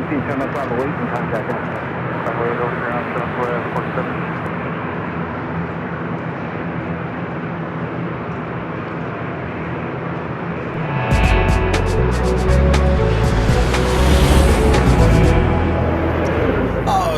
turn up Bravo 8 and contact us. Runway over ground, Southwest 47.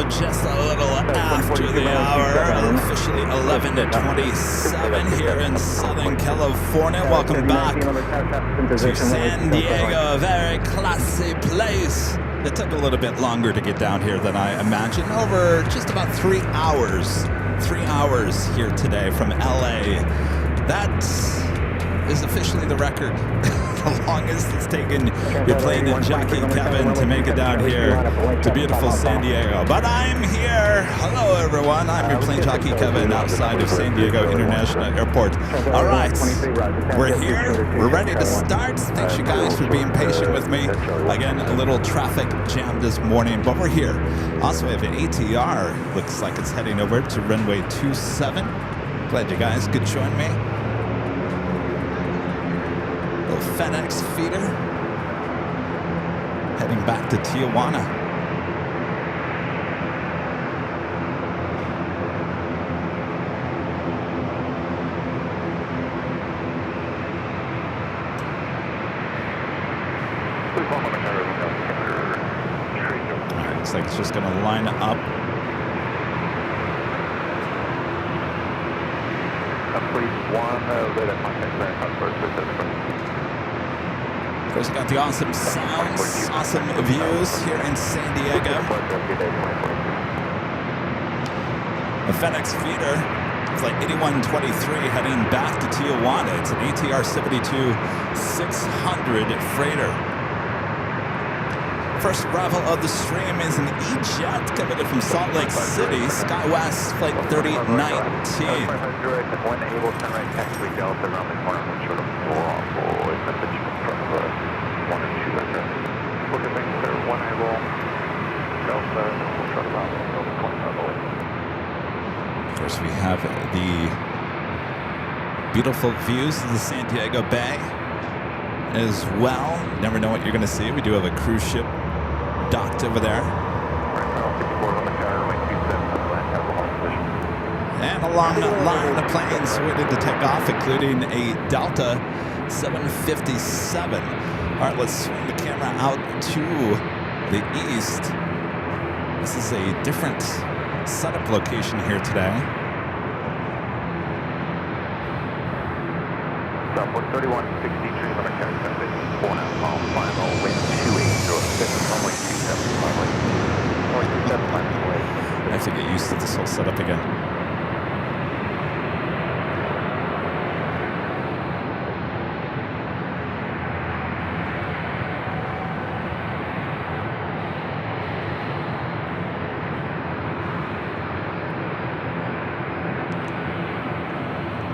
Just a little after the hour, officially 11:27 here in Southern California. Welcome back to San Diego, a very classy place. It took a little bit longer to get down here than I imagined, over just about 3 hours. 3 hours here today from LA. That is officially the record. The longest it's taken your Plane Jockey Kevin to make it down here to beautiful San Diego. But I'm here. Hello, everyone. I'm your Plane Jockey Kevin outside of San Diego International Airport. All right, we're here. We're ready to start. Thanks, you guys, for being patient with me. Again, a little traffic jam this morning, but we're here. Also, we have an ATR. Looks like it's heading over to runway 27. Glad you guys could join me. FedEx feeder heading back to Tijuana. Alright, looks like it's just going to line up. Please, one radar contact clearance on first. Of course, we got the awesome sounds, awesome views here in San Diego. A FedEx feeder, flight 8123 heading back to Tijuana. It's an ATR 72-600 freighter. First arrival of the stream is an E-Jet coming in from Salt Lake City, SkyWest flight 3019. When able, turn right taxi Delta around the corner and short of 4 off. It's a pitch from 1 or 2 aircraft. Look at things there, 1 able, Delta, short about Delta 25 away. Of course, we have the beautiful views of the San Diego Bay as well. You never know what you're going to see. We do have a cruise ship docked over there. And a long line of planes waiting to take off, including a Delta 757. All right, let's swing the camera out to the east. This is a different setup location here today. Southwest 3163, limit carry traffic, 4.5 miles final, wind 2806, runway 27, runway 27 miles away. I have to get used to this whole setup again.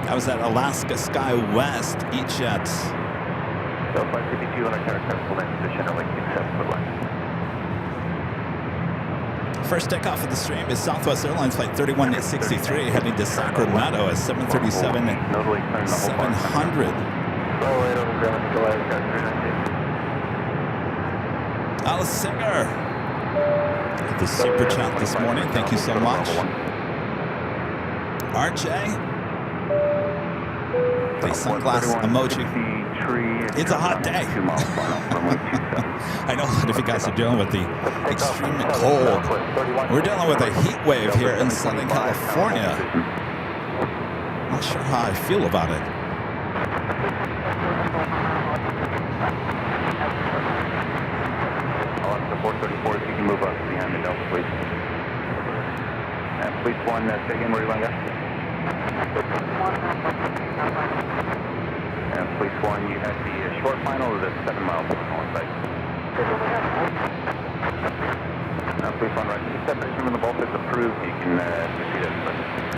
That was at Alaska SkyWest E-Jet. Delta 52 on a character full in position at 67 foot line. First takeoff of the stream is Southwest Airlines flight 3163 heading to Sacramento at 737-700. Alice Singer, the super chat this morning. Thank you so much. RJ. The sunglass emoji. It's a hot day. I know a lot of you guys are dealing with the extreme cold. We're dealing with a heat wave here in Southern California. Not sure how I feel about it. Alaska 434, if you can move up behind the Delta, please. And please, one, say again where you want to go. And police 1, you had the short final or the 7 mile on site? Police 1, right. You step in when the bolt is approved, you can proceed as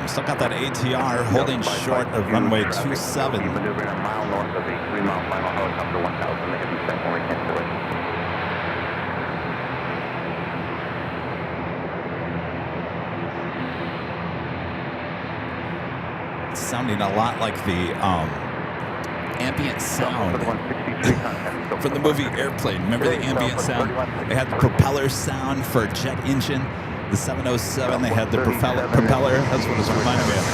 I still got that ATR holding short of runway 27. Maneuvering a mile north of a 3 mile final helicopter 1000, the heavy step only cancellation. Sounding a lot like the ambient sound from the movie Airplane. Remember the ambient sound? They had the propeller sound for a jet engine. The 707, they had the propeller. That's what it's reminding me of.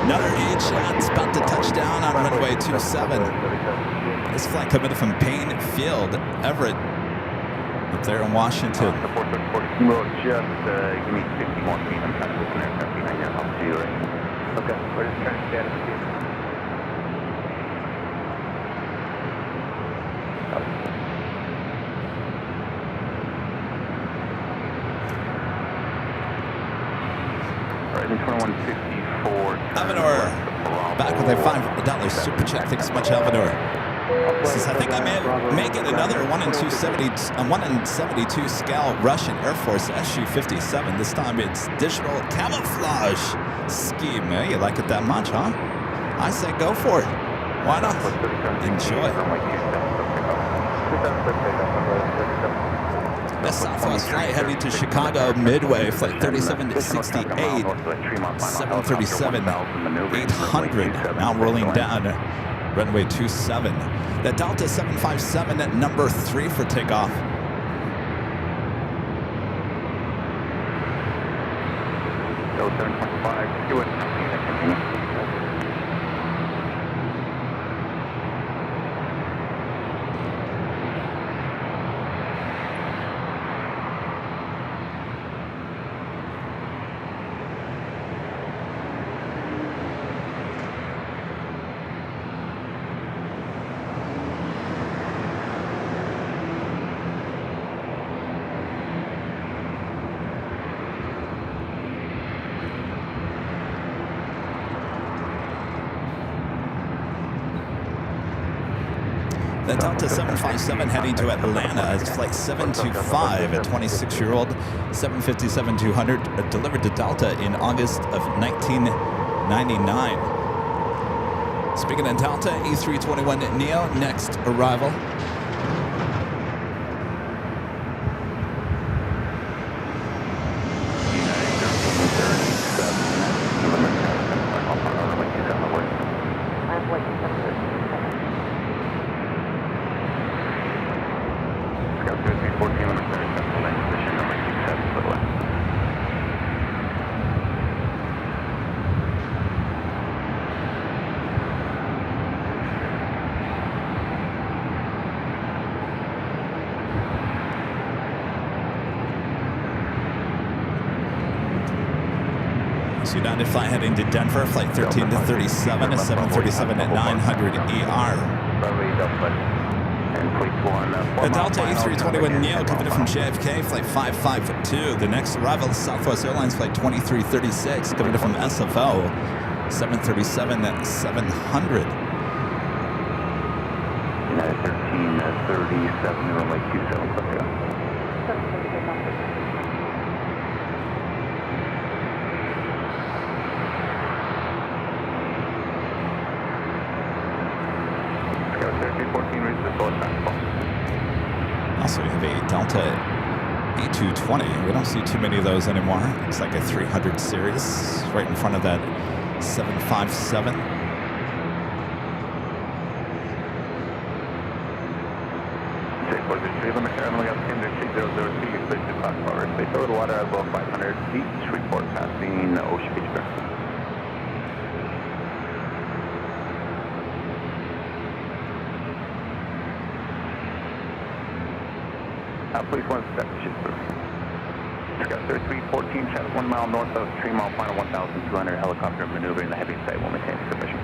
Another HJet's about to touch down on runway 27. This flight coming from Payne Field, Everett, up there in Washington. Well, just give me 50 more feet. I'm kind of looking at aircraft behind you. I'll see you right. Okay, we're just trying to stay out of the field. Right, 2154. Alvanor, back with a $5 super chat. Thanks so much, Alvanor. Says, I think I may get another 1 in 72 scale Russian Air Force SU-57. This time it's digital camouflage scheme. Eh? You like it that much, huh? I say go for it. Why not? Enjoy. This Southwest flight heading to Chicago Midway, flight 3768, 737-800, now rolling down runway 27. The Delta 757 at number 3 for takeoff. So 7.5, do it. The Delta 757 heading to Atlanta. It's flight 725, a 26-year-old 757-200 delivered to Delta in August of 1999. Speaking of Delta, A321neo, next arrival. United flight heading to Denver, flight 13 to 37, a 737 at 900 ER. The Delta A321neo coming in from JFK, flight 552. The next arrival is Southwest Airlines flight 2336 coming in from SFO, 737 at 700. United 1337, runway 27, clear. Also, we have a Delta A220. We don't see too many of those anymore. It's like a 300 series right in front of that 757. Space over the water above 500 feet. Report passing Ocean Beach Bear. Please 1 step, shift through. Scott 3314, channel 1 mile north of 3 mile final 1,200 helicopter maneuvering the heavy site will maintain submission.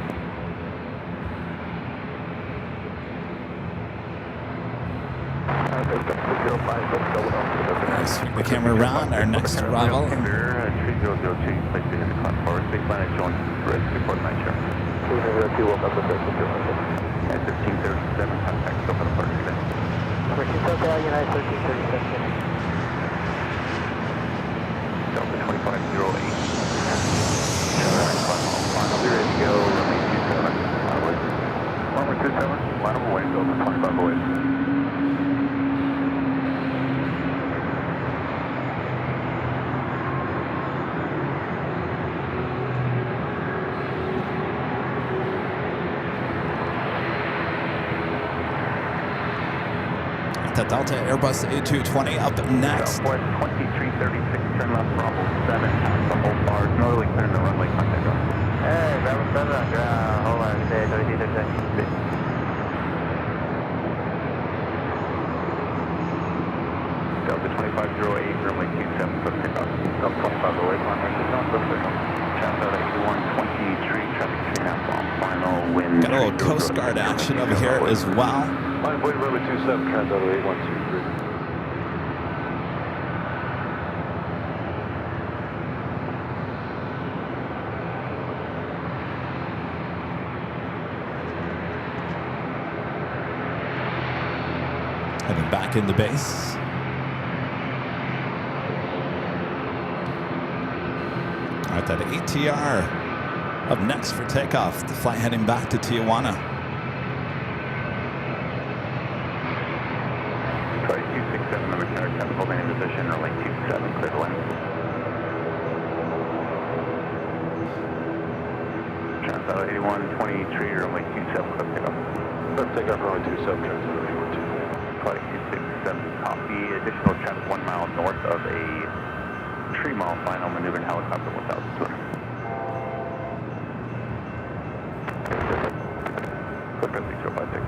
Swing the camera around, our next arrival. 3002, place to hit the clock forward. Baseline is joined red, report night show. 3002, woke up with 1337, contact, go for the party today. Hotel United 1337. Delta 2508. Final, be ready to go. Runway 27. Runway 27. Line of away. Delta 2508. the Delta Airbus A220 up next. Southwest 2336, turn left, Bravo 7, past the whole bar, northerly clearing the runway, contact us. Hey, Bravo 7 on ground, hold on, stay, 2336. Delta 2508, runway 27, quick pickup. Delta 2508, runway 27, quick pickup. Channel 8123, traffic 3.5 on final, wind. Got a little Coast Guard action over here as well. Line point runway 27, Transatlanta 8123. Heading back into base. All right, that ATR up next for takeoff. The flight heading back to Tijuana. Sorry, 267, number carrier, traffic holding in position, runway 27, clear to land. Transatlanta 8123, runway 27, quick pickup. Quick pickup, runway 27, Transatlanta 8123. Flight 267, copy. Additional traffic 1 mile north of a tree mile, final maneuvering helicopter 1,200. Quick up 056.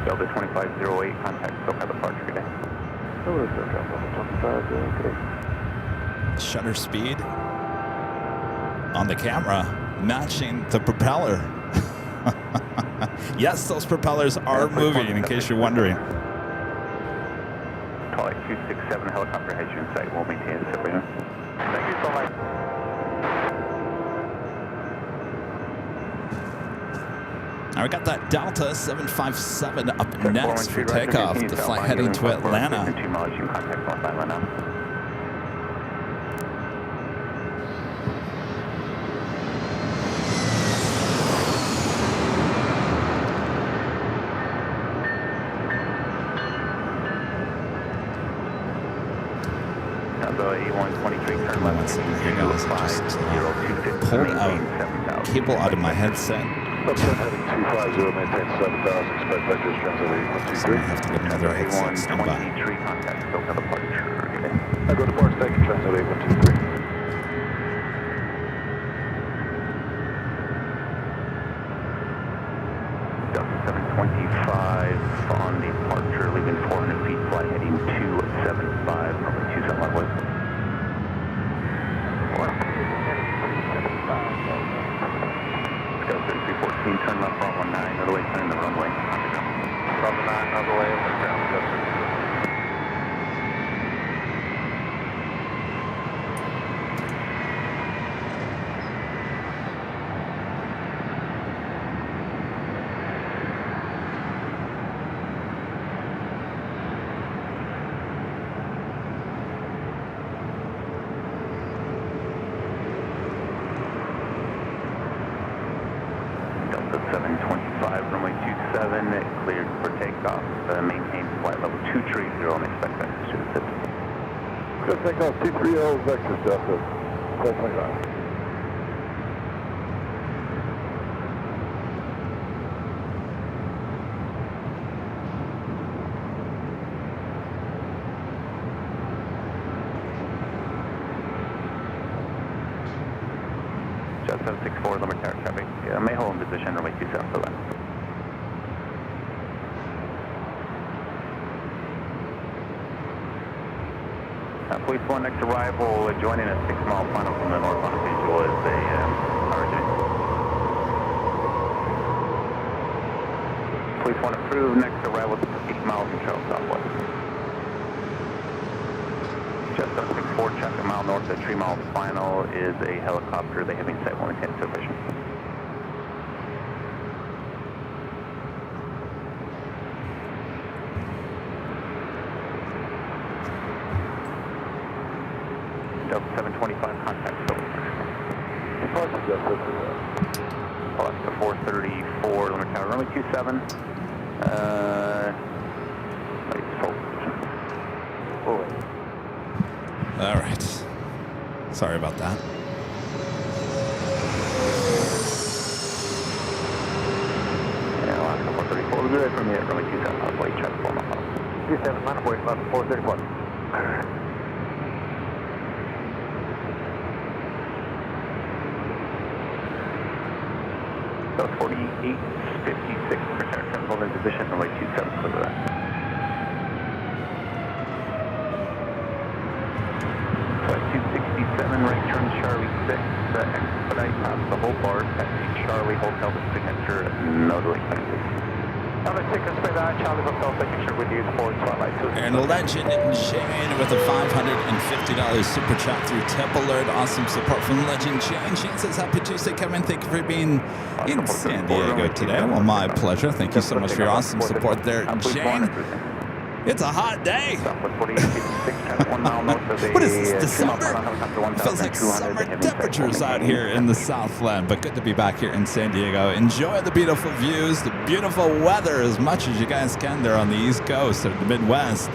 Delta 2508, contact SoCal departure today. Hello, SoCal 2508. Shutter speed on the camera matching the propeller. Yes, those propellers are moving, in case you're wondering. Call it 267, helicopter has you in sight. We'll maintain the separation. Thank you so much. Now we got that Delta 757 up next for takeoff. The flight heading to Atlanta. 2 miles, you can contact North Island now. Pulled out cable out of my headset. Upset heading 250, maintain 7,000, expect vectors, translate So I have to get another headset standby. 23, contact SoCal departure. I go to Park, thank you, translate 8123. Delta 725 on departure, leaving 400 feet, flight heading 275, number 27 level. Delta 314, turn left, Bravo 9, other way, turn the runway. Bravo 9, other way, over the ground, Delta. Delta 725, runway 27, cleared for takeoff. Maintain flight level 230 and expect vectors to the system. Good takeoff, 230 vectors, Delta 725. Jet 764, limit tower traffic. May hold in position, runway 27 for that. Police 1 next arrival, joining a 6 mile final from the northbound visual is a RJ. Police 1 approved, next arrival 8 miles from Charles Southwest. Jet 764, traffic a mile north of 3 miles final is a helicopter. They have in sight, will maintain supervision. Delta 725, contact Alaska 434, limit tower, runway 27. All right. Sorry about that. Yeah, runway 27, runway check, 27, man, aboard, about 431. So 4856, return turn, hold in position, runway 27, clear that. Flight 267, right turn Charlie 6, expedite past the whole bar, taxi Charlie, hotel the signature, no delay connected. Number 6, expedite Charlie Hotel signature with you for Twilight 2. And Legend Jane with a $550 super chat through Tip Alert. Awesome support from Legend Jane. Jane says, Happy Tuesday, Kevin. Thank you for being in San Diego today. Well, my pleasure. Thank you so much for your awesome support there, Jane. It's a hot day. What is this, December? It feels like summer temperatures out here in the Southland, but good to be back here in San Diego. Enjoy the beautiful views, the beautiful weather as much as you guys can there on the East Coast or the Midwest.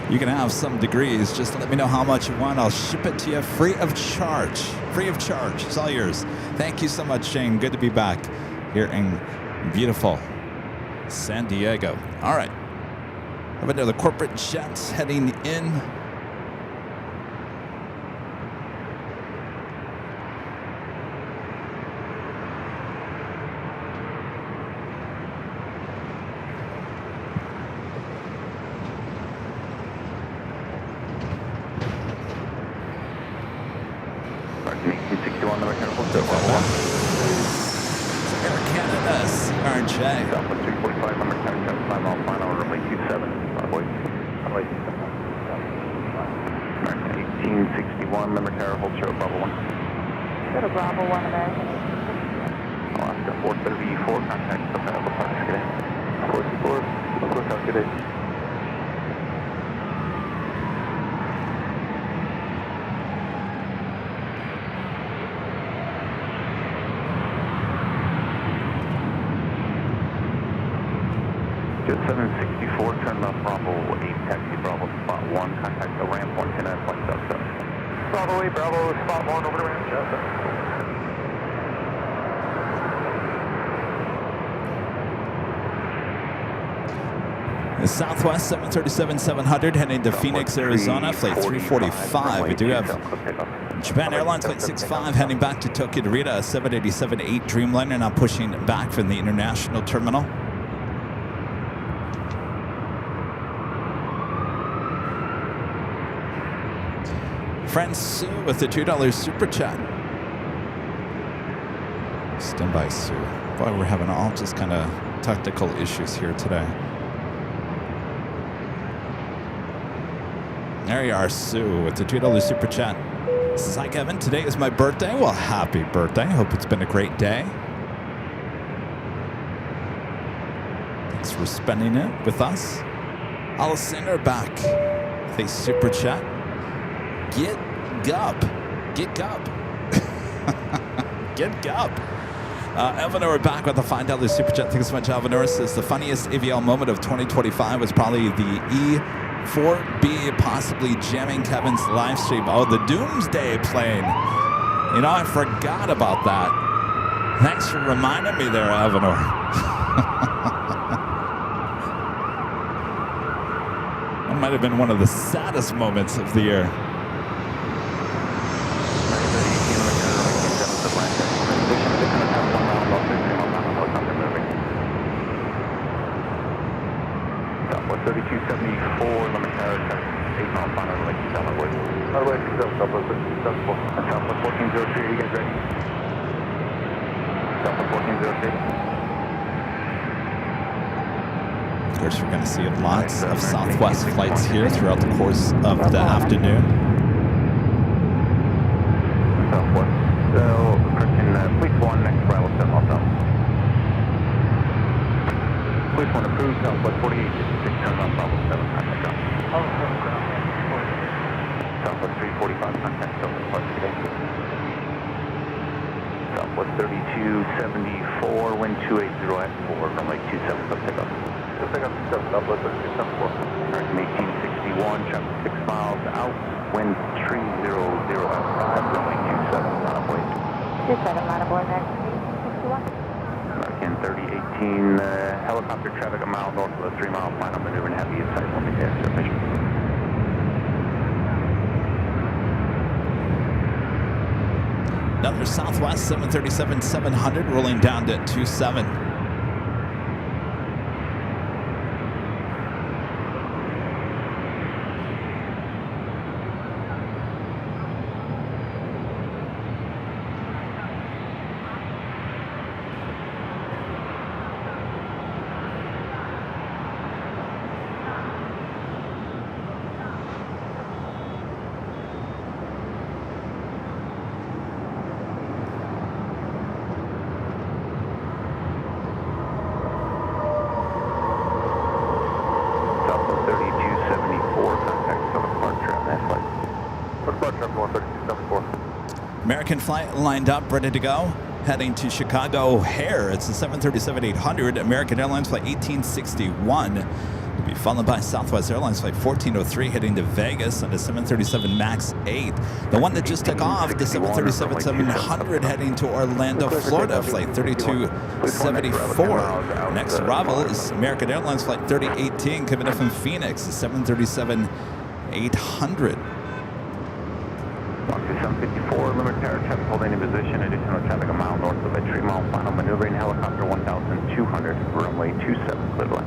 You can have some degrees. Just let me know how much you want. I'll ship it to you free of charge. Free of charge. It's all yours. Thank you so much, Shane. Good to be back here in beautiful San Diego. All right. Have another corporate jet heading in. Air Canada, CRJ. Southwest 345, number 10, 5 mile final, runway 27, runway 1861, number tower, hold short, Bravo 1. Go to Bravo 1, American. Alaska 434, contact the Bravo Park, good day. 424, good day. Jet 764, turn left, Bravo 8, taxi Bravo spot 1, contact the ramp 110 flight south. Bravo 8, Bravo, spot 1 over the ramp, Justin. The Southwest 737-700 heading to Phoenix, Arizona, flight 345. We do have Japan Airlines flight 65 heading back to Tokyo to Rita, 787-8 Dreamliner now pushing back from the international terminal. Friend Sue with the $2 super chat. Stand by, Sue. Boy, we're having all just kind of technical issues here today. There you are, Sue, with the $2 super chat. This is, hi, Kevin. Today is my birthday. Well, happy birthday. Hope it's been a great day. Thanks for spending it with us. Alessander back with a super chat. Get gup. Get gup. Get gup. Elvanor back with a $5 super chat. Thanks so much, Elvanor. Says the funniest AVL moment of 2025 was probably the E4B possibly jamming Kevin's live stream. Oh, the Doomsday plane. You know, I forgot about that. Thanks for reminding me there, Elvanor. That might have been one of the saddest moments of the year. Of course, we're going to see lots of Southwest flights here throughout the course of the afternoon. Southwest, so please 1 next Bravo 7 also. Please 1 approved, Southwest 4856, turn on Bravo 7, contact ground. Southwest 345, contact Southwest Park today. Southwest 3274, wind 280 at 4, runway 27, so pick up. So pick up 7, Southwest 3274. American 1861, jump 6 miles out, wind 300 at 5, runway 27, line up weight. 27, line aboard, American 1861. American American 3018, helicopter traffic a mile north of the 3 mile final maneuver and heavy inside will make that sufficient. Another Southwest 737-700 rolling down to 27. American flight lined up, ready to go. Heading to Chicago O'Hare. It's the 737-800, American Airlines flight 1861. To be followed by Southwest Airlines flight 1403 heading to Vegas on the 737 MAX 8. The one that just took off, the 737-700 heading to Orlando, Florida, flight 3274. Next arrival is American Airlines flight 3018 coming in from Phoenix, the 737-800. 754, limit tower traffic holding in position, additional traffic a mile north of a 3 mile final maneuvering helicopter 1200, runway 27, clear line.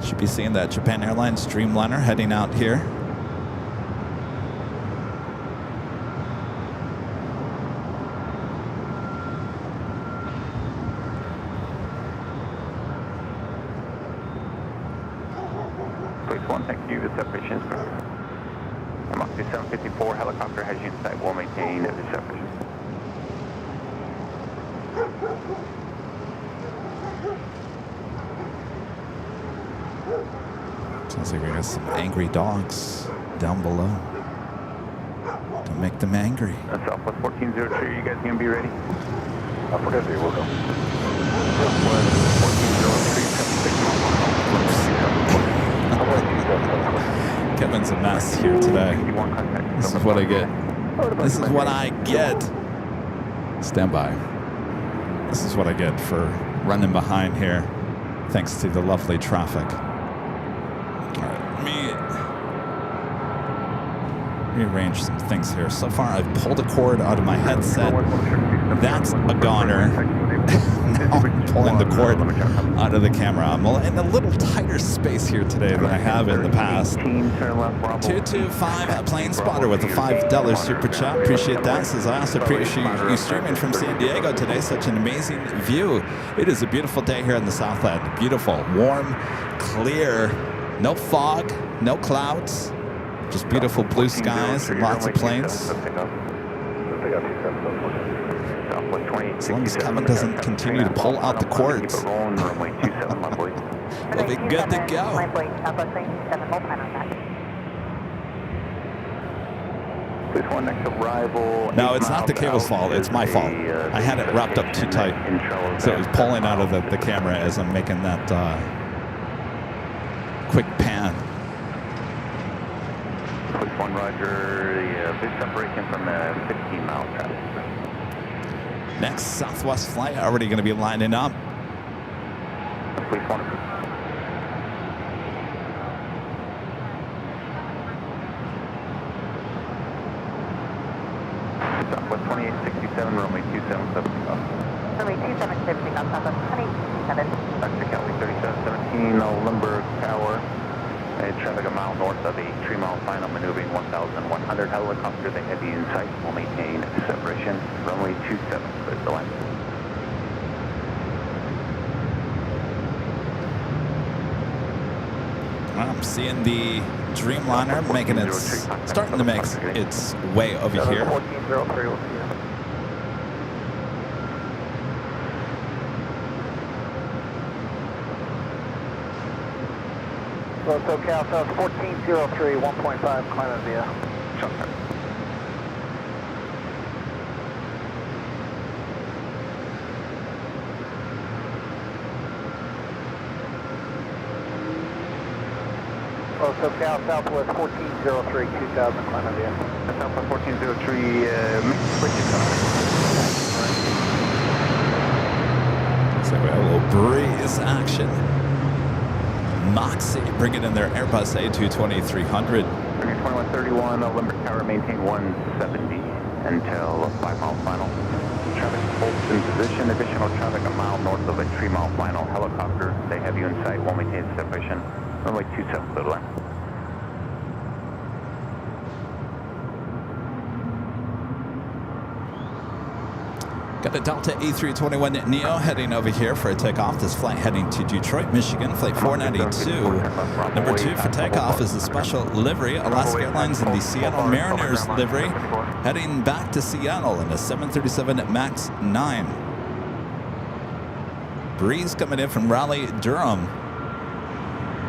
Should be seeing that Japan Airlines Dreamliner heading out here. Place 1, thank you, the separation instructor. 754 helicopter has you in sight, will maintain the separation. Sounds like we got some angry dogs down below. Don't make them angry. Southwest 1403, you guys gonna be ready? Forget it, we'll go. Southwest 1403, Kevin's a mess here today. This is what I get. This is what I get. Stand by. This is what I get for running behind here, thanks to the lovely traffic. All right, let me rearrange some things here. So far, I've pulled a cord out of my headset. That's a goner. Now I'm pulling the cord out of the camera. I'm in a little tighter space here today than I have in the past. 225 Plane Spotter with a $5 super chat. Appreciate that. Says, I also appreciate you streaming from San Diego today. Such an amazing view. It is a beautiful day here in the Southland. Beautiful, warm, clear, no fog, no clouds. Just beautiful blue skies and lots of planes. As long as Kevin doesn't continue to pull out the cords, we'll be good to go. No, it's not the cable's fault. It's my fault. I had it wrapped up too tight, so it was pulling out of the camera as I'm making that quick pan. One Roger, the big separation from the 15-mile traffic. Next Southwest flight already going to be lining up. Please one. Southwest 2867, runway 27 clipping up. Runway 27 clipping up, Southwest 2867. Dr. Kelly 3717, Limburg Tower. Traffic a mile north of a 3 mile final maneuvering 1100 helicopter. The heavy in sight will maintain separation. Runway 27, clear the line. I'm seeing the Dreamliner making its, starting to make its way over here. 1403, we'll see you. So SoCal South 1403, 1.5, climate via. Oh, SoCal Southwest 1403, 2000, climate via. Southwest 1403, make switches on. So we have a little breeze action. Moxie bringing in their Airbus A220-300. 2131, Limerick Tower, maintain 170 until 5 mile final. Traffic holds in position. Additional traffic a mile north of a 3 mile final. Helicopter, they have you in sight. Will maintain separation. Runway 27, clear to land. Got a Delta A321 Neo heading over here for a takeoff. This flight heading to Detroit, Michigan, flight 492. Number 2 for takeoff is the special livery, Alaska Airlines in the Seattle Mariners livery, heading back to Seattle in a 737 MAX 9. Breeze coming in from Raleigh, Durham,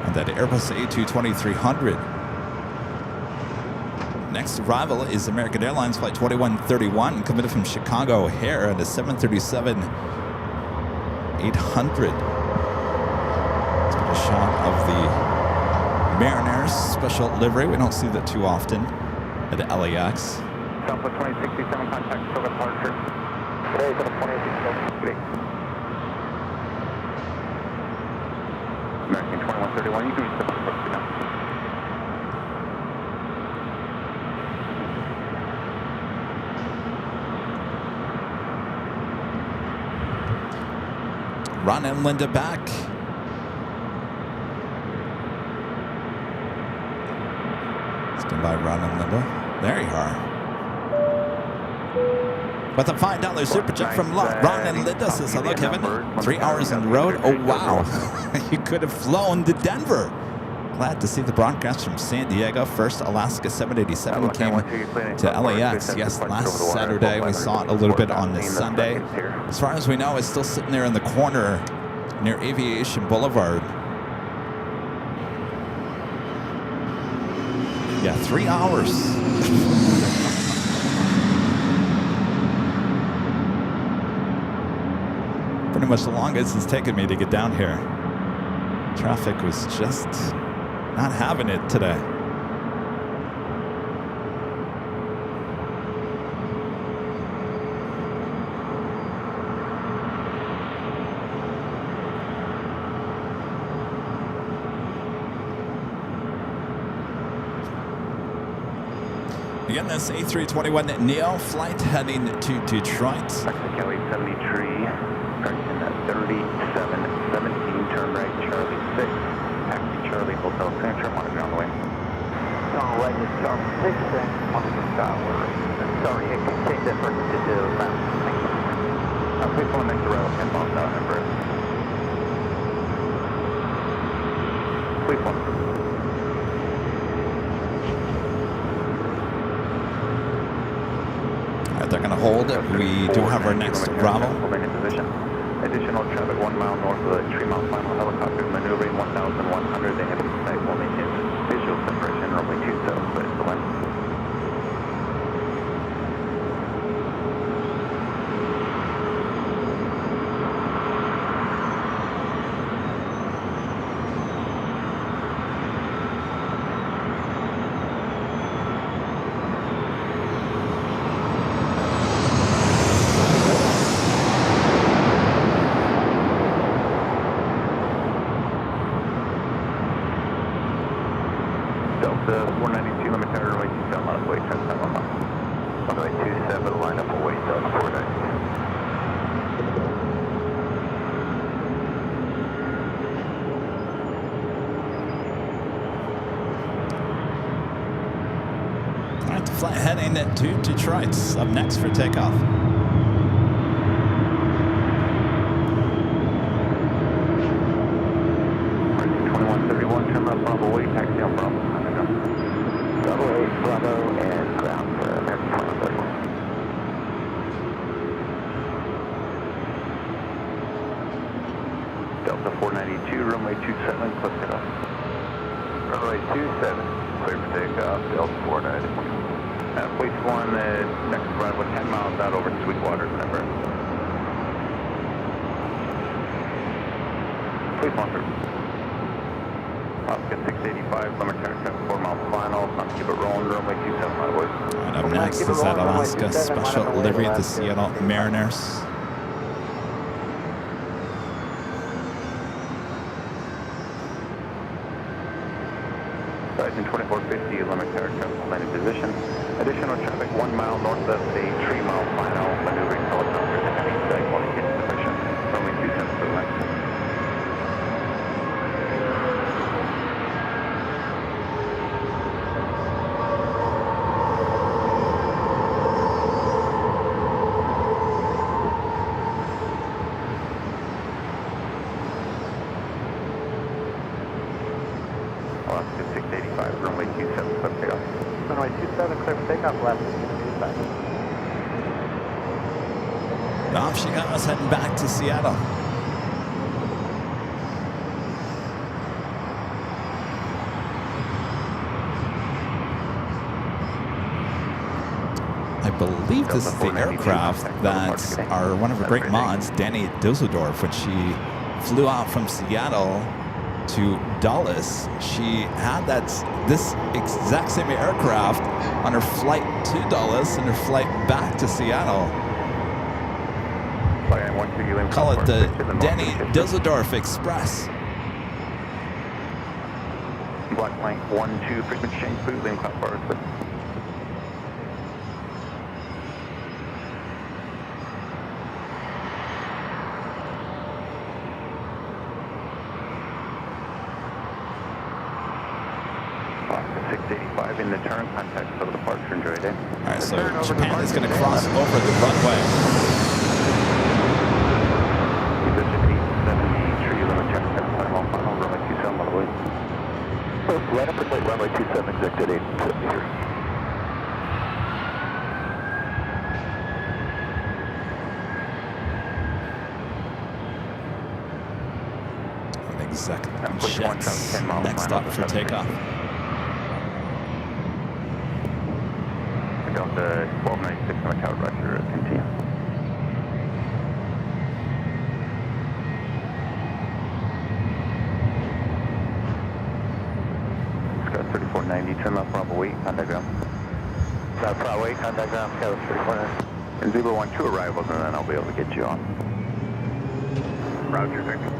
on that Airbus A220-300. Next arrival is American Airlines Flight 2131, coming from Chicago O'Hare at a 737-800. Let's get a shot of the Mariners special livery. We don't see that too often at LAX. Southwest 2067, contact Silver departure. Today, 2067. American 2131, you can reach the bus now. Ron and Linda back. Stand by, Ron and Linda. There you are. With a $5 super chat from Ron and Linda says, hello, Kevin. 3 hours on the road. Oh, wow. You could have flown to Denver. Glad to see the broadcast from San Diego. First Alaska 787 came to LAX, yes, last Saturday. We saw it a little bit on this Sunday. As far as we know, it's still sitting there in the corner near Aviation Boulevard. Yeah, 3 hours. Pretty much the longest it's taken me to get down here. Traffic was just not having it today. Again, this A321 Neo flight heading to Detroit. Kelly 73, correction, 3717, turn right, Charlie 6, taxi Charlie, Hotel Signature, monitor on the way. All right, it's Charlie 6, and monitor tower. Sorry, it can take that person to the left. Thank you. Please go next to rail, 10 miles out, number. Please one. They're going to hold. We do have our next arrival. Additional traffic 1 mile north of the 3 mile final. Helicopter maneuvering 1,100. They have sight will maintain visual separation. Runway 27, but it's the wind. Delta 492, limit tower, runway 27, line up, wait, 10 time on line. Runway 27, line up, wait, Delta 492. All right, the flight heading to Detroit. Up next for takeoff. 2131, turn left, Bravo, wait, taxi on Bravo. Double 8 Bravo and ground for American 2131. Delta 492, runway 27, click it up. Runway 27, clear for takeoff, Delta 492. Place 1, next arrival 10 miles out over Sweetwater, number. Place 1, sir. Oscar 685, limit turn 4 mile final, not keep it rolling, runway 27, my boys. And up next is that Alaska special livery at the Seattle Mariners. Horizon 2450, limit tower traffic landing position. Additional traffic 1 mile north of the 3 mile final maneuvering helicopter to heavy site while it gets position. Runway 27 for the left. Alaska 685, runway 27, clear takeoff. Runway 27, clear for takeoff, left 65. And off she goes, heading back to Seattle. I believe this is the aircraft that one of her great mods, Danny Dusseldorf, when she flew out from Seattle to Dulles, she had this exact same aircraft on her flight to Dulles and her flight back to Seattle. Call it the Danny Dusseldorf Express. Black blank 12, frequency change, please, lean cloud bars, but Alaska 685 in the turn, contact for the departure, enjoy your day. All right, so Japan is going to cross over the runway. Right up at runway 27, exit 873. An exec jets next up for takeoff. Delta 1296 on the tower, roger, continue. Scott 3490, turn left Bravo 8, contact ground. South Bravo 8, contact ground, Scott 3490. And Zebra 12 arrivals, and then I'll be able to get you on. Roger, thank you.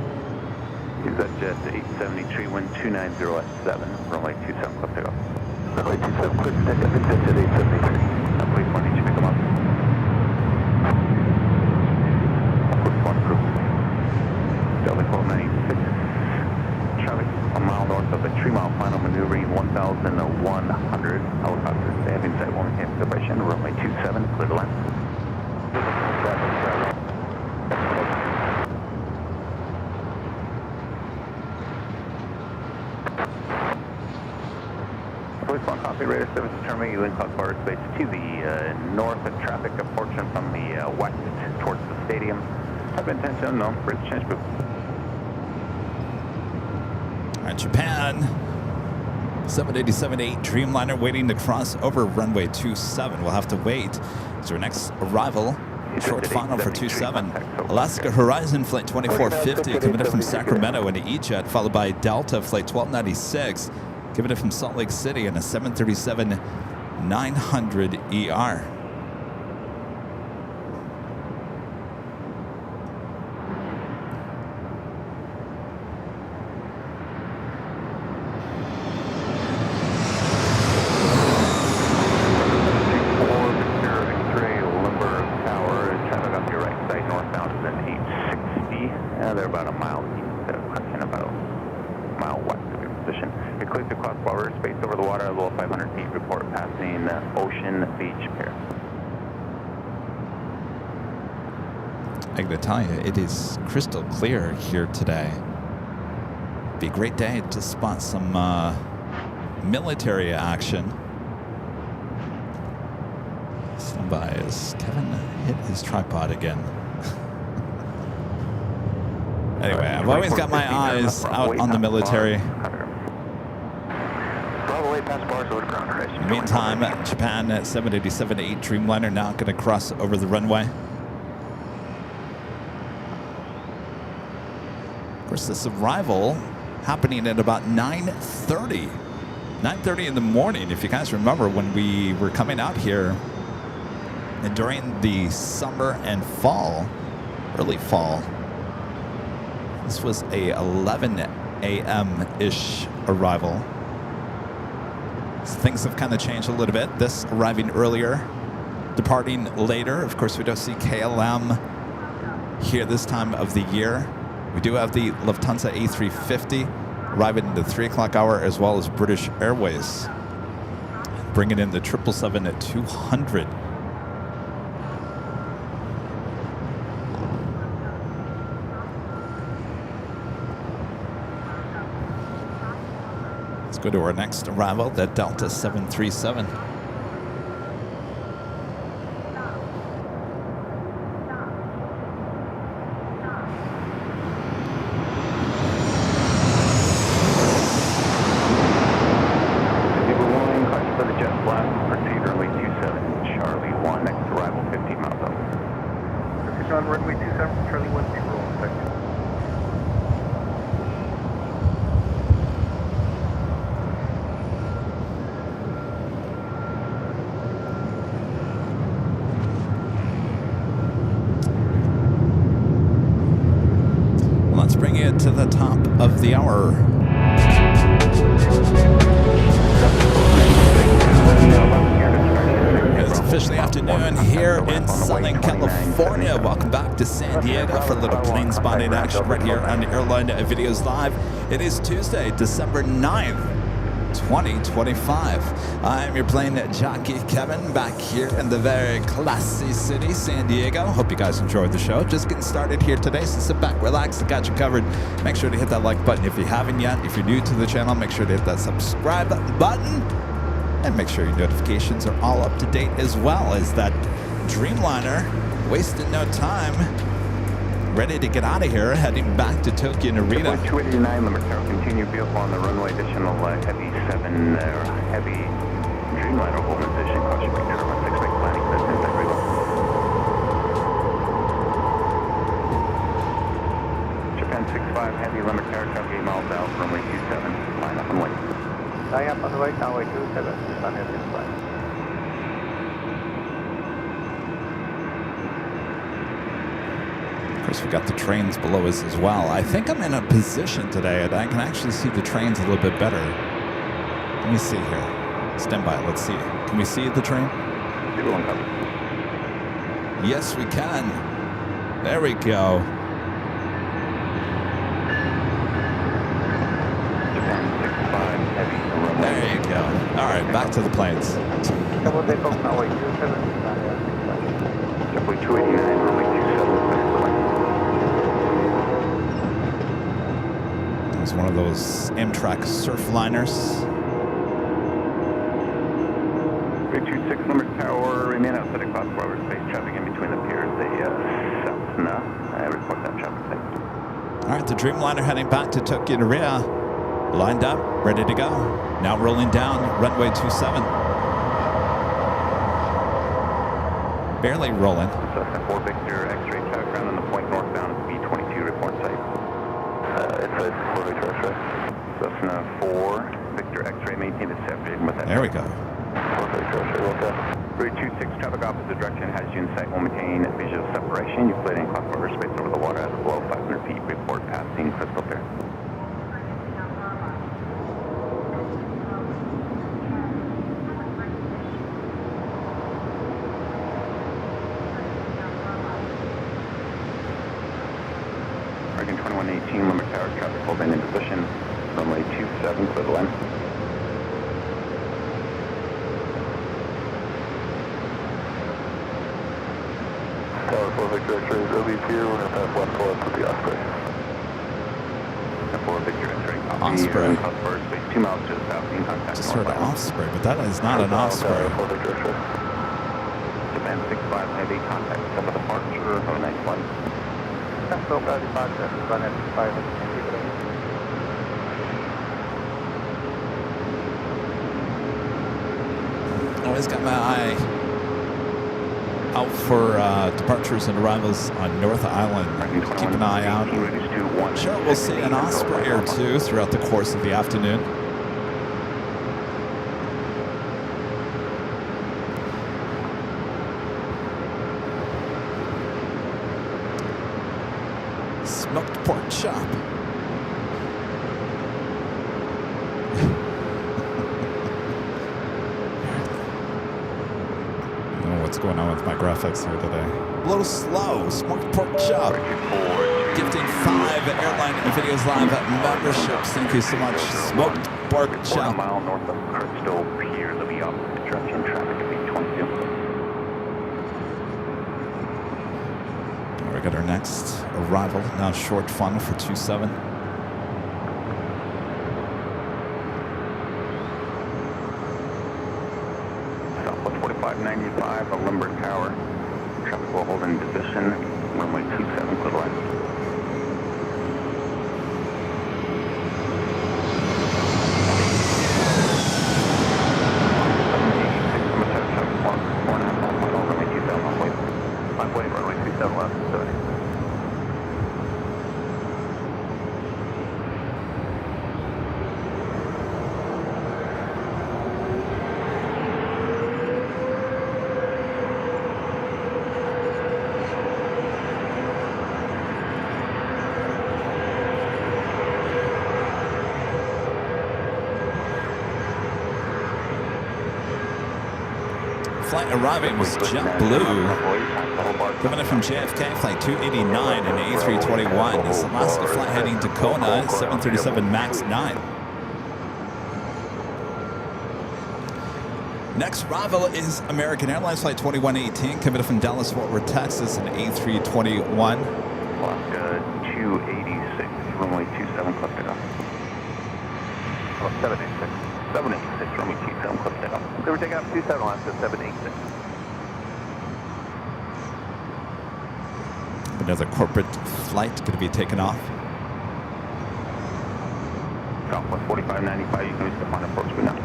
Use that jet 873, wind 290 at 7, runway 27, clip takeoff. Runway 27, clear for takeoff, exit 873. Police 1, need you pick them up. Police 1, crew. Delta 1296. Traffic 1 mile north of the 3 mile final maneuvering 1100 helicopter. They have inside 1 camp separation, runway 27, clear to land. Police 1, copy, radar service determining you in cloud bar space to the north of traffic approaching from the west towards the stadium. Have intention unknown, bridge change booth. All right, Japan, 787-8 Dreamliner waiting to cross over runway 27. We'll have to wait. It's our next arrival. Short final for 27. Alaska Horizon flight 2450 coming in from Sacramento into E-Jet, followed by Delta flight 1296 coming in from Salt Lake City in a 737-900ER. They're about a mile east of Hudson, about a mile west of your position. You're clear to cross water, space over the water, below 500 feet, report passing Ocean Beach Pier. I gotta tell you, it is crystal clear here today. Be a great day to spot some military action. Stand by as Kevin hit his tripod again. Anyway, I've always got my eyes out on the military. In the meantime, Japan at 787-8 Dreamliner now going to cross over the runway. Of course, this arrival happening at about 9:30. 9:30 in the morning, if you guys remember when we were coming out here and during the summer and fall, early fall. This was a 11 a.m.-ish arrival. things have kind of changed a little bit. This arriving earlier, departing later. Of course, we don't see KLM here this time of the year. We do have the Lufthansa A350 arriving in the 3 o'clock hour, as well as British Airways bringing in the 777 at 200. Let's go to our next arrival, the Delta 737. To the top of the hour. It's officially afternoon here in Southern California. Welcome back to San Diego for a little plane spotting action right here on the Airline Videos Live. It is Tuesday, December 9th. 2025. I'm your plane jockey Kevin, back here in the very classy city, San Diego. Hope you guys enjoyed the show. Just getting started here today, so sit back, relax, I got you covered. Make sure to hit that like button if you haven't yet. If you're new to the channel, make sure to hit that subscribe button, and make sure your notifications are all up to date, as well as that Dreamliner, wasting no time, ready to get out of here, heading back to Tokyo Narita. 289 limit tower, continue vehicle on the runway, additional heavy 7 there, heavy Dreamliner hold position, caution right there, 16 right planning, business, everyone. Japan 65, heavy limit tower, 8 miles out, runway 27, line up and wait. Line up on the right, runway 27, on heavy 65. Of course, we got the trains below us as well. I think I'm in a position today and I can actually see the trains a little bit better. Let me see here. Stand by, let's see. Can we see the train? Yes, we can. There we go. There you go. All right, back to the planes. Runway 27, Runway 289, runway 27. It's one of those Amtrak Surfliners. 326 number tower, remain outside of class 4 hours space traffic in between the piers, the south now. I report that traffic thing. All right, the Dreamliner heading back to Tokyo Narita. Lined up, ready to go. Now rolling down runway 27. Barely rolling. Cessna 4 Victor, X-ray traffic ground on the point northbound, B22 report site. Inside 4 Victor X-ray. Cessna 4 Victor, X-ray, maintain the separating with that. There we go. 4 Victor X-ray, okay. 326 traffic opposite direction has you in sight, will maintain visual separation. You played in class 4 space over the water as below 500 feet. Report passing crystal clear. American 2118, limit tower traffic holding in position. Runway 27, clear the line. Tower 4 Victor X-ray is OB here. We're going to pass left forward to the Osprey. 4 Victor X-ray, copy. Osprey. Class 4 space 2 miles to the south, in contact. Just heard an Osprey, but that is not an Osprey. Tower 4 Victor X-ray. Japan 65, heavy contact. Step of departure, have a nice flight. That's no bad departure, run at 5. Always got my eye out for departures and arrivals on North Island. Keep an eye out. Sure, we'll see an Osprey or two throughout the course of the afternoon. Smoked pork chop. what's going on with my graphics here today. A little slow. Smoked pork chop. Gifting 5 Airline videos live memberships. Thank you so much. Smoked pork chop. 1 mile north of Crystal Pier. There'll be opposite direction traffic at 822. We got our next arrival. Now short funnel for 27. Southwest 4595, a Limber Tower. Traffic will hold in position. Runway 27, clear line. Flight arriving was JetBlue. Coming in from JFK, flight 289 and A321. This Alaska flight heading to Kona, 737 MAX 9. Next arrival is American Airlines flight 2118, coming in from Dallas, Fort Worth, Texas, an A321. Alaska 286, runway 27, clip takeoff. 786. 786, runway 27, clip takeoff. Clear takeoff 27, Alaska 786. Another corporate flight going to be taken off. Southwest 4595, you can reach the final approach for now.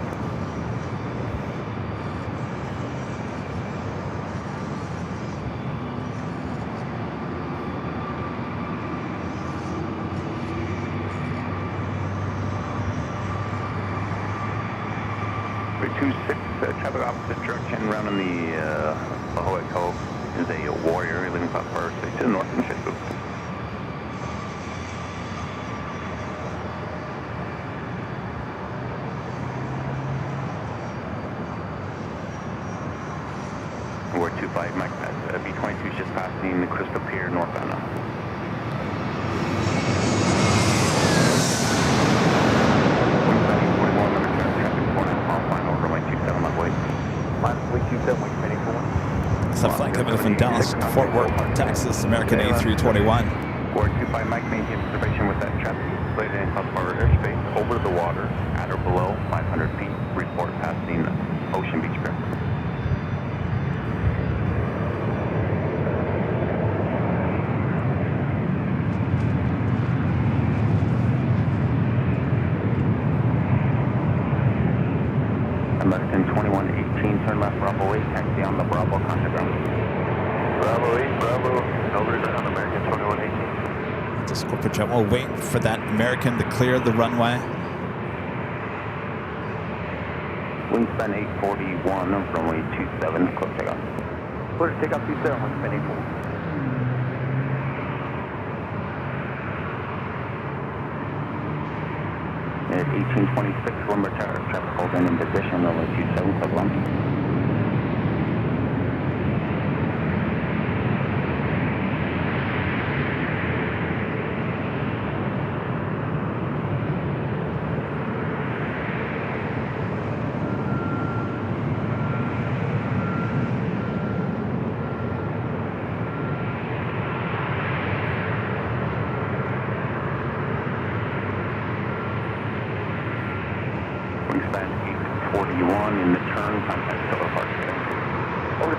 Traffic opposite direction, round in the La Jolla Cove is a Warrior, leaving South Power Station to the north and shift booth. We're 25 Mike Pass, B-22 is just passing the Crystal Pier northbound now. It's a flight coming from Dallas, Fort Worth, Texas, American A321. We're 25 Mike, maintain observation with that traffic displayed in South Harbor airspace over the water at or below 500 feet. Report passing Ocean Beach Pier. American 2118, turn left, Bravo 8, taxi on the Bravo, contact ground. Bravo 8, Bravo, over to ground, American 2118. This corporate jet will wait for that American to clear the runway. Wingspan 841, runway 27, close takeoff. Clear to takeoff 27, wingspan 841. At 1826, Limber Tower, traffic holding in position, runway 27, clip line.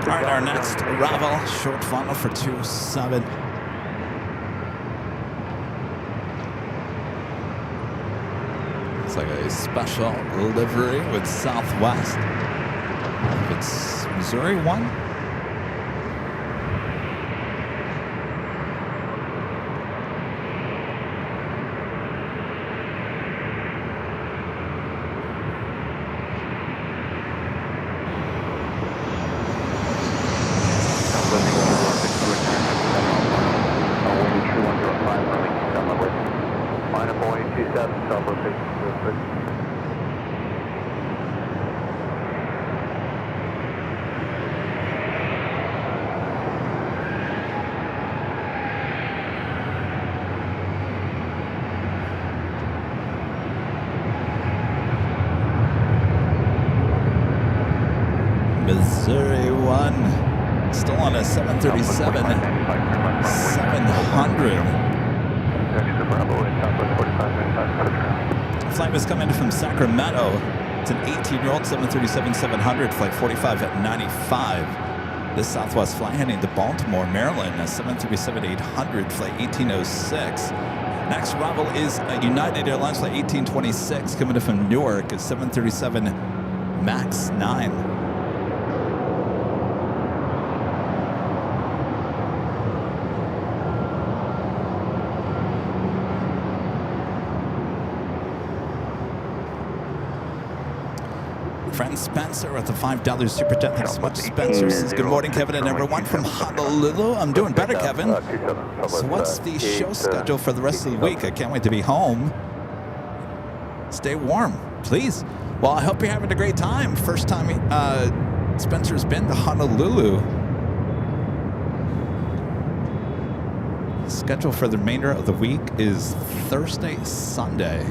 Alright, our next arrival, short funnel for 27. It's like a special livery with Southwest. If it's Missouri 1. Missouri 1, still on a 737, 700. Flight was coming from Sacramento. It's an 18-year-old 737-700, flight 45 at 95. This Southwest flight heading to Baltimore, Maryland, a 737-800, flight 1806. Next arrival is a United Airlines flight 1826, coming in from Newark, a 737 MAX 9. Friend Spencer with the $5 super chat. Thanks so much, Spencer. Says, good morning, Kevin and everyone from Honolulu. I'm doing better, Kevin. So what's the show schedule for the rest of the week? I can't wait to be home. Stay warm, please. Well, I hope you're having a great time. First time Spencer's been to Honolulu. Schedule for the remainder of the week is Thursday, Sunday.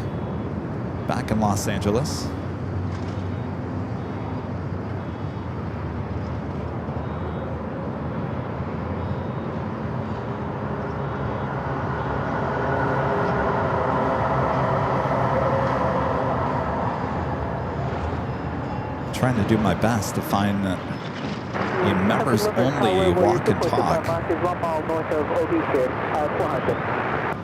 Back in Los Angeles. Trying to do my best to find a members-only walk and talk.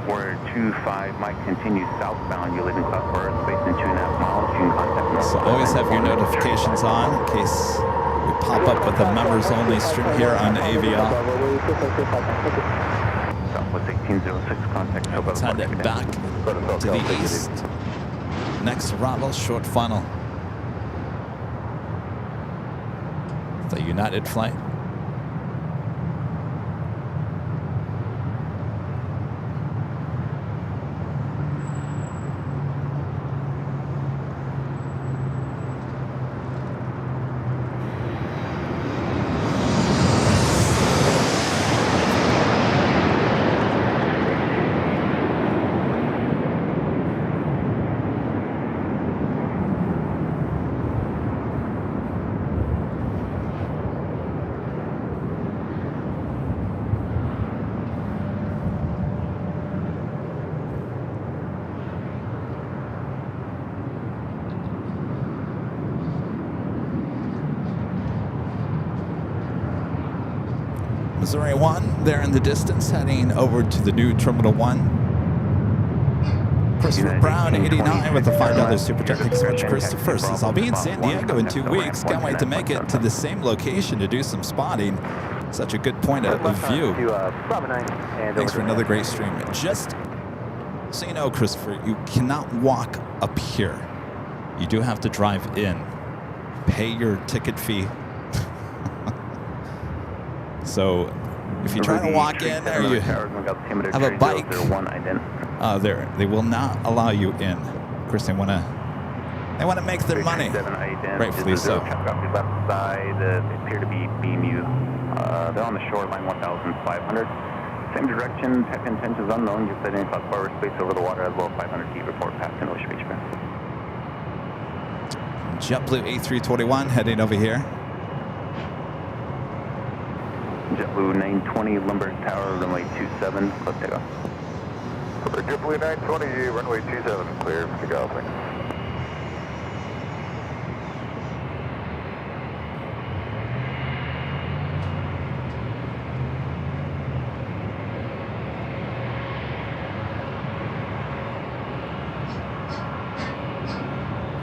Where 25 might continue southbound. You live in South Florida, space in 2.5 miles. You can contact me. So always have your notifications on in case we pop up with a members-only stream here on Aviation. Southwest 1806, contact. Let's head it back to the east. Next arrival, short funnel. The United flight. Missouri 1 there in the distance, heading over to the new Terminal 1. Christopher Brown, 89, with a $5 super chat. Thanks so much, Christopher. Says, I'll be in San Diego in 2 weeks. Can't wait to make it to the same location to do some spotting. Such a good point of view. Thanks for another great stream. Just so you know, Christopher, you cannot walk up here. You do have to drive in. Pay your ticket fee. So if you try to walk in or you have a bike, they will not allow you in. Of course, they want to make their money. Rightfully so. Left side, they appear to be BMU. They're on the shoreline 1,500. Same direction, tech intentions unknown. Just setting South Florida space over the water as well. 500 feet report past in Ocean Beach. JetBlue A321 heading over here. JetBlue 920, Lumber Tower, runway 27, close takeoff. JetBlue 920, runway 27, clear for takeoff.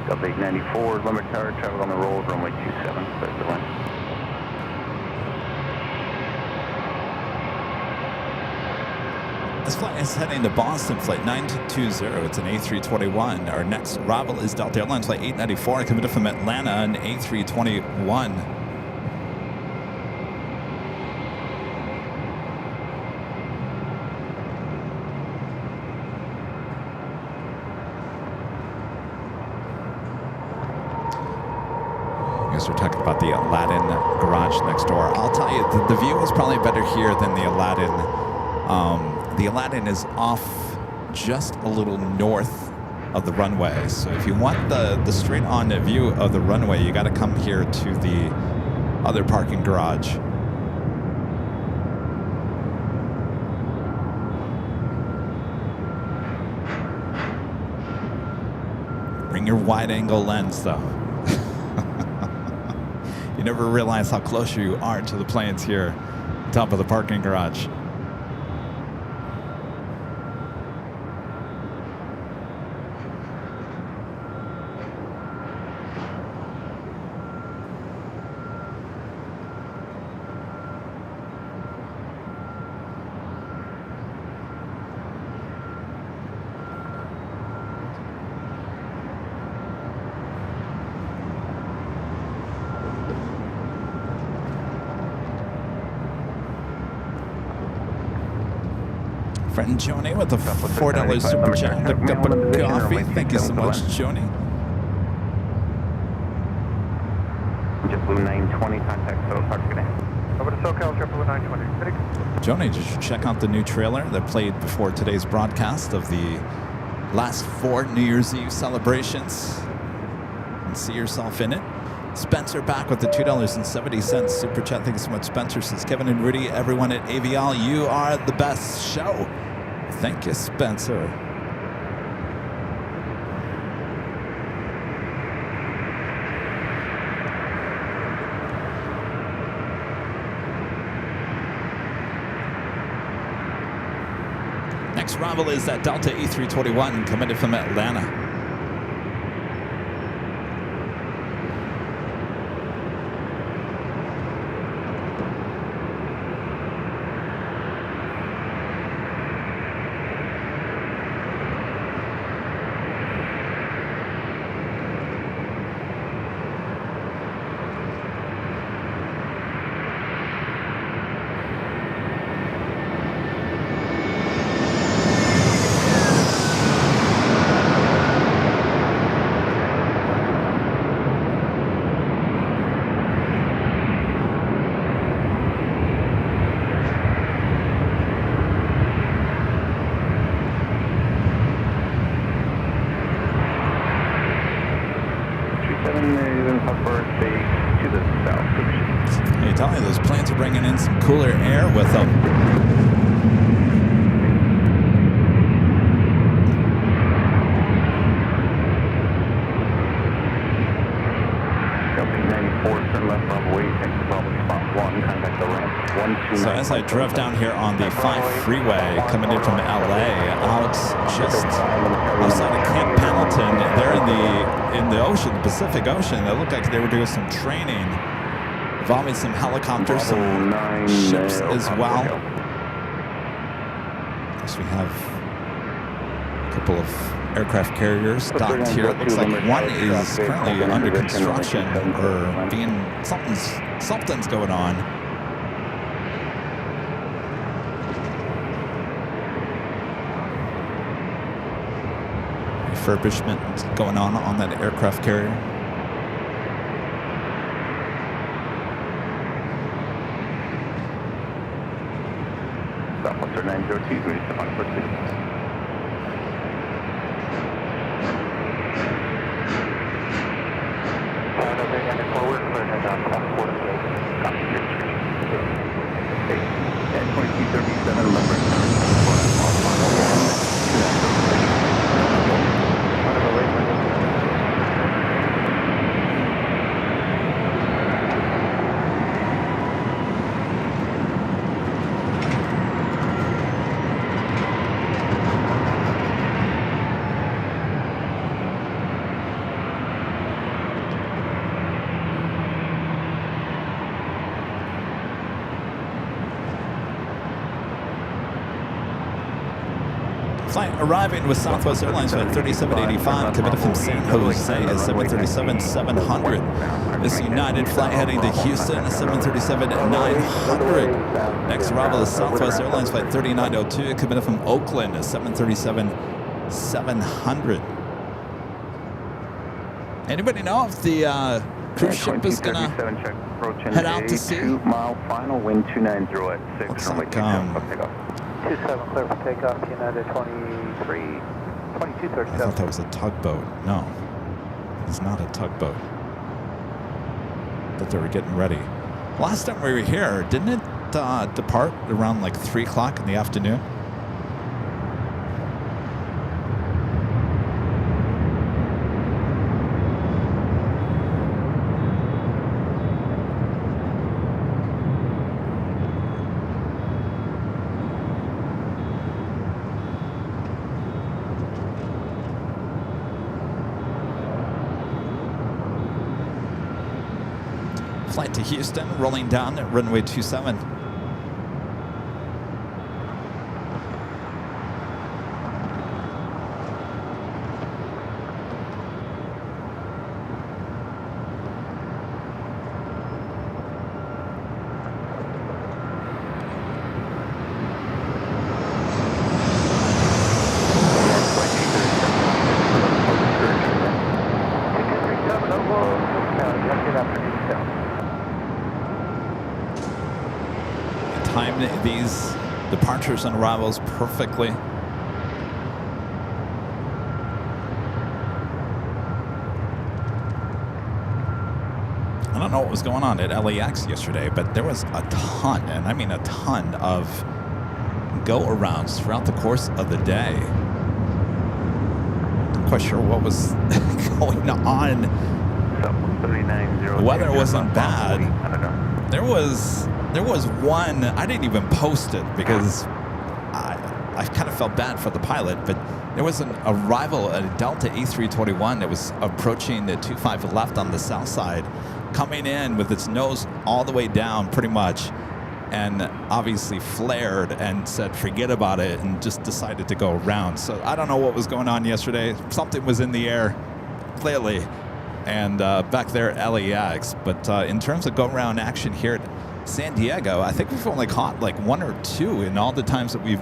Delta 894, Lumber Tower, travel on the roll, runway 27, clear for the line. This flight is heading to Boston, flight 920. It's an A321. Our next arrival is Delta Airlines flight 894, coming in from Atlanta, an A321. I guess we're talking about the Aladdin garage next door. I'll tell you, the view is probably better here than the Aladdin. The Aladdin is off just a little north of the runway. So if you want the straight-on view of the runway, you got to come here to the other parking garage. Bring your wide-angle lens, though. You never realize how close you are to the planes here, on top of the parking garage. Friend Joni with a $4 super chat, a cup of coffee. Thank you so much, Joni. JetBlue 920, contact Total Park today. Over to SoCal, JetBlue 920. Joni, did you check out the new trailer that played before today's broadcast of the last 4 New Year's Eve celebrations? And see yourself in it? Spencer back with the $2.70 super chat. Thank you so much, Spencer. Says Kevin and Rudy, everyone at AVL, you are the best show. Thank you, Spencer. Next arrival is that Delta E321 coming from Atlanta. Bringing in some cooler air with them. So as I drove down here on the 5 freeway coming in from LA, out just outside of Camp Pendleton, they're in the ocean, the Pacific Ocean. It looked like they were doing some training, involving some helicopters, some ships as well. Of course, we have a couple of aircraft carriers docked here. It looks like one is currently under construction, or something's going on. Refurbishment going on that aircraft carrier. Southwestern 902, ready to on pursuit. Forward, clear head down, clock 4 to 8. Copy your description. 2237, number Flight arriving with Southwest Airlines flight 3785, committed from San Jose is 737-700. This United flight heading to Houston, 737-900. Next arrival is Southwest Airlines flight 3902, committed from Oakland, 737-700. Anybody know if the cruise ship is gonna head out to sea? 2-mile final, wind 290 at 6. Looks runway like, 27, 27 clear for takeoff, United 2237. I thought that was a tugboat. No, it's not a tugboat. Thought they were getting ready. Last time we were here, didn't it depart around like 3 o'clock in the afternoon? Flight to Houston, rolling down at runway 27. These departures and arrivals perfectly. I don't know what was going on at LAX yesterday, but there was a ton, and I mean a ton, of go-arounds throughout the course of the day. Not quite sure what was going on. The weather wasn't bad. There was one, I didn't even post it because I kind of felt bad for the pilot, but there was an arrival at a Delta A321 that was approaching the 25 left on the south side, coming in with its nose all the way down pretty much, and obviously flared and said forget about it and just decided to go around. So I don't know what was going on yesterday. Something was in the air, clearly, and back there at LAX. But in terms of go-around action here at San Diego, I think we've only caught like 1 or 2 in all the times that we've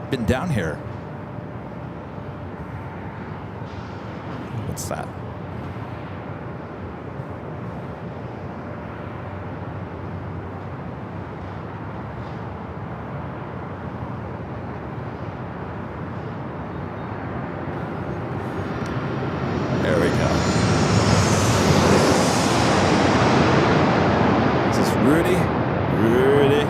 been down here. What's that? There we go. Is this Rudy? Rudy.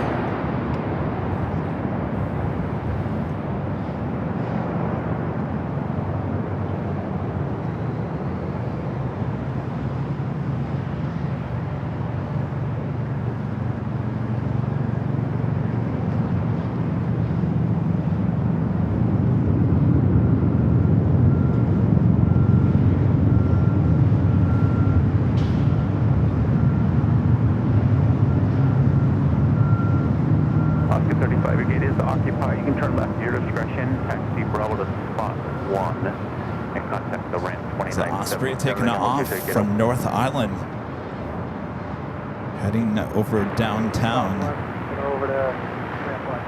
Taking off from North Island, heading over downtown. Over to ramp 1.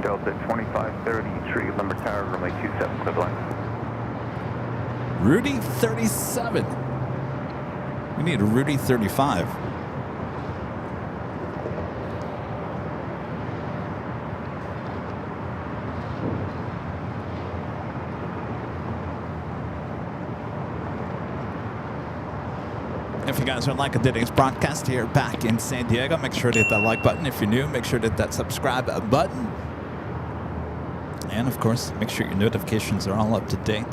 Delta 2533, Lumber Tower, runway 27 equivalent. Rudy 37. We need a Rudy 35. If you guys would like today's broadcast here back in San Diego, make sure to hit that like button. If you're new, make sure to hit that subscribe button. And of course, make sure your notifications are all up to date.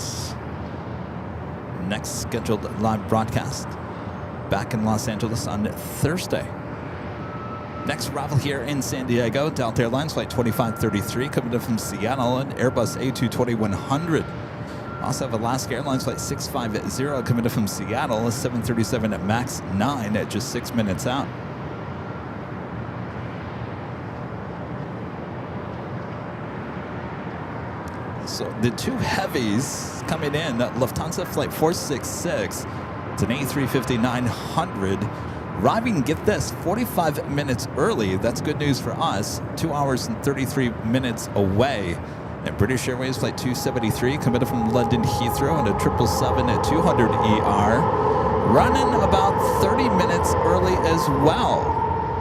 Next scheduled live broadcast back in Los Angeles on Thursday. Next arrival here in San Diego, Delta Airlines flight 2533 coming in from Seattle, and Airbus A220-100. Also have Alaska Airlines flight 650 coming in from Seattle, a 737 at MAX 9 at just 6 minutes out. So the 2 Heavies coming in, Lufthansa flight 466. It's an A350-900. Arriving, get this, 45 minutes early. That's good news for us. 2 hours and 33 minutes away. And British Airways flight 273 coming in from London Heathrow, and a 777 at 200 ER. running about 30 minutes early as well.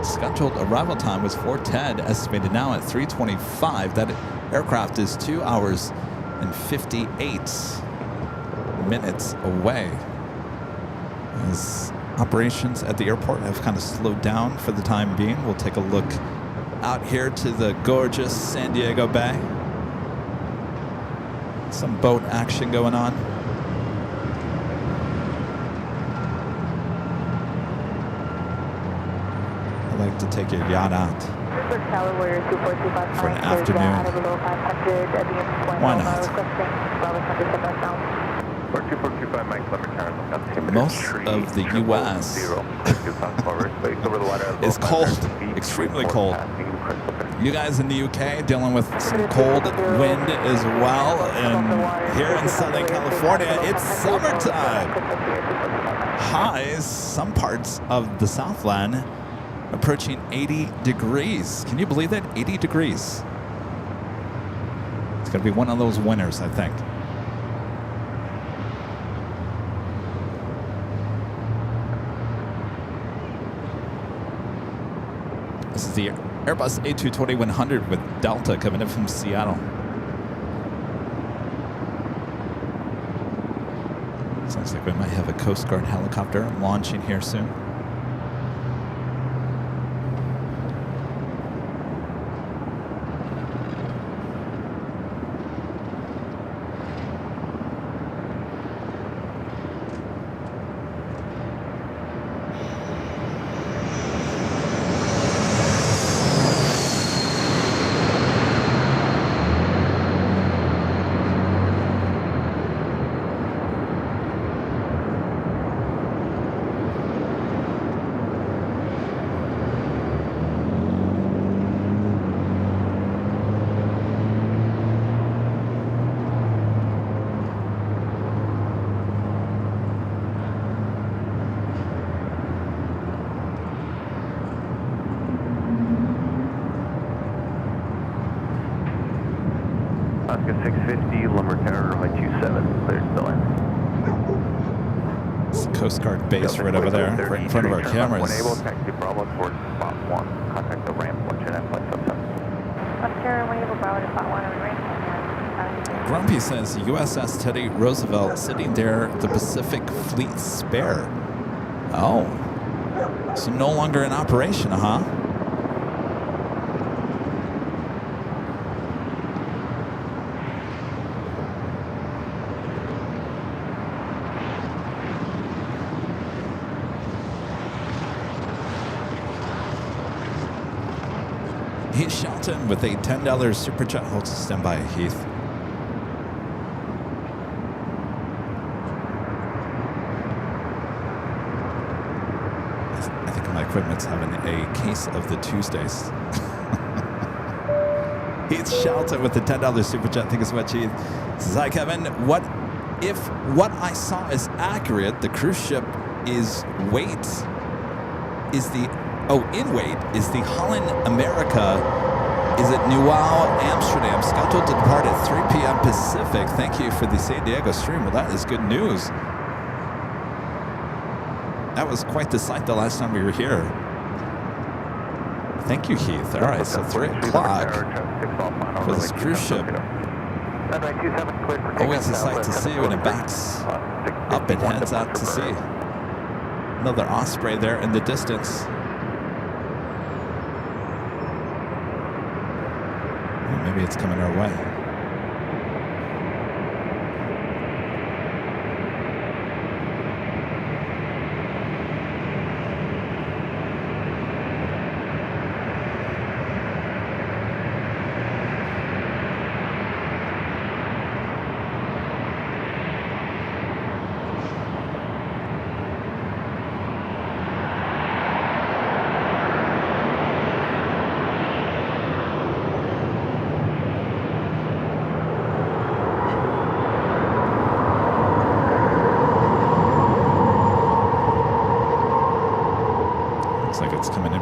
Scheduled arrival time was 4:10, estimated now at 3:25. That aircraft is 2 hours and 58 minutes away. As operations at the airport have kind of slowed down for the time being, we'll take a look out here to the gorgeous San Diego Bay. Some boat action going on. I'd like to take your yacht out for an afternoon. Why not? 2425 Mike, let me turn. Most of the U.S. is cold, extremely cold. You guys in the UK dealing with some cold wind as well. And here in Southern California, it's summertime. Highs, some parts of the Southland, approaching 80 degrees. Can you believe that? 80 degrees. It's going to be one of those winters, I think. This is the Airbus A220-100 with Delta coming in from Seattle. Sounds like we might have a Coast Guard helicopter launching here soon. Oscar 650, Lumber Tower, runway 27, cleared still in. It's the Coast Guard base right over there, right in front of our cameras. When able, taxi Bravo towards spot 1. Contact the ramp once you're at flight subset. Oscar, when able Bravo to spot 1 on the ramp. Grumpy says USS Teddy Roosevelt sitting there, the Pacific Fleet spare. Oh, so no longer in operation, huh? Heath Shelton with a $10 super chat. Hold stand by, Heath. I think my equipment's having a case of the Tuesdays. Heath Shelton with the $10 super chat. Thank you so much, Heath. Says, hi, Kevin. What if what I saw is accurate? The cruise ship is in weight is the Holland America is at Nieuw Amsterdam, scheduled to depart at 3 p.m. Pacific. Thank you for the San Diego stream. Well, that is good news. That was quite the sight the last time we were here. Thank you, Heath. All right, so 3 o'clock for this cruise ship. Always a sight to see when it backs up and heads out to sea. Another Osprey there in the distance. Maybe it's coming our way.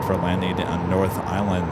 For landing on North Island.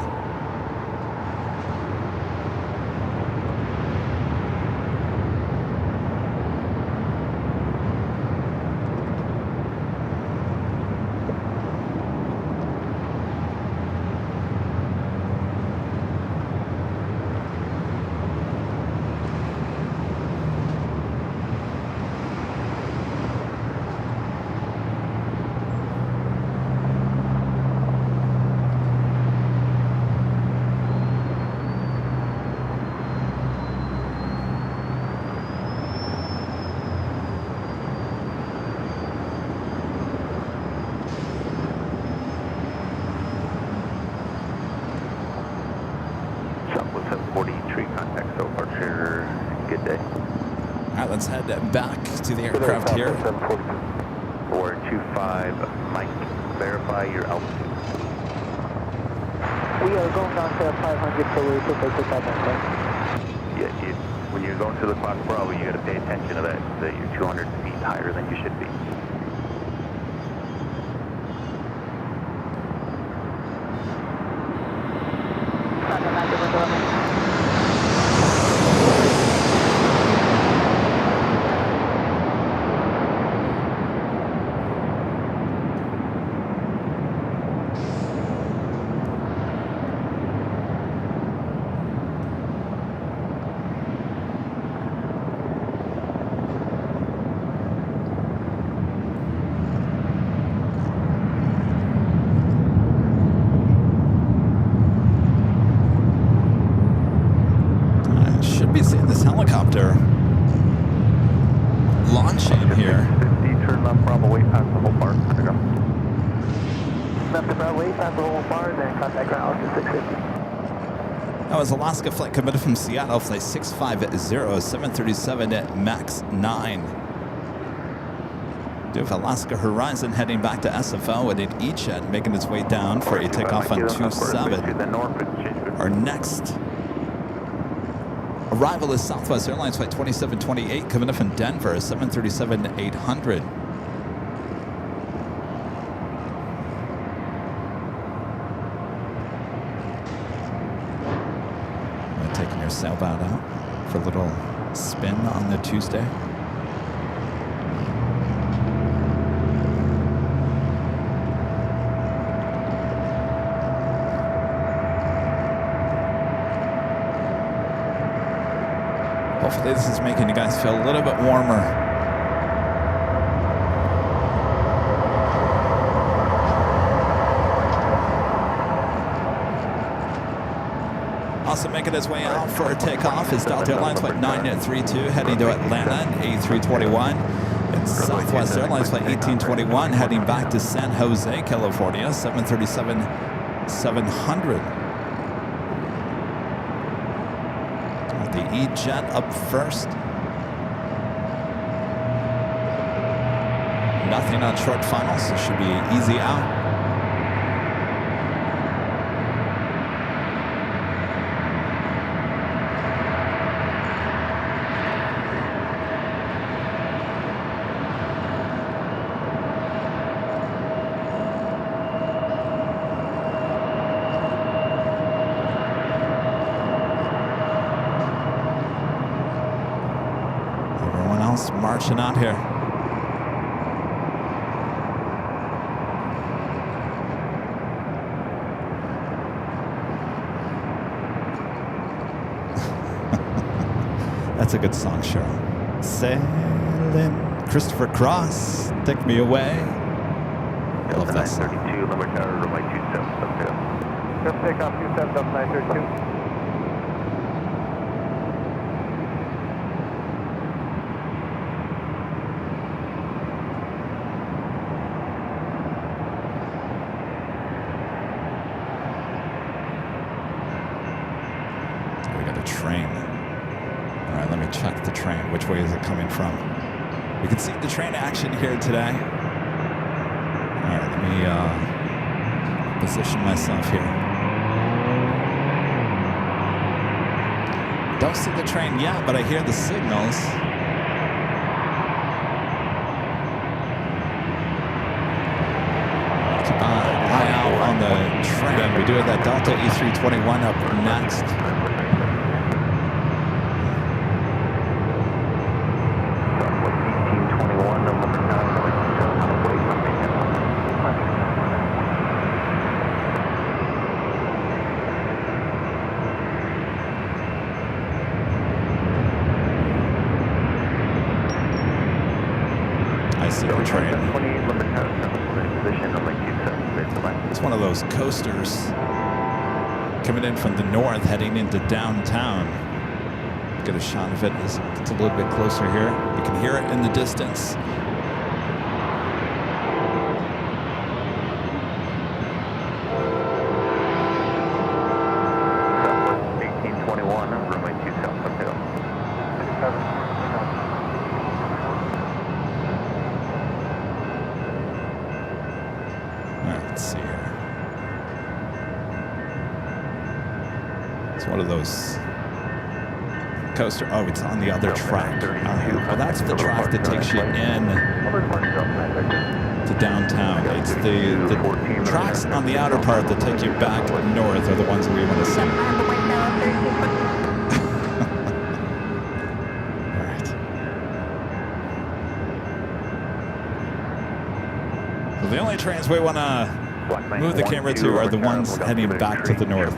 let's head back to the aircraft here. 425, Mike, verify your altitude. We are going down to 500, so we're supposed to take that back. Yeah, when you're going to the clock Bravo, you got to pay attention to that you're 200 feet higher than you should be. Helicopter launching here. 50, turn left Bravo, way past the whole bar. Left to Bravo, way past the whole bar, then contact ground to 650. That was Alaska flight committed from Seattle, flight 650, 737 at max 9. Do have Alaska Horizon heading back to SFO at an E-jet, making its way down for a takeoff on 27. Our next arrival is Southwest Airlines flight 2728 coming up from Denver, 737-800. Taking your sailboat out for a little spin on the Tuesday. Hopefully this is making you guys feel a little bit warmer. Also making its way out for a takeoff is Delta Airlines flight 932 heading to Atlanta, A321. And Southwest Airlines flight 1821 heading back to San Jose, California, 737-700. The E-Jet up first. Nothing on short final, so should be easy out. Marching out here. That's a good song, Cheryl. Sailing, Christopher Cross, take me away. I love that song. 932, number tower, runway 27 up there. Just take off 27 up 932. Train. All right, let me check the train. Which way is it coming from? We can see the train action here today. All right, let me position myself here. Don't see the train yet, but I hear the signals. Keep an eye out on the train. We do have that Delta E321 up next. It's one of those coasters coming in from the north, heading into downtown. Get a shot of it as it gets a little bit closer here. You can hear it in the distance. Let's see here. It's one of those coaster. Oh, it's on the other track. All right. Well, that's the track that takes you in to downtown. It's the tracks on the outer part that take you back north are the ones that we want to see. All right. So the only trains we want to move the camera to are the ones heading back to the north.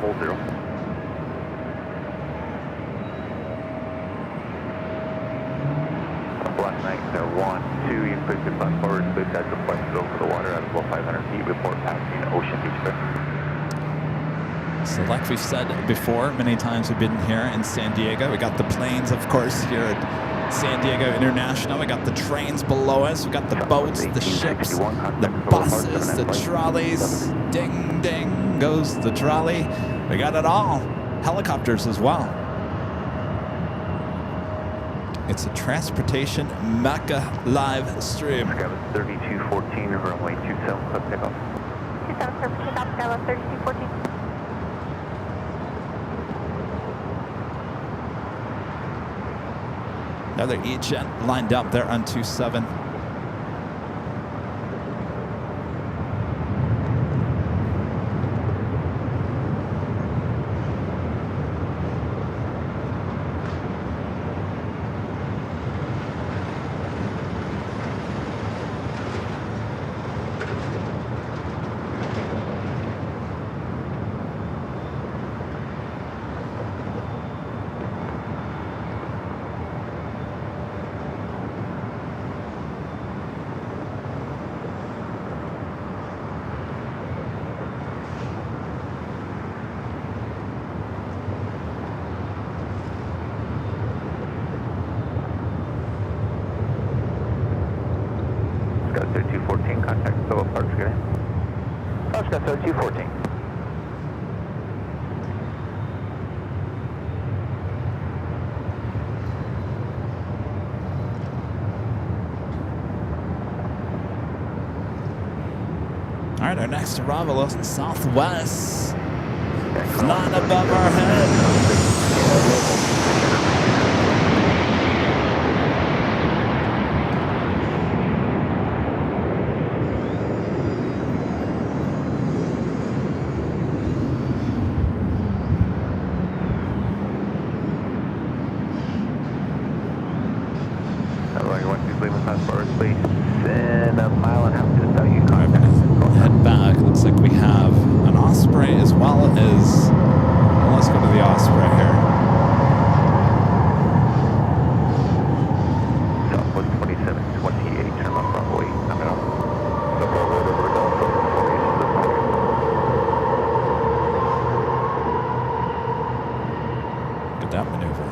Black Knight 1, 2, you put your fast forward space as the flight goes over the water at about 500 feet. Report passing Ocean Beach there. So like we've said before, many times we've been here in San Diego. We got the planes, of course, here at San Diego International. We got the trains below us. We got the boats, the ships, the buses, the trolleys. Ding, ding goes the trolley. We got it all. Helicopters as well. It's a transportation Mecca live stream. Skyline 3214, runway 27, clip takeoff. 27, sir, takeoff, Skyline 3214. Another E-Jet lined up there on 27. Skyline 3214, contact Silver Park today. Skyline 3214. All right, our next arrival is Southwest. Flying above our head. Airline 1, leaving fast forward space in a mile and a half to the south. You contact. Head back. Looks like we have an Osprey as well as. Well, let's go to the Osprey here. Southwest 2728, turn left runway, coming up. Look at that maneuver.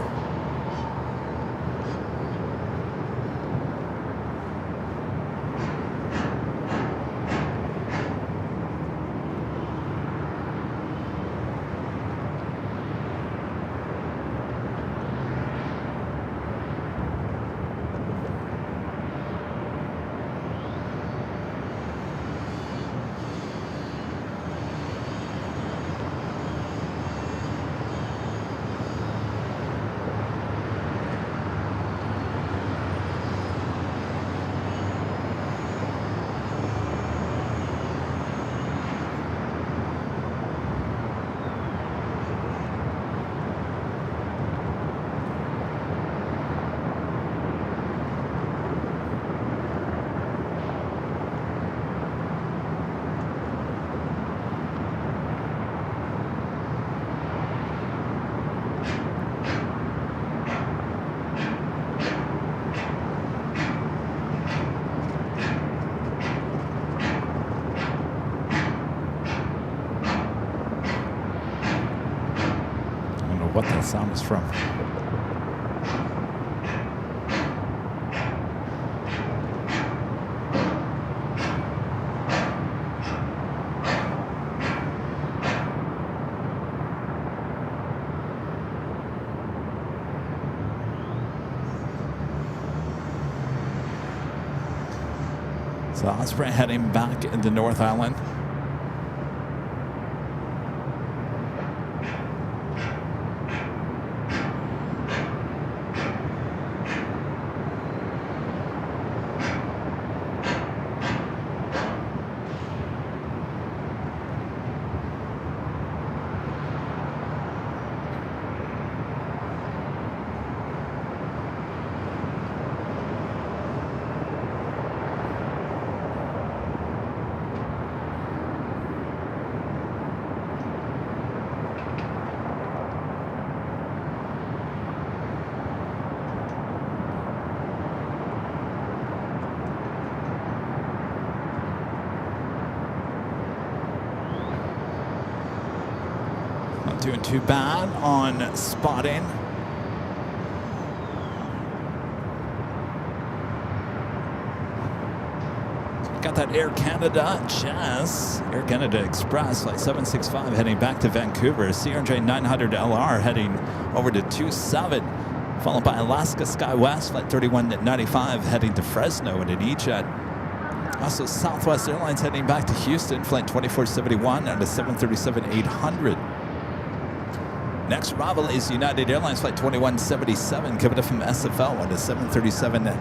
What that sound is from. So Osprey heading back into North Island. doing too bad on spotting. Got that Air Canada Jazz, Air Canada Express, flight 765 heading back to Vancouver. CRJ 900 LR heading over to 27, followed by Alaska SkyWest, flight 3195 heading to Fresno in an E-Jet. Also Southwest Airlines heading back to Houston, flight 2471 and a 737-800. Next arrival is United Airlines flight 2177 coming up from SFO on a 737-800.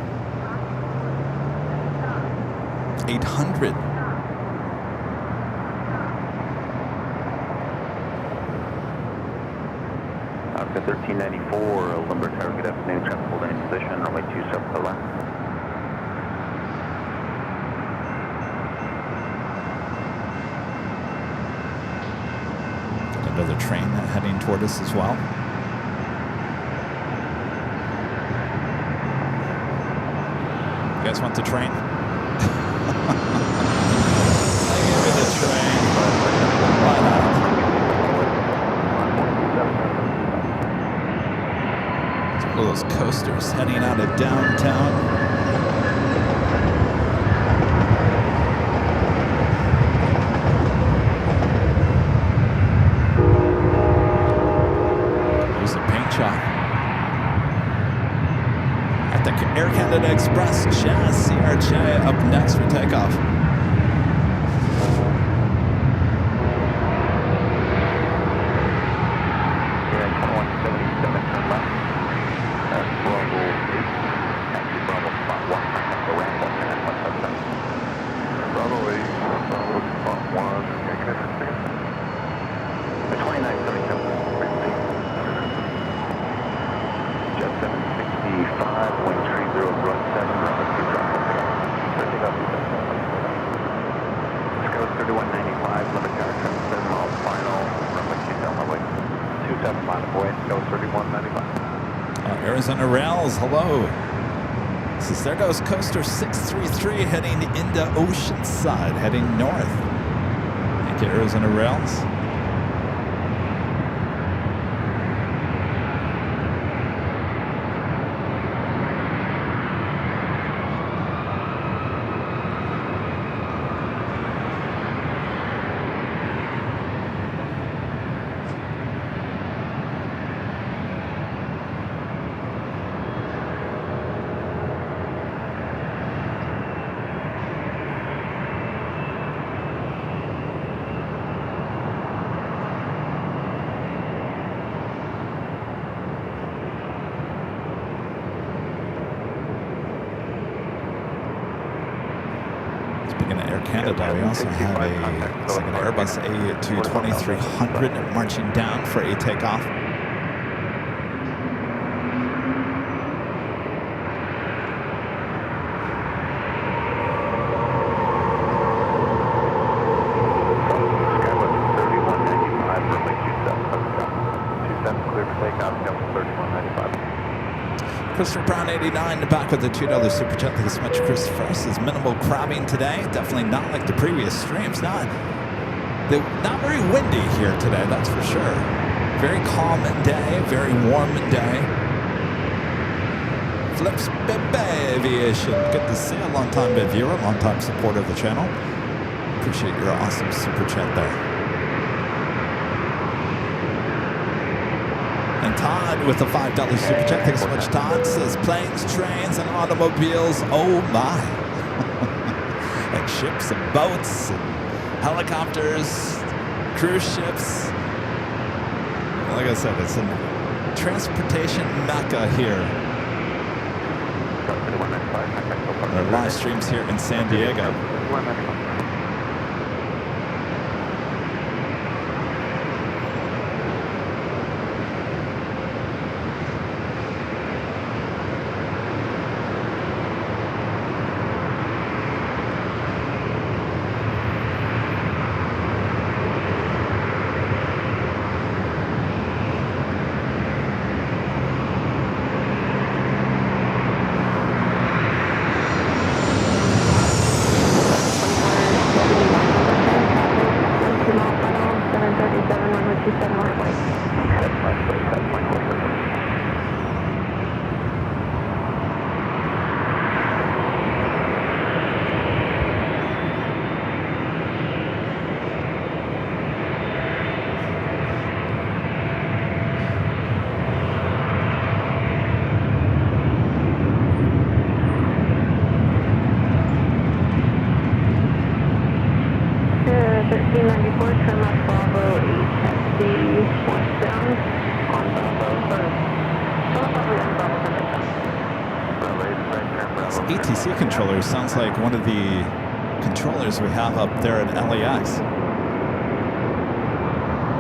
Oscar 1394, lumber tower, good afternoon, traffic holding in position, runway 27 to the left. Another train heading toward us as well. You guys want the train? I give you the train. Why not? It's one of those coasters heading out of downtown. At the Air Canada Express Jazz CRJ up next for takeoff. Yeah, 2177 turn left. Bravo 8. Taxi Bravo spot 1. Go ramp 1 minute, 1 touchdown. Bravo 8, Bravo spot 1. Can I understand? The 2977. Jet 765, wind 3017, runway 2 drop. Setting up. Scout 3195, limit tower, 7 miles final, runway 27, runway 27 mile away, Scout 3195. Arizona Rails, hello. There goes Coaster 633 heading into Oceanside, heading north. Thank you, Arizona Rails. Canada, we also have a second Airbus A220-300 marching down for a takeoff. Skywest 3195, runway 27, touchdown. 27 clear for takeoff, Skywest 3195. Christopher Brown 89 back with the $2 super chat. Thank you so much, Christopher. This is minimal crabbing today. Definitely not like the previous streams. Not very windy here today, that's for sure. Very calm day, very warm day. Flips Midday Aviation. Good to see you. Long-time viewer, long-time supporter of the channel. Appreciate your awesome super chat there. And Todd with the $5 super chat. Thanks so much, Todd. Says planes, trains, and automobiles. Oh my. And ships and boats and helicopters, cruise ships. Like I said, it's a transportation mecca here. Our live streams here in San Diego. 1994, turn left Bravo 8 taxi westbound on Bravo first. This ATC controller sounds like one of the controllers we have up there at LAX.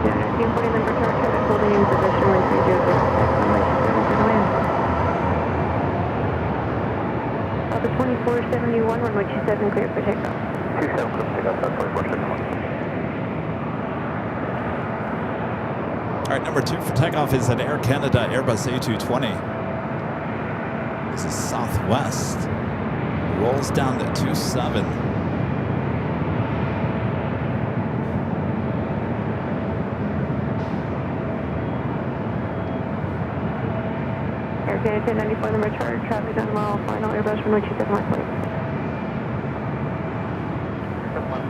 Yeah, 1940 number charge, holding in position 1306. The 2471, runway 27, clear for takeoff. 27, clear for takeoff, that's 2471. All right, number 2 for takeoff is an Air Canada Airbus A220. This is southwest. Rolls down to 27. Air Canada 1094, number charge, traffic on mile, final Airbus runway 27, left wing. Southwest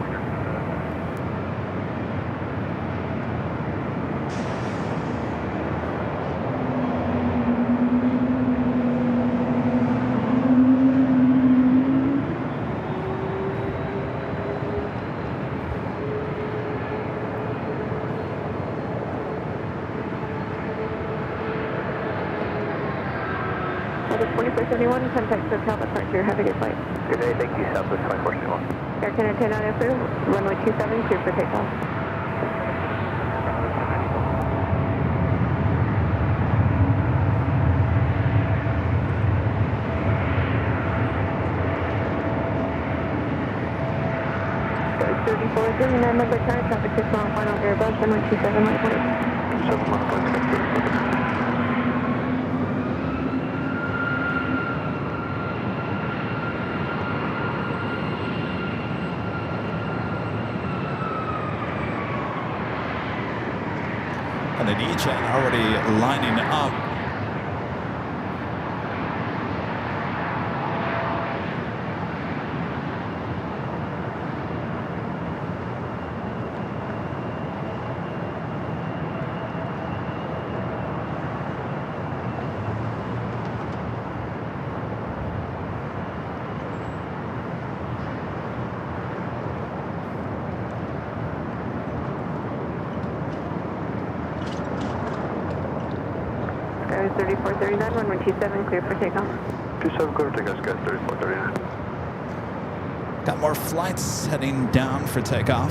2471, contact SoCal departure. Have a good flight. Good day, thank you, Southwest 2471. Air Canada 1094, runway 27, clear for takeoff. Guys, 3439, number charge, traffic 6 mile, final Airbus, runway 27, left wing. 27, left wing, 34. And an E-Jet already lining up. Guys, 3439, runway 27, clear for takeoff. 27, clear for takeoff, guys, 3439. Got more flights heading down for takeoff.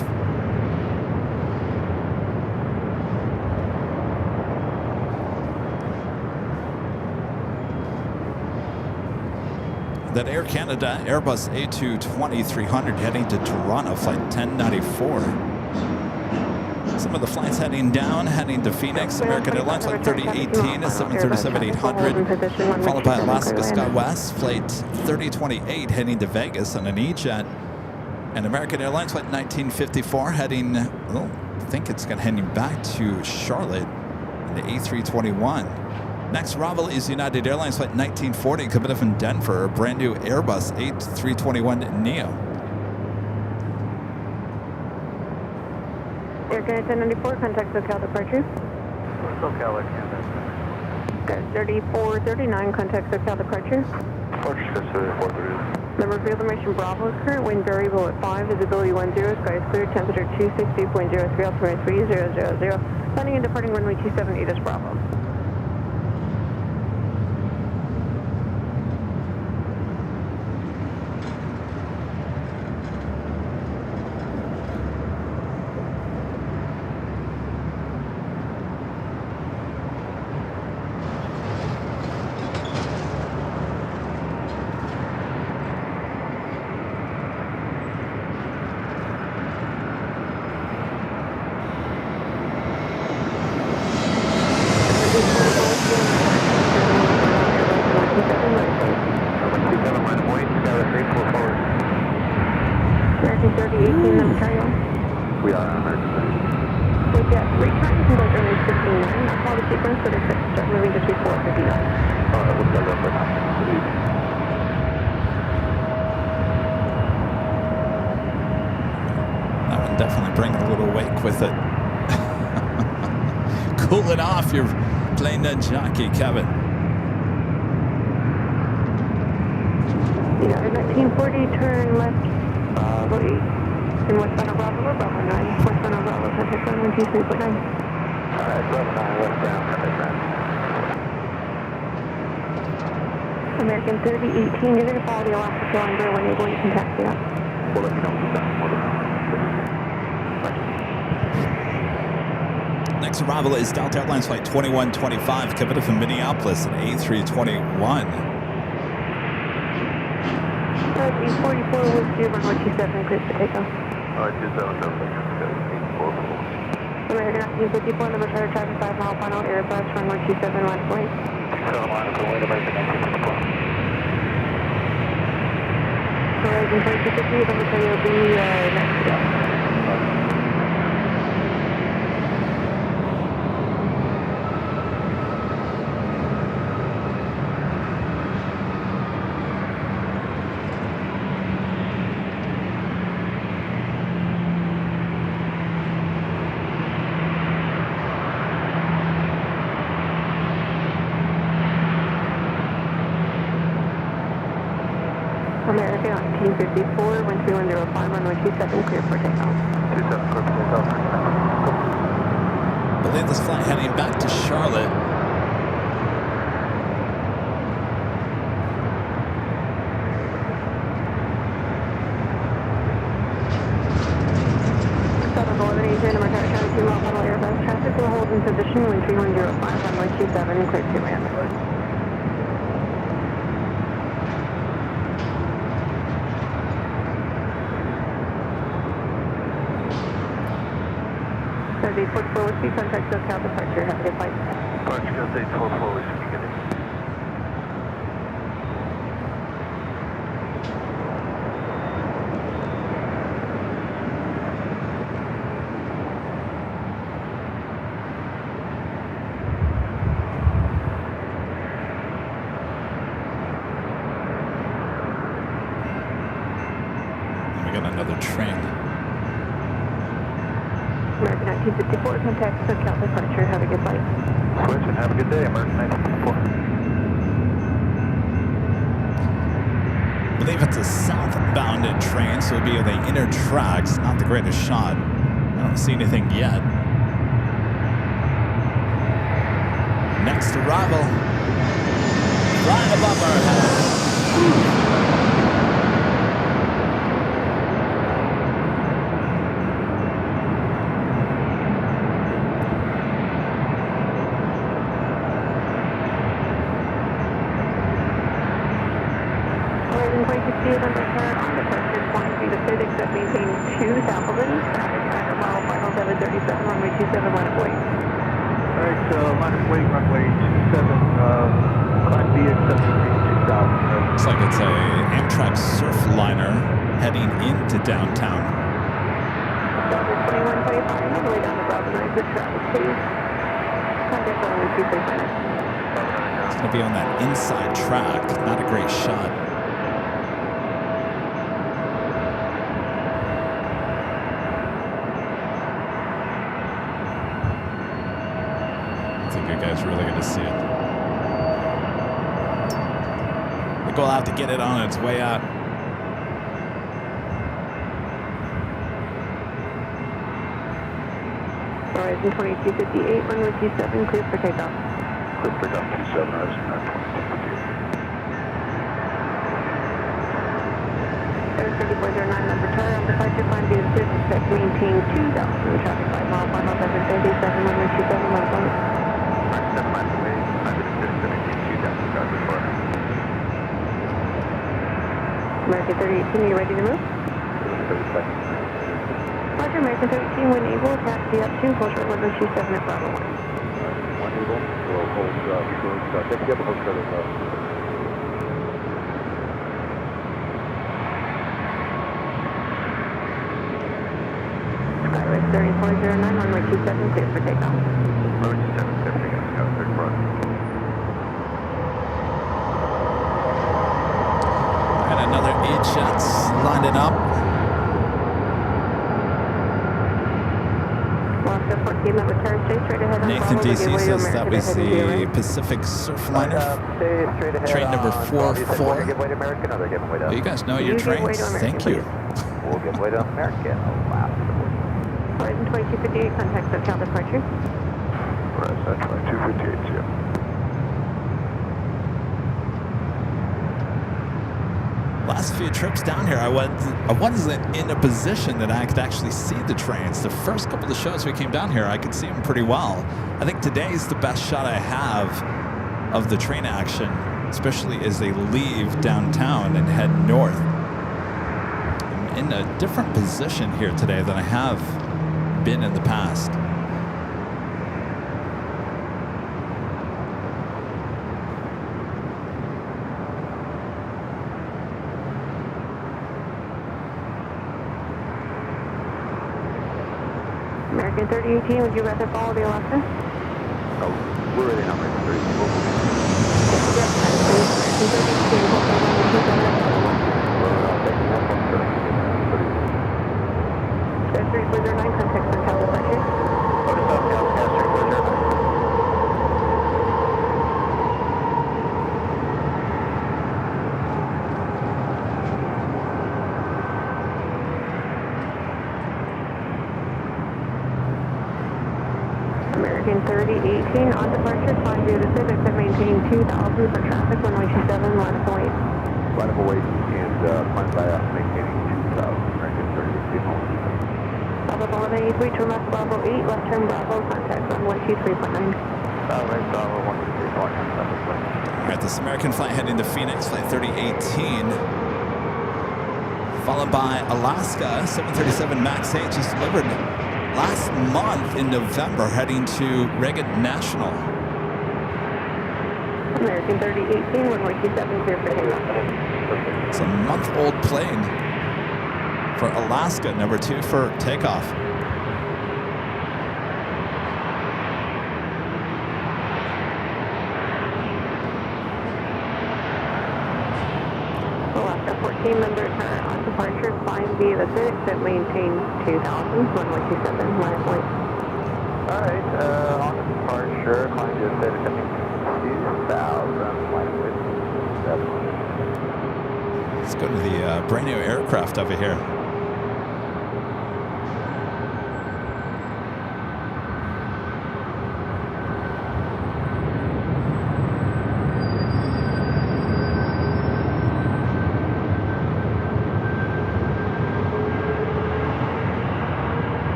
That Air Canada Airbus A220-300 heading to Toronto, flight 1094. Some of the flights heading down, heading to Phoenix. American Airlines flight 3018 is 737-800, followed by Alaska SkyWest flight 3028 heading to Vegas on an E-Jet. And American Airlines flight 1954 heading, well, I think it's going to heading back to Charlotte in the A321. Next arrival is United Airlines flight 1940 coming up from Denver, a brand new Airbus A321neo. Air Canada 1094, contact SoCal departure. SoCal, Air Canada. Guys, 3439, contact SoCal departure. Departure, guys, 3439. Number field information Bravo, current wind variable at 5, visibility 10, skies clear, temperature 260.03, altimeter 3000. Landing and departing runway 27, Edis Bravo. American 3018, number carry on. We are on American. We've got 3 times and goes early 59. I'll call the sequence, but it's start moving to 3459. Alright, we'll start up right now. That one definitely bringing a little wake with it. Cooling off your Plane Jockey Kevin. United 1940, turn left, Bravo 8. In westbound of Bravo or Bravo 9. Westbound of Bravo, contact 123.9. Alright, Bravo 9, westbound, contact ground. American 3018, you're going to follow the Alaska calendar when able, you can taxi up. We'll let you know when we're done. Next arrival is Delta Airlines Flight 2125, coming from Minneapolis at A321. East 44 with 0, 27, clear for takeoff. Alright, 277, American 1954, number charter, traffic 5 mile final, Airbus, runway 27, left wing. Carolina, Kuwait, American 1954. Horizon 2250, number charter, you'll be next to go. American 1954, 13105, runway 27, clear for takeoff. 27, clear for takeoff. I believe this flight heading back to Charlotte. Number charter, 2 mile final, Airbus, traffic will hold in position, wind 3105, runway 27, clear to land. The 44 with speed contact SoCal departure. Have a good flight. Departure, go state 44, we should be getting. And we got another train. American 1954, contact SoCal departure. Have a good flight. Switch and have a good day, American 1954. I believe it's a southbound train, so it'll be the inner tracks. Not the greatest shot. I don't see anything yet. Next arrival. Right above our heads. Number chart on departure, flying through the physics that maintain 2,000, traffic 9 mile final 737, runway 27, line of weight. Alright, line of weight, runway 27, climb VX 7 2000. Looks like it's a Amtrak Surfliner heading into downtown. Delta 2125, all the way down to Bravo 9, good traffic, please. Contact runway 235. It's going to be on that inside track. Not a great shot. I think you guys are really going to see it. I think we'll have to get it on its way out. Horizon 2258, runway 27, clear for takeoff. Clear for takeoff, 27, Horizon 3409, number chart on departure, climb via the surface, expect to maintain 2,000, traffic 5 mile final 737, runway 27, left on. Alright, 7 miles away, I'm at 2,000, traffic 4. American 3018, are you ready to move? 30 seconds. Roger, American 13, when able, taxi up to full short runway 27 at Bravo 1. One able, we'll hold, taxi up, hold short of, Skyway 3409, runway 27, clear for takeoff. Road 27, clear for takeoff, Scout 34. And another 8 shots lining up. Nathan DC says that was the Pacific Surfliner. Train number 44. Well, you guys know your trains. Thank you. we'll give way to American, Alaska. Horizon 2258, contact SoCal departure. Horizon 2258, yeah. Last few trips down here, I wasn't in a position that I could actually see the trains. The first couple of shows we came down here, I could see them pretty well. I think today's the best shot I have of the train action, especially as they leave downtown and head north. I'm in a different position here today than I have been in the past. American 3018, would you rather follow the Alaska? No, we're ready now, American 30. Yep, American 3018, hold on, 3409, contact SoCal departure. Go to SoCal, pass 3409. American 3018, on departure, flying via the Civic, that maintain 2000 for traffic, runway 27, line of await. Line of await and climb by maintaining 2000, American 3018 home. Bravo 1183, turn left Bravo 8, left turn Bravo, contact runway 23.9. Right, Bravo 123, All right, this American flight heading to Phoenix, flight 3018. Followed by Alaska, 737 MAX 8 just delivered last month in November, heading to Reagan National. American 3018, runway 27, clear for takeoff. It's a month-old plane for Alaska, number 2 for takeoff. Alaska 14 members are on departure, flying via the Civic that maintain 2000, runway 27, line of await. Alright, on departure, climb to the Civic, I think 2000, line of await. Let's go to the brand new aircraft over here.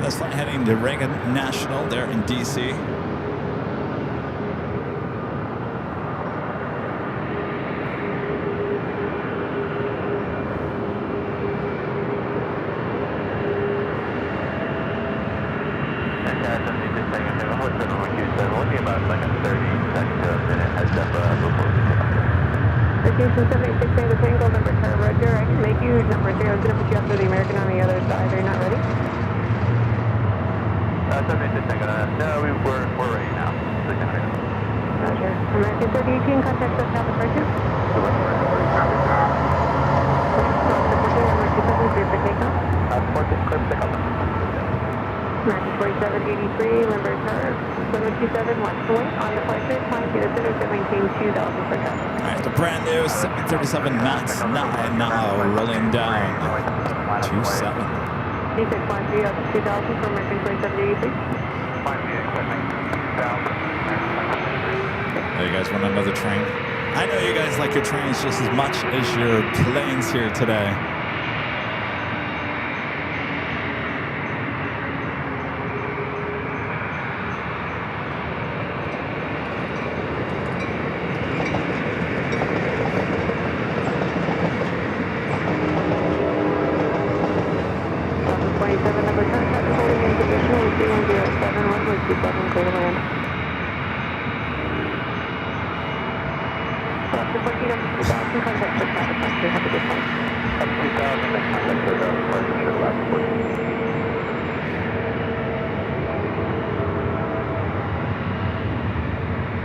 This flight heading to Reagan National there in D.C. Houston 76 Tango Tango, number car Roger. I can make you number 0. I was going to put you up to the American on the other side. Are you not ready? 76 Tango. No, we're ready now. Roger. American 3018, contact SoCal departure. American 4783, member car 727 West Point, on departure, flying to the Civic that maintain 2000 for traffic. All right, the brand new 737 MAX 9 now rolling down 27. D6 flying 2000 for American 4783. Oh, you guys want another train? I know you guys like your trains just as much as your planes here today.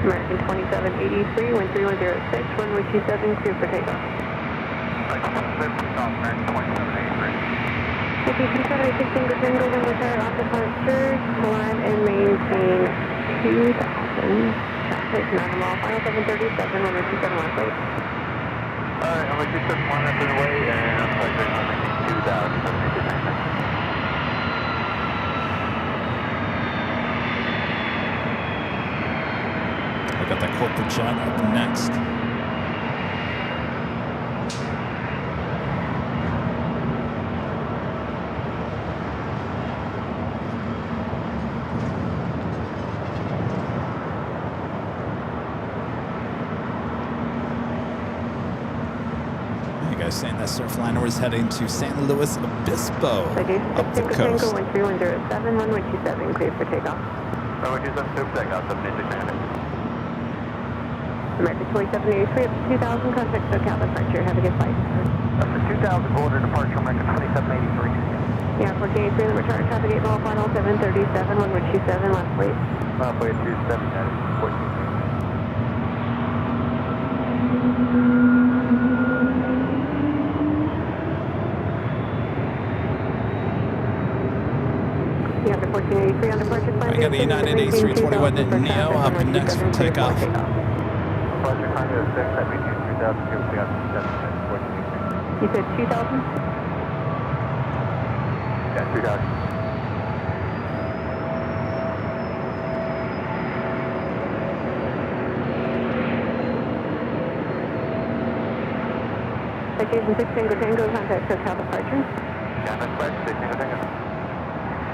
American 2783, wind 3106, runway 27, clear for takeoff. Aviation 786 Tango Tango, wind return on departure, climb and maintain 2000. Traffic, minimal, final 737, runway 27 left right. Alright, I'm going to 271 up and away, and I'm sorry, I'm making 2,000. I got that corporate jet up next. You guys saying that Surfliner was heading to San Luis Obispo up the coast. Tango, wind 3107, runway 27, clear for takeoff. Runway 27, clear for takeoff, 786. American 2783 up to 2000, contact SoCal departure. Have a good flight. Up to 2,000, order departure, American 2783. Yeah, 1483, the return traffic 8 mile, final 737, runway 27, left plate. Runway 27, that is 14. Yeah, under 1483 on departure. I got a United A321 Neo up next for takeoff. Departure time is 6, that means 2,000, clear for takeoff, 14. You said 2000? Yeah, 2,000. Citation 6 Tango Tango, contact SoCal departure. Yeah, that's right, 6 Tango Tango.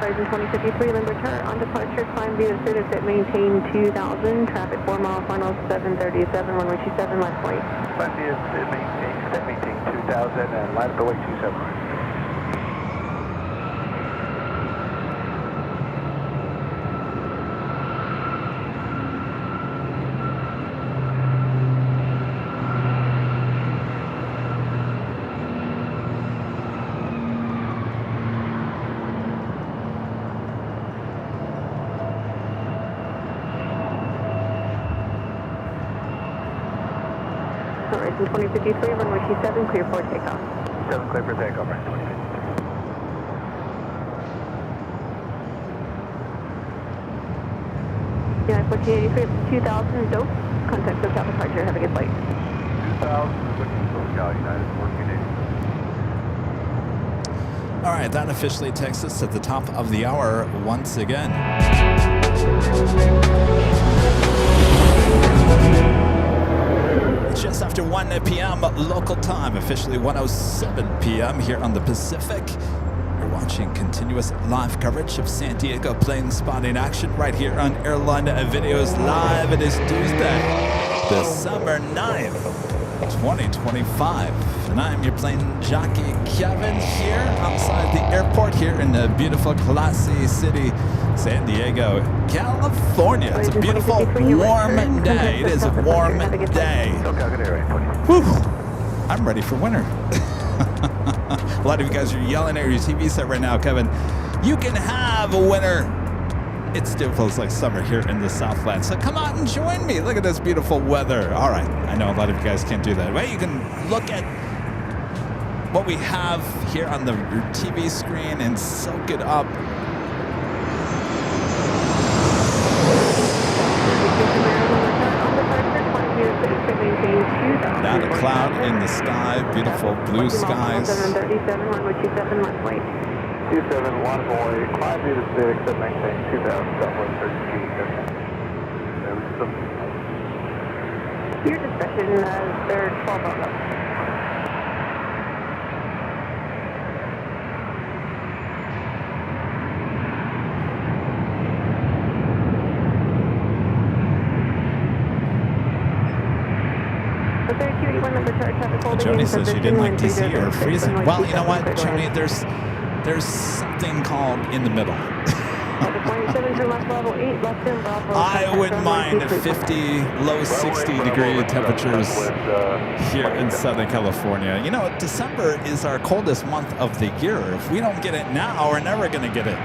Horizon 2053, land return on departure, climb via Citizen at maintain 2000, traffic 4 mile, final 737, runway 27, left plate. Climb via maintain 2,000 and line up away 27. Horizon 2053, runway 27, clear for takeoff. 7 clear for takeoff, right, 20. Yeah, 1483 up to 2000, dope. Contact SoCal departure. Have a good flight. 2,000, looking for SoCal, United 1480. All right, that officially takes us to the top of the hour once again. Just after 1 p.m. local time, officially 1:07 p.m. here on the Pacific. You're watching continuous live coverage of San Diego plane spotting action right here on Airline Videos Live. It is Tuesday, December 9th, 2025. And I'm your plane jockey, Kevin, here outside the airport here in the beautiful, classy city, San Diego, California. It's a beautiful, warm day. It is a warm day. Whew. I'm ready for winter. A lot of you guys are yelling at your TV set right now, Kevin. You can have a winter. It still feels like summer here in the Southland. So come out and join me. Look at this beautiful weather. All right. I know a lot of you guys can't do that. Well, you can look at what we have here on the TV screen and soak it up. Not a cloud in the sky, beautiful blue skies. 737, runway 27, left plate. 27, one boy, climb via the 6, and maintain 2,000, Southwest 32. There was some. Your discretion, they're 12 of them. Joni says she didn't like DC or freezing. Well, you know what, Joni, there's something called in the middle. I wouldn't mind 50, low 60 degree temperatures here in Southern California. You know, December is our coldest month of the year. If we don't get it now, we're never going to get it.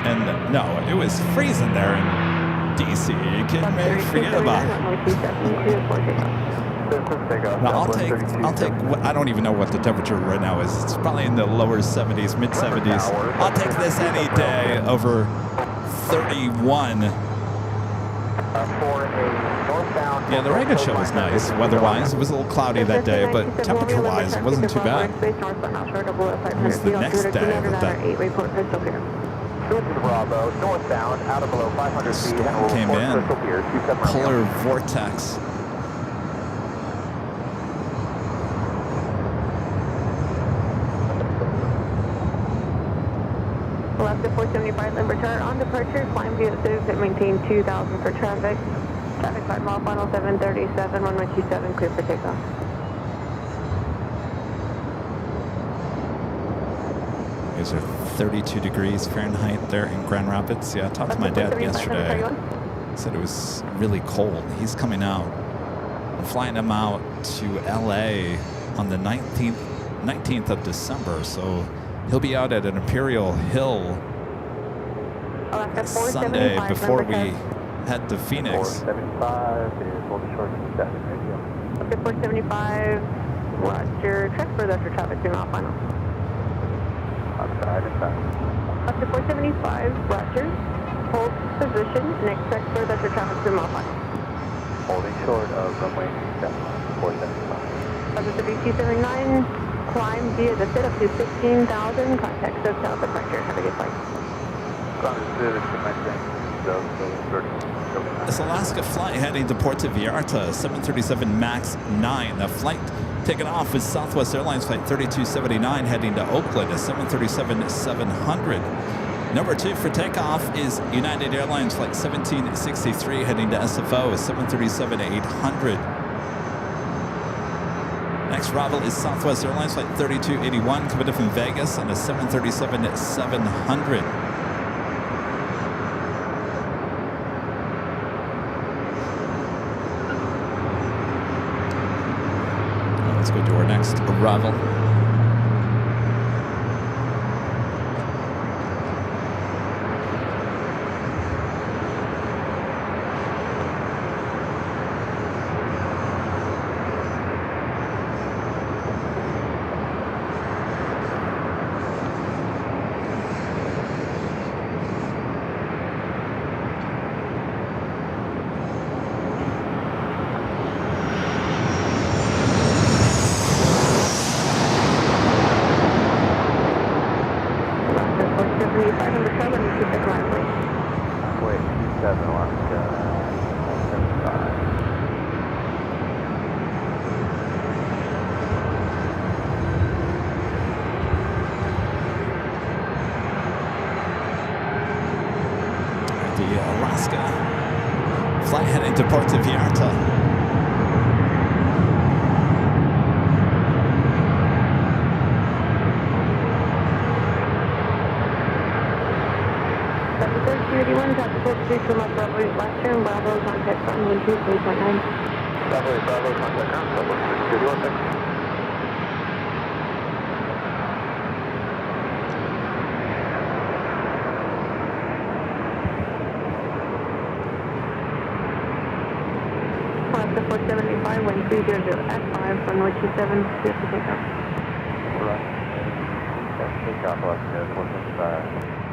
And no, it was freezing there in DC. Are you kidding me? Forget about it. No, I'll take, I don't even know what the temperature right now is. It's probably in the lower 70s, mid 70s. I'll take this any day over 31. Yeah, the Reagan show was nice, weather-wise. It was a little cloudy that day, but temperature-wise, it wasn't too bad. It was the next day that Bravo, northbound, out of below 500 feet. storm came in. Polar vortex. Left to 475 Libertar on departure, climb via Civic, maintain 2000 for traffic. Traffic 5 mile final 737, 1127, clear for takeoff. These are 32 degrees Fahrenheit there in Grand Rapids. Yeah, I talked to my dad yesterday. He said it was really cold. He's coming out. I'm flying him out to LA on the 19th of December, so he'll be out at an Imperial Hill Sunday before we head to Phoenix. 475 is hold short to 7 radio. Up to 475, roger, transfer that for traffic 2 mile final. Outside and back. Up to 475, roger, hold position, next transfer that for traffic 2 mile final. Holding short of runway 475. Up to VT79, climb via the fit up to 16,000, contact south departure, have a good flight. This Alaska flight heading to Puerto Vallarta, 737 MAX 9. The flight taken off is Southwest Airlines flight 3279 heading to Oakland, a 737-700. Number 2 for takeoff is United Airlines flight 1763 heading to SFO, a 737-800. Next arrival is Southwest Airlines flight 3281 coming in from Vegas on a 737-700. Let's go to our next arrival. Flight heading to Puerto Vallarta. From up Bravo Western, Bravo, contact from 123.9. Bravo, contact ground, Bravo, 216. Left to 475, 1300 F5, runway 27, clear for takeoff. Right. Takeoff, left, 475.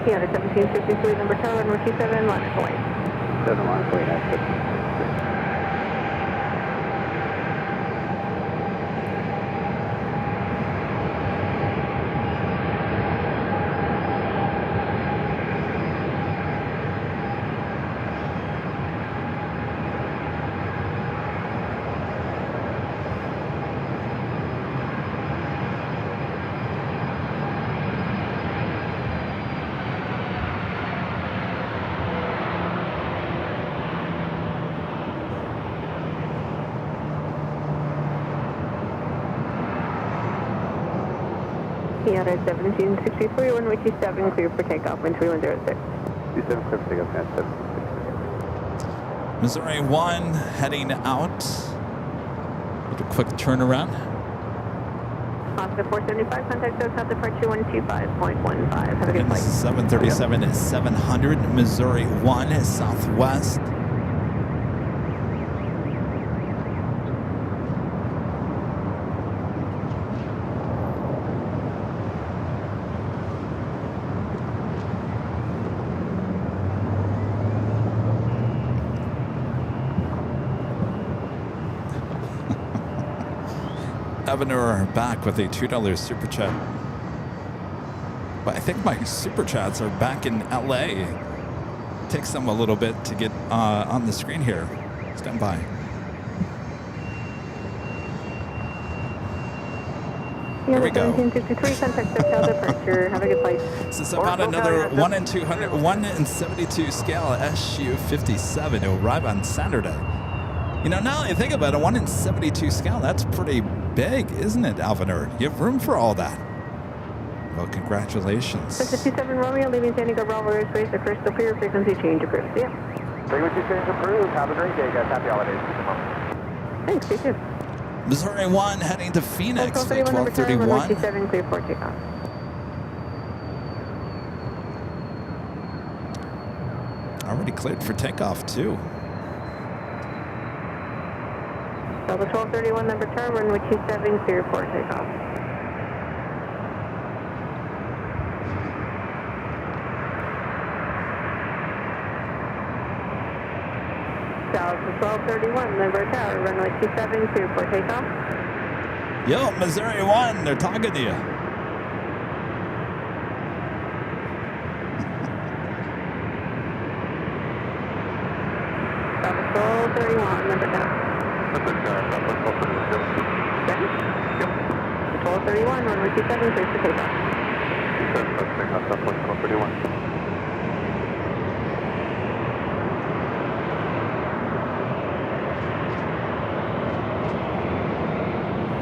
Yeah, 1753, number 10, runway 27, launch point. 7 launch point, that's 15. Seattle 1763, runway 27, clear for takeoff, wind 2106. 27, clear for takeoff, 766. Missouri 1 heading out. A little quick turnaround. Oscar 475, contact SoCal departure 125.15. Have a good flight. 737 700, Missouri 1, Southwest. Governor back with a $2 super chat. But I think my super chats are back in LA. Takes them a little bit to get on the screen here. Stand by. Here we go. 1753, contact SoCal departure. Have a good flight. This is about another 1 in 200, 1 in 72 scale SU-57. It'll arrive on Saturday. You know, now that I think about it, 1 in 72 scale, that's pretty big, isn't it, Alvinur? You have room for all that. Well, congratulations. 627 Romeo, leaving San Diego Bravo airspace, the crystal clear, frequency change approved. Yep. Frequency change approved. Have a great day, guys. Happy holidays. Thanks, you too. Missouri 1 heading to Phoenix, flight 1231. 1231. Clear for takeoff. Already cleared for takeoff, too. Delta 1231, number turn, runway 27, clear for takeoff. Delta 1231, number tower, runway 27, clear for takeoff. Yo, Missouri 1, they're talking to you. Delta 1231, number tower. That's it, Southwest 1231, runway 27, clear for takeoff. Southwest 1231.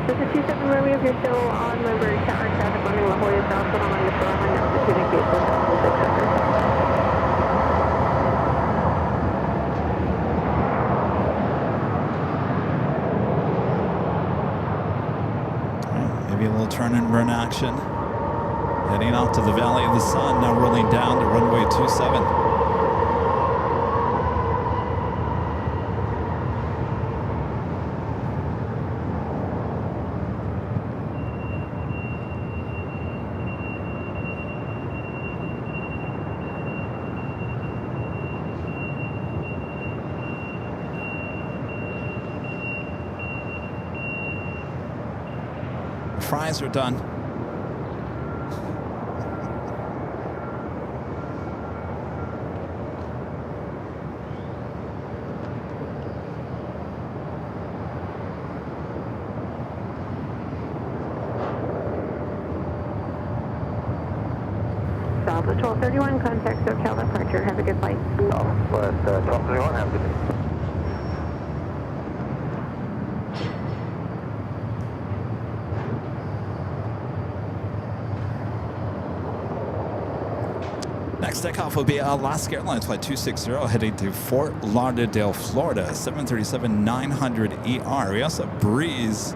This is 27 Romeo, if you're still on, remember tower traffic running La Jolla South, but along the shoreline, altitude and gate 4600. Maybe a little turn and run action. Heading out to the Valley of the Sun, now rolling down to runway 27. Fries are done. Southwest 1231, contact SoCal departure. Have a good flight. Southwest 1231. Have a good day. Next takeoff will be Alaska Airlines Flight 260 heading to Fort Lauderdale, Florida, 737-900ER. We also have Breeze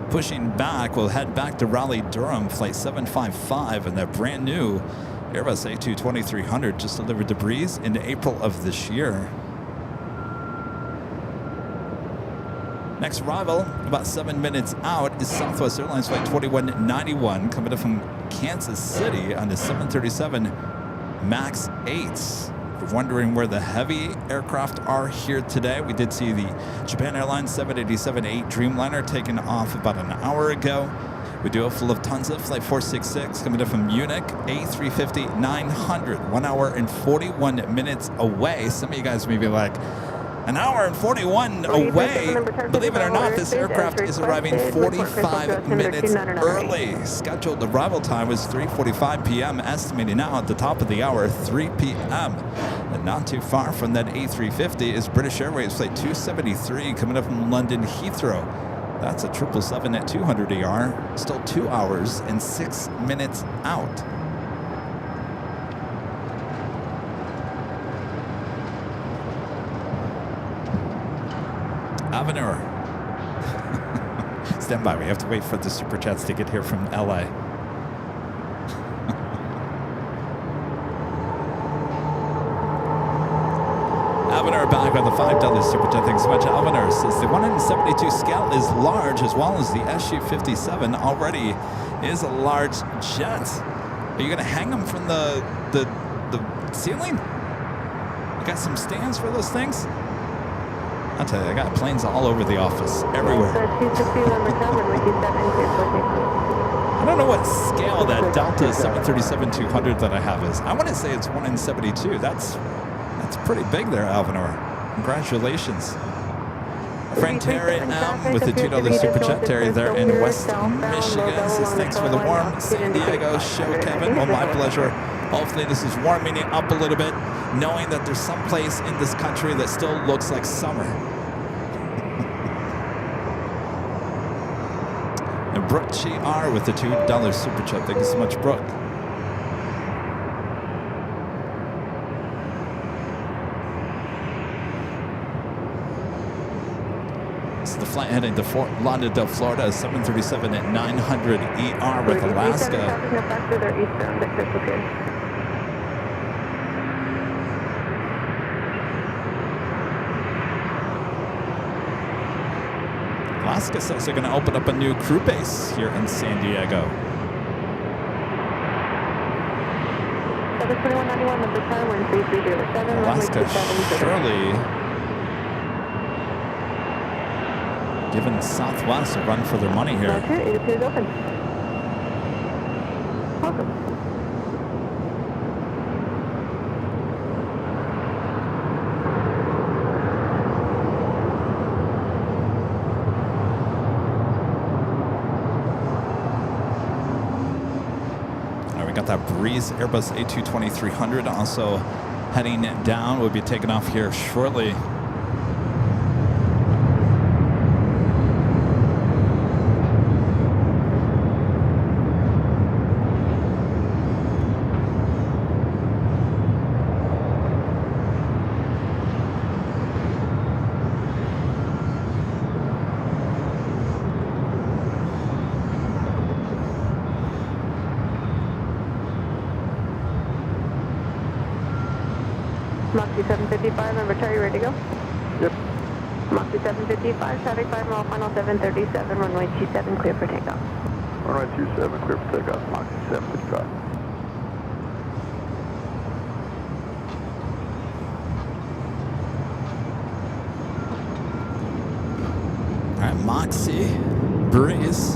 pushing back. We'll head back to Raleigh-Durham, Flight 755, and that brand new Airbus A220-300 just delivered to Breeze in April of this year. Next arrival, about 7 minutes out, is Southwest Airlines Flight 2191 coming up from Kansas City on the 737 MAX 8s. If you're wondering where the heavy aircraft are here today, we did see the Japan Airlines 787-8 Dreamliner taken off about an hour ago. We do have Lufthansa Flight 466 coming up from Munich, A350-900, 1 hour and 41 minutes away. Some of you guys may be like, an hour and 41 away. Believe it or not, this aircraft is arriving 45 minutes early. Scheduled arrival time was 3:45 p.m., estimating now at the top of the hour, 3 p.m. And not too far from that A350 is British Airways Flight 273 coming up from London Heathrow. That's a 777 at 200 ER, still 2 hours and 6 minutes out. Avenue. It's stand by. We have to wait for the super chats to get here from LA. Alviner back with the $5 super chat. Thanks so much. Alviner says the 172 scale is large, as well as the SU-57 already is a large jet. Are you going to hang them from the ceiling? You got some stands for those things? I'll tell you, I got planes all over the office, everywhere. I don't know what scale that Delta 737-200 that I have is. I want to say it's 1 in 72. That's pretty big there, Alvinor. Congratulations. Our friend Terry M with the $2 super chat. Terry there in West Michigan says thanks for the warm San Diego show, Kevin. Well, my pleasure. Hopefully this is warming it up a little bit, knowing that there's some place in this country that still looks like summer. And Brooke GR with the $2 super chat. Thank you so much, Brooke. This is the flight heading to Fort Lauderdale, Florida, 737 at 900 ER with Alaska. Alaska says they're going to open up a new crew base here in San Diego. Alaska surely giving Southwest a run for their money here. That's it. It appears open. Welcome. We got that Breeze Airbus A220-300 also heading down. We'll be taking off here shortly. Moxie 755, number 2, are you ready to go? Yep. Moxie 755, traffic 5 mile, final 737, runway 27, clear for takeoff. Runway 27, clear for takeoff, Moxie 755. All right, Moxie, Breeze.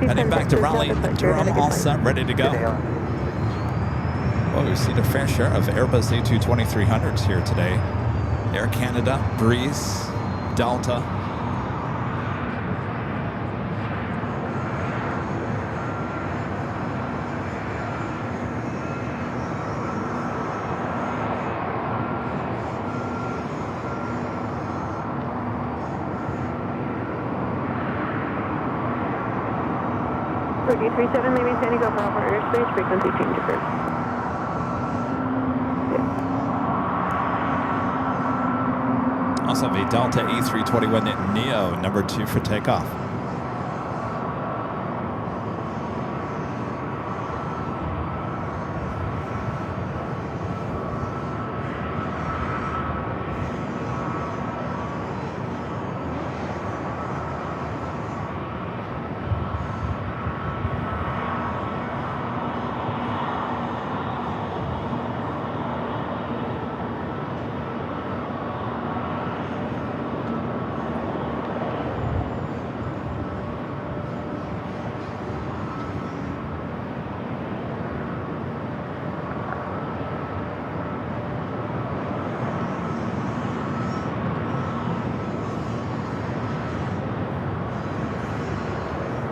Heading back to Raleigh, Durham, all set, ready to go. Well, we've seen a fair share of Airbus A220-300s here today. Air Canada, Breeze, Delta. Boogie 37, leaving San Diego for Alpha airspace, frequency change occurs. Also have a Delta A321 Neo, number 2 for takeoff.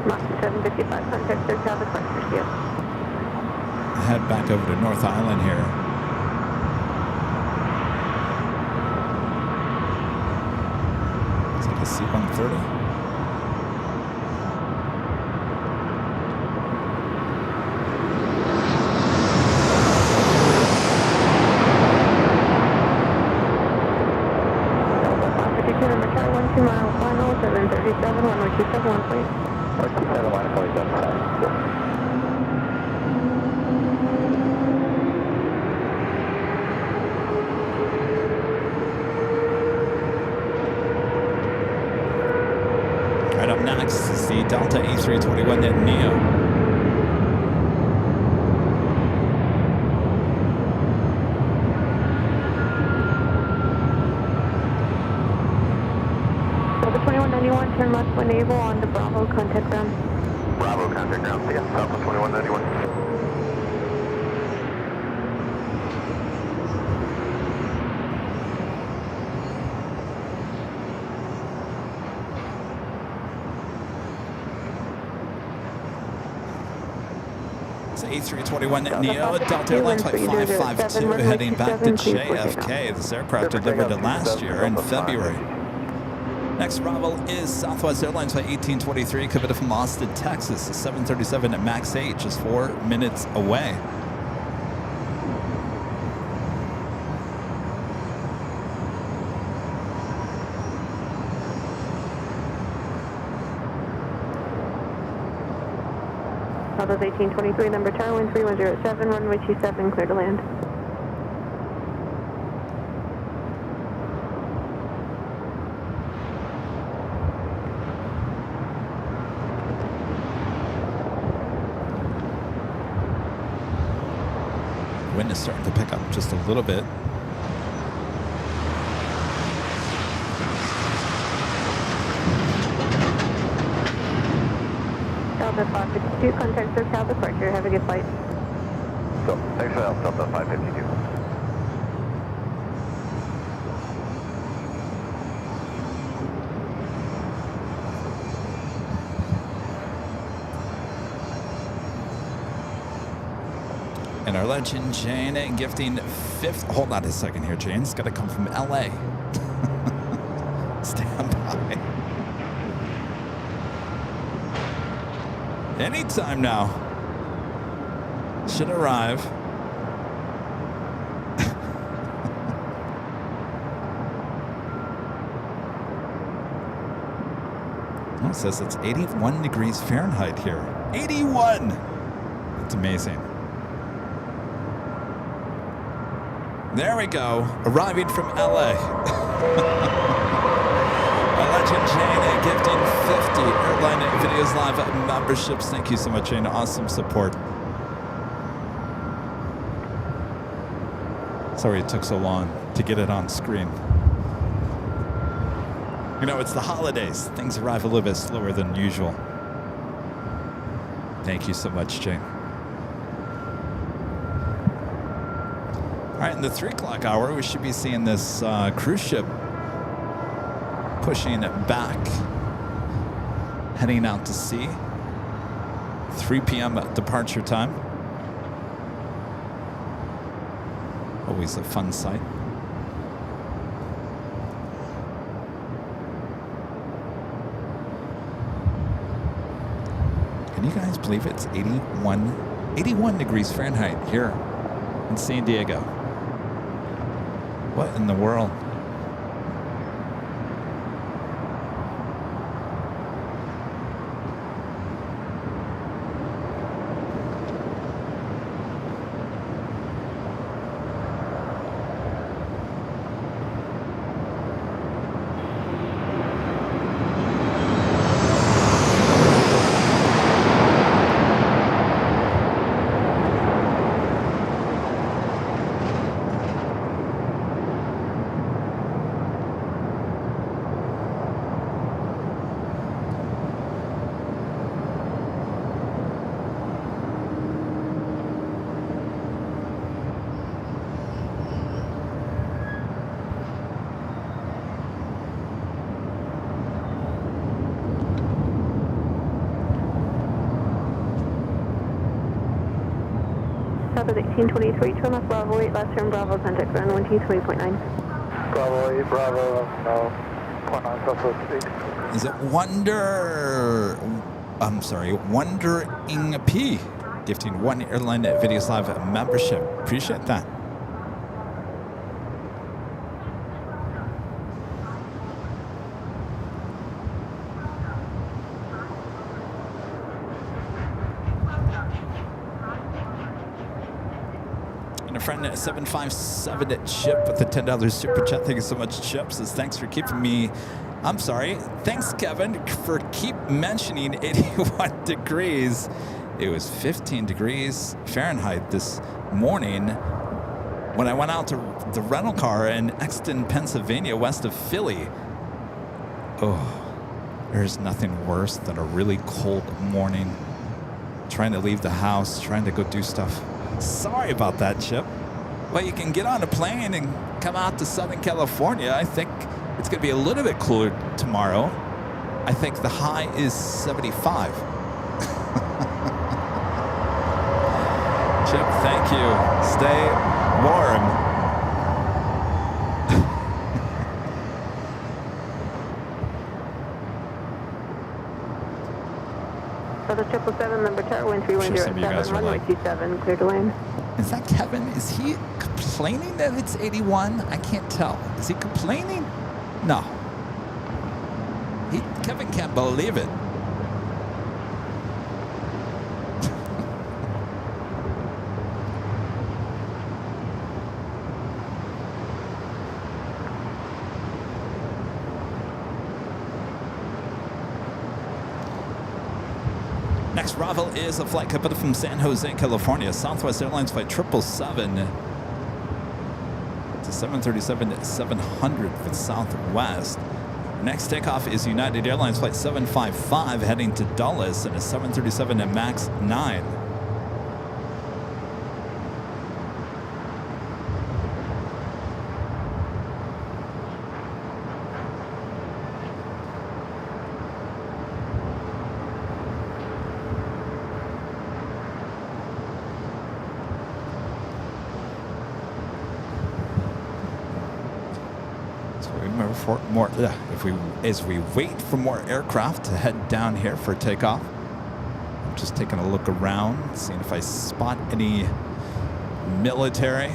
Moxie 755, contact their traffic lights for seal. Head back over to North Island here. Is it a C-130? Number 2 mile, final 7 runway 271, please. Or 27 line 47. Right up next is the Delta A321 Neo. Delta 2191, turn left when able on the Bravo, contact ground. Bravo, contact ground. Yeah, Southwest 2191. It's A321 Neo, Delta Airline Flight 552 heading back to JFK. This aircraft delivered it last year in February. Next arrival is Southwest Airlines Flight 1823, coming from Austin, Texas. A 737 at MAX 8, just 4 minutes away. Southwest 1823, number Charlie 3107, runway 27, clear to land. Wind is starting to pick up just a little bit. Delta 552, contact SoCal departure. Have a good flight. So, thanks for that, Delta 552. And our legend, Jane, gifting fifth. Hold on a second here, Jane. It's got to come from LA. Stand by. Anytime now. Should arrive. Oh, it says it's 81 degrees Fahrenheit here. 81! That's amazing. There we go, arriving from LA. Our legend Jane gifting 50 Airline Videos Live memberships. Thank you so much, Jane. Awesome support. Sorry it took so long to get it on screen. You know, it's the holidays. Things arrive a little bit slower than usual. Thank you so much, Jane. All right, in the 3 o'clock hour, we should be seeing this cruise ship pushing it back, heading out to sea. 3 p.m. departure time. Always a fun sight. Can you guys believe it's 81 degrees Fahrenheit here in San Diego? What in the world? Southwest 1823, turn left Bravo 8, last turn Bravo, contact ground 120.9. Bravo 8, Bravo, no. 0.9 Southwest 8. Is it Wondering P, gifting 1 Airline Videos Live membership. Appreciate that. And a friend at 757 at Chip with the $10 super chat. Thank you so much, Chip. Says thanks for keeping me. I'm sorry. Thanks, Kevin, for keep mentioning 81 degrees. It was 15 degrees Fahrenheit this morning when I went out to the rental car in Exton, Pennsylvania, west of Philly. Oh, there's nothing worse than a really cold morning. Trying to leave the house, trying to go do stuff. Sorry about that, Chip. Well, you can get on a plane and come out to Southern California. I think it's going to be a little bit cooler tomorrow. I think the high is 75. Chip, thank you. Stay warm. Southern 777, number tower, wind 3107, runway 27, clear to land. Is that Kevin? Is he complaining that it's 81? I can't tell. Is he complaining? No. Kevin can't believe it. Next arrival is a flight coming from San Jose, California. Southwest Airlines flight 777. It's a 737-700 for Southwest. Next takeoff is United Airlines flight 755 heading to Dulles and a 737 MAX 9. As we wait for more aircraft to head down here for takeoff, I'm just taking a look around, seeing if I spot any military,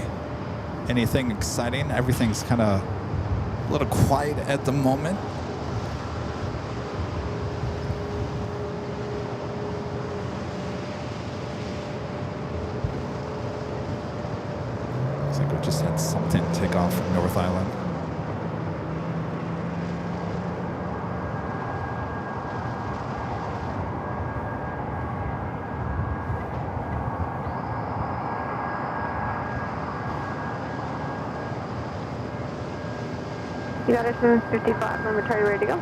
anything exciting. Everything's kind of a little quiet at the moment. Looks like we just had something take off from North Island. United 755, number chart, ready to go?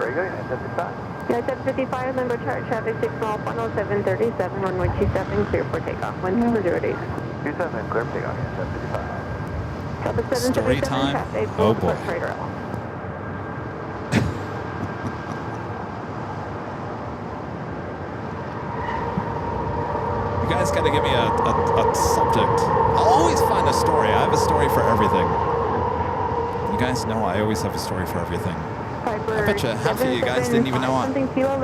Very good, United 755. United 755, number chart, traffic 6-737, runway 27, clear for takeoff, wind 0 days. 27, clear for takeoff, United 755. Traffic 777, Story time. traffic, Oh boy. Trader Island. You guys got to give me a subject. I'll always find a story. I have a story for everything. You guys know I always have a story for everything. I bet you half of you guys didn't even know I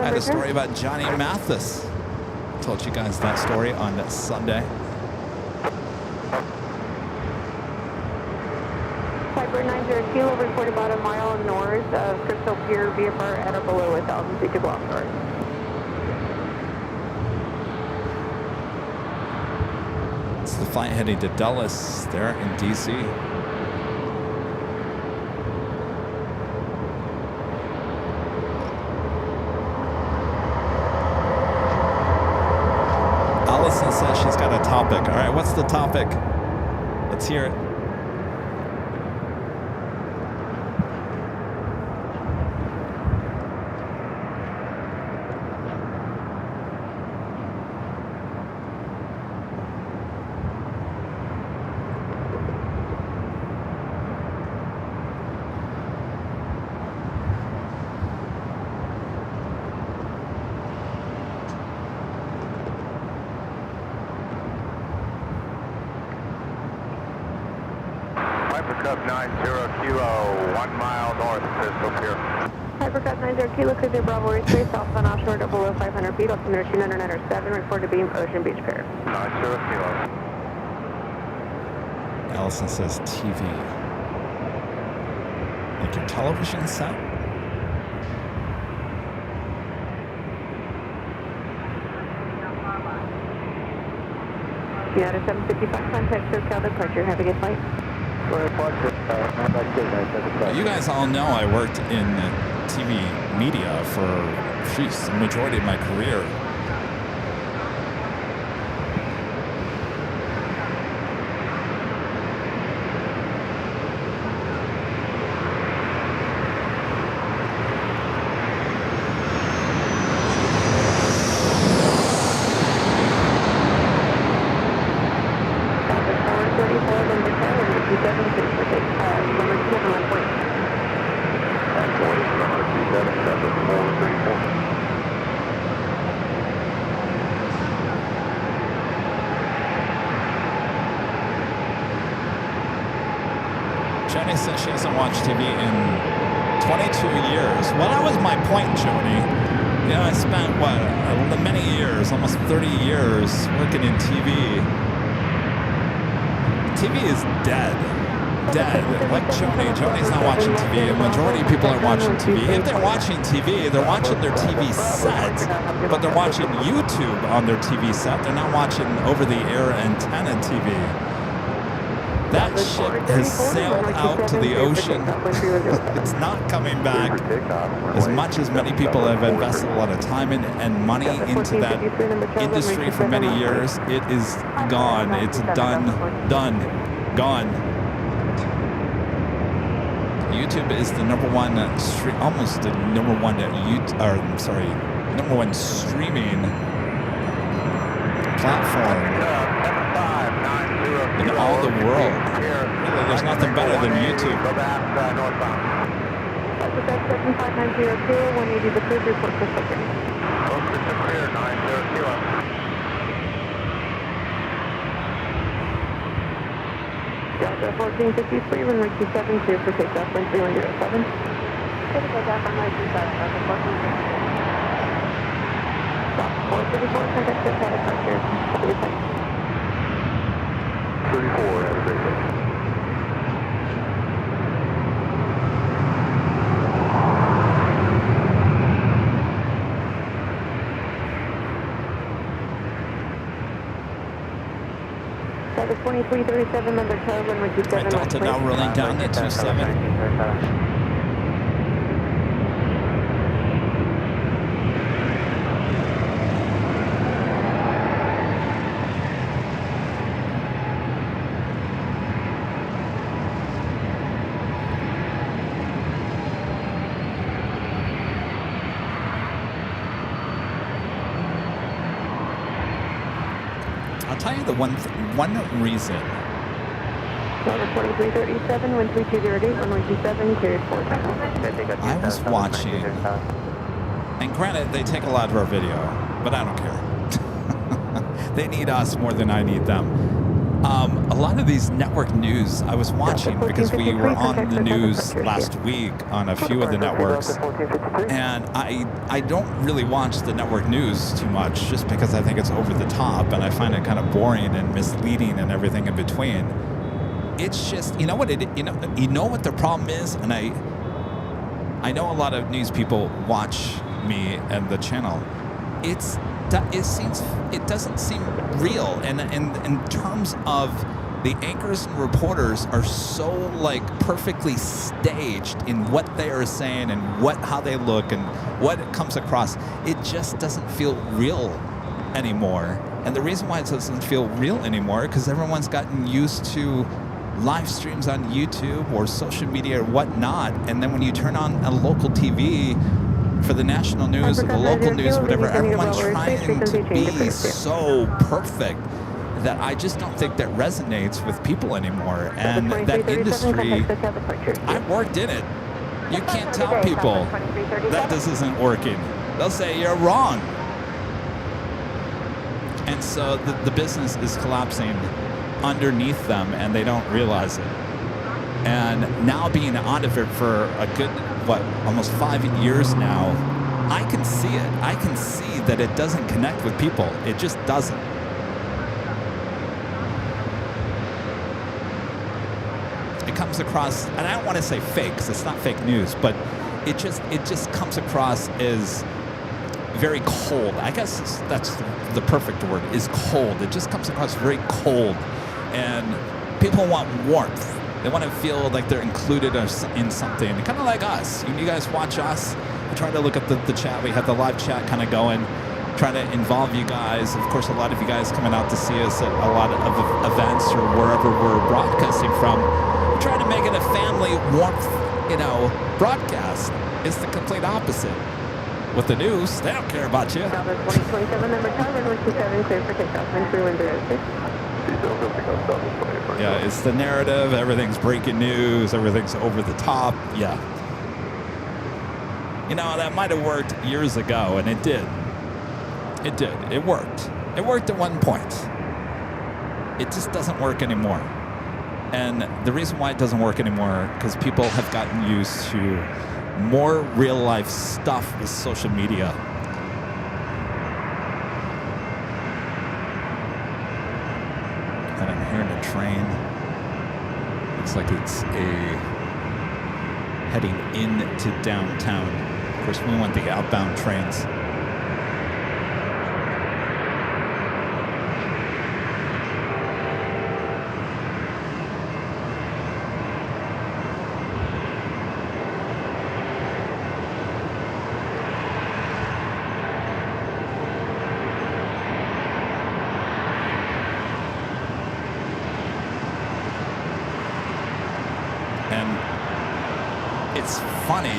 had a story about Johnny Mathis. I told you guys that story on Sunday. Piper 90 Kilo, report about a mile north of Crystal Pier, VFR at or below 1,000 feet to block north. It's the flight heading to Dulles there in D.C. Allison says she's got a topic. All right, what's the topic? Let's hear it. Hypercup 90 Kilo, 1 mile north of Crystal Pier. Hypercup 90 Kilo, Cruiser Bravo Raceway, southbound offshore, below 500 feet, altimeter 297, report to beam, Ocean Beach Pier. 90 Kilo. Allison says TV. Like your television set? United 755, contact SoCal departure. Have a good flight. You guys all know I worked in TV media for the majority of my career. Joni says she hasn't watched TV in 22 years. Well, that was my point, Joni. You know, I spent, many years, almost 30 years working in TV. TV is dead. Dead. Like Joni. Joni's not watching TV. A majority of people aren't watching TV. If they're watching TV, they're watching their TV set, but they're watching YouTube on their TV set. They're not watching over-the-air antenna TV. That ship has sailed out to the ocean. It's not coming back. As much as many people have invested a lot of time and money into that industry for many years, it is gone. It's done, gone. YouTube is the number one almost the number one number one streaming platform in all the world. Really, there's nothing better than YouTube. That's 75902, 180 the cruise report for second. Clear, 900 kilo. Delta 1453, runway 27, clear for takeoff, wind 3107. Clear for takeoff, runway 27, Delta 1453. Stop 434, contact SoCal departure. Have a good flight. 34, have a great day. Delta 2337, number 12, runway 27. Delta now rolling down the 27. Tell you the one reason. Delta 2337, wind 3208, runway 27, cleared for takeoff. I was watching, and granted, they take a lot of our video, but I don't care. They need us more than I need them. A lot of these network news I was watching because we were on the news last week on a few of the networks, and I don't really watch the network news too much just because I think it's over the top and I find it kind of boring and misleading and everything in between. It's just, you know what the problem is, and I know a lot of news people watch me and the channel. It doesn't seem real, and in terms of the anchors and reporters are so like perfectly staged in what they are saying and how they look and what it comes across. It just doesn't feel real anymore. And the reason why it doesn't feel real anymore because everyone's gotten used to live streams on YouTube or social media or whatnot, and then when you turn on a local TV for the national news or the local news, whatever, everyone's trying to be so perfect that I just don't think that resonates with people anymore. And that industry, I've worked in it. You can't tell people that this isn't working. They'll say you're wrong. And so the business is collapsing underneath them and they don't realize it. And now being out of it for a good, almost 5 years now, I can see it. I can see that it doesn't connect with people. It just doesn't. It comes across, and I don't want to say fake, because it's not fake news, but it just comes across as very cold. I guess that's the perfect word, is cold. It just comes across very cold. And people want warmth. They want to feel like they're included in something. Kind of like us. You guys watch us. We try to look at the chat. We have the live chat kind of going. Trying to involve you guys. Of course, a lot of you guys coming out to see us at a lot of events or wherever we're broadcasting from. We're trying to make it a family warmth, broadcast. It's the complete opposite. With the news, they don't care about you. Delta 2027, number 10, runway 27, clear for takeoff. Wind 3106. Yeah, it's the narrative. Everything's breaking news. Everything's over the top. Yeah. That might have worked years ago, and it did. It did. It worked. It worked at one point. It just doesn't work anymore. And the reason why it doesn't work anymore, because people have gotten used to more real-life stuff with social media. And I'm hearing a train. Looks like it's heading into downtown. Of course, we want the outbound trains.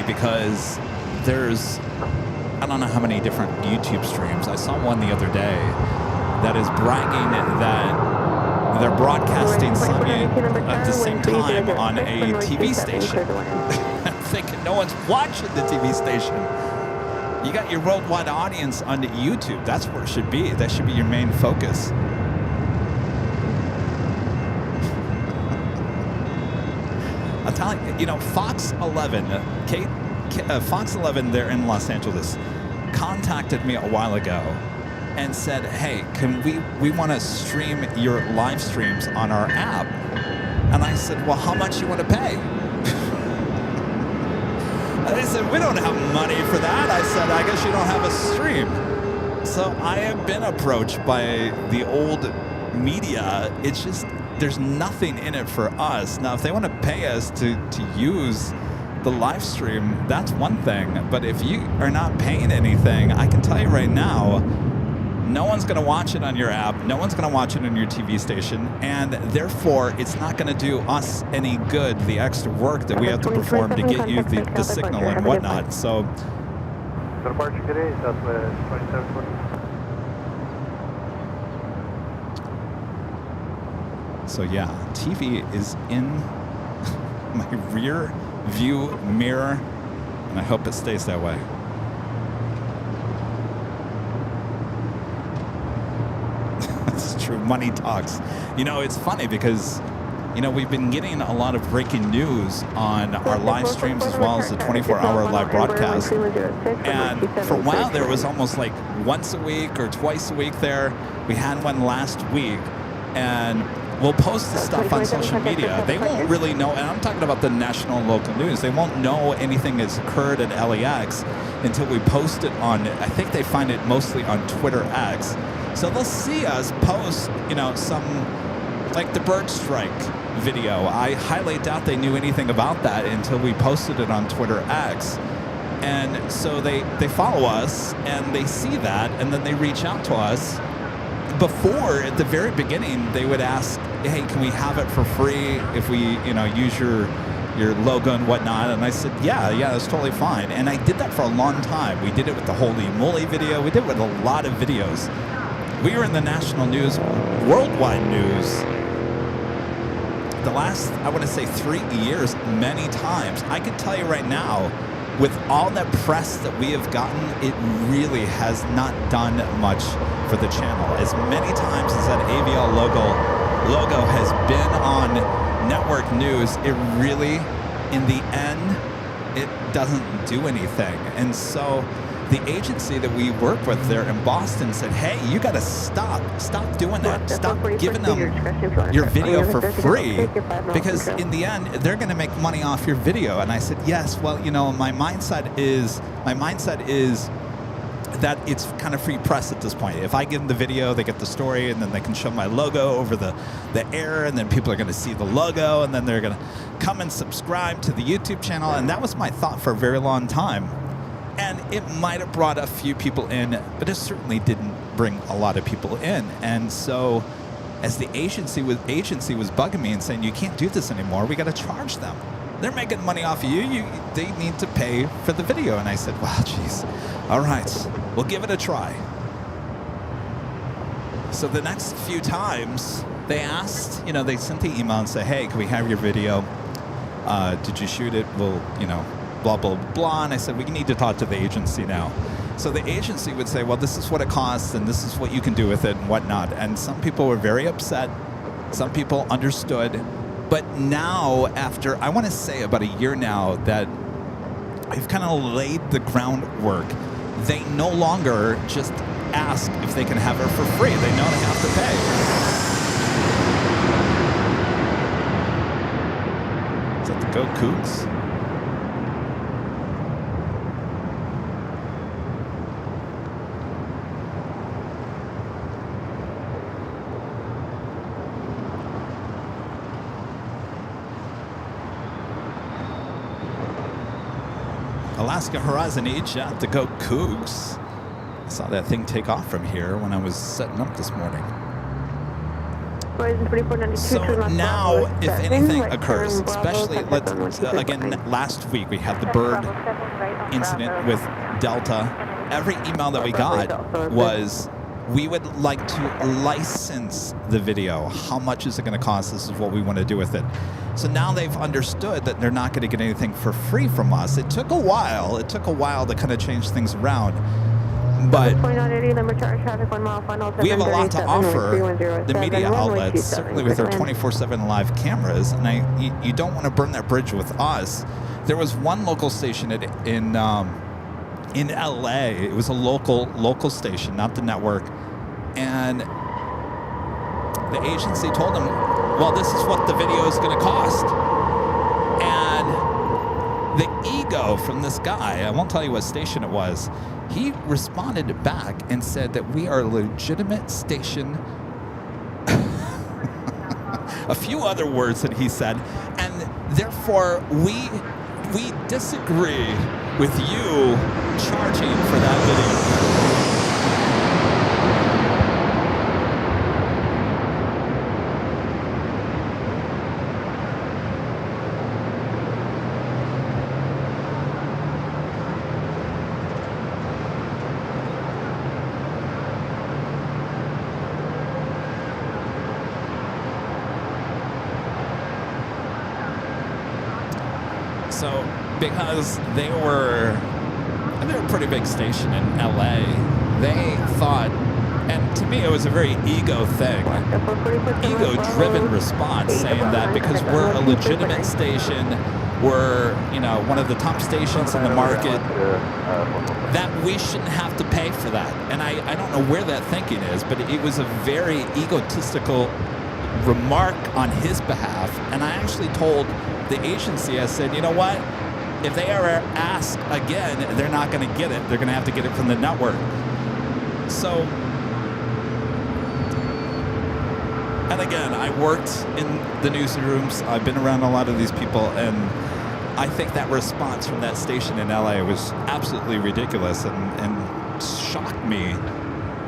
Because there's, I don't know how many different YouTube streams. I saw one the other day that is bragging that they're broadcasting something at the same time on a TV station. I'm thinking no one's watching the TV station. You got your worldwide audience on YouTube. That's where it should be. That should be your main focus. I'm telling you, Fox 11, Fox 11 there in Los Angeles contacted me a while ago and said, hey, we want to stream your live streams on our app. And I said, well, how much you want to pay? And they said, we don't have money for that. I said, I guess you don't have a stream. So I have been approached by the old media. It's just, there's nothing in it for us. Now, if they want to pay us to use the live stream, that's one thing. But if you are not paying anything, I can tell you right now, no one's going to watch it on your app. No one's going to watch it on your TV station. And therefore, it's not going to do us any good, the extra work that we have to perform to get you the signal and whatnot. So, departure today, Southwest 2720. So yeah, TV is in my rear view mirror, and I hope it stays that way. It's true, money talks. It's funny because, we've been getting a lot of breaking news on our live streams as well as the 24-hour live broadcast. And for a while there was almost like once a week or twice a week there. We had one last week, and we'll post the stuff on social media. They won't really know, and I'm talking about the national and local news. They won't know anything that's occurred at LAX until we post it on, I think they find it mostly on Twitter X. So they'll see us post, some, like the bird strike video. I highly doubt they knew anything about that until we posted it on Twitter X. And so they follow us, and they see that, and then they reach out to us. Before, at the very beginning, they would ask, hey, can we have it for free if we, use your logo and whatnot? And I said, yeah, that's totally fine. And I did that for a long time. We did it with the Holy Moly video. We did it with a lot of videos. We were in the national news, worldwide news, the last, I want to say 3 years, many times. I can tell you right now, with all that press that we have gotten, it really has not done much for the channel. As many times as that AVL logo has been on network news, it really, in the end, it doesn't do anything. And so the agency that we work with there in Boston said, hey, you got to stop doing that. Stop giving them your video for free, because in the end, they're going to make money off your video. And I said, yes, well, my mindset is that it's kind of free press at this point. If I give them the video, they get the story, and then they can show my logo over the air, and then people are going to see the logo, and then they're going to come and subscribe to the YouTube channel. And that was my thought for a very long time. And it might have brought a few people in, but it certainly didn't bring a lot of people in. And so as the agency was bugging me and saying, you can't do this anymore, we got to charge them. They're making money off of you. They need to pay for the video. And I said, well, geez, all right, we'll give it a try. So the next few times they asked, they sent the email and said, hey, can we have your video? Did you shoot it? Well, blah, blah, blah. And I said, we need to talk to the agency now. So the agency would say, well, this is what it costs, and this is what you can do with it and whatnot. And some people were very upset. Some people understood. But now, after, I want to say about a year now, that I've kind of laid the groundwork. They no longer just ask if they can have her for free. They know they have to pay. Is that the Go Cougs? Alaska Horizon Each at the Go Cougs. I saw that thing take off from here when I was setting up this morning. So now, if anything occurs, especially, again, last week we had the bird incident with Delta. Every email that we got was, we would like to license the video. How much is it going to cost? This is what we want to do with it. So now they've understood that they're not going to get anything for free from us. It took a while. It took a while to kind of change things around. But we have a lot to offer the media outlets, certainly with our 24/7 live cameras. And you don't want to burn that bridge with us. There was one local station in LA. It was a local station, not the network. And the agency told them, well, this is what the video is going to cost. And the ego from this guy, I won't tell you what station it was, he responded back and said that we are a legitimate station. A few other words that he said, and therefore we disagree with you charging for that video. So, because they were a pretty big station in LA, they thought, and to me it was a very ego thing, ego-driven response, saying that because we're a legitimate station, we're, one of the top stations in the market, that we shouldn't have to pay for that. And I don't know where that thinking is, but it was a very egotistical remark on his behalf. And I actually told the agency, I said, you know what? If they ever ask again, they're not going to get it. They're going to have to get it from the network. So, and again, I worked in the newsrooms. I've been around a lot of these people, and I think that response from that station in LA was absolutely ridiculous and shocked me,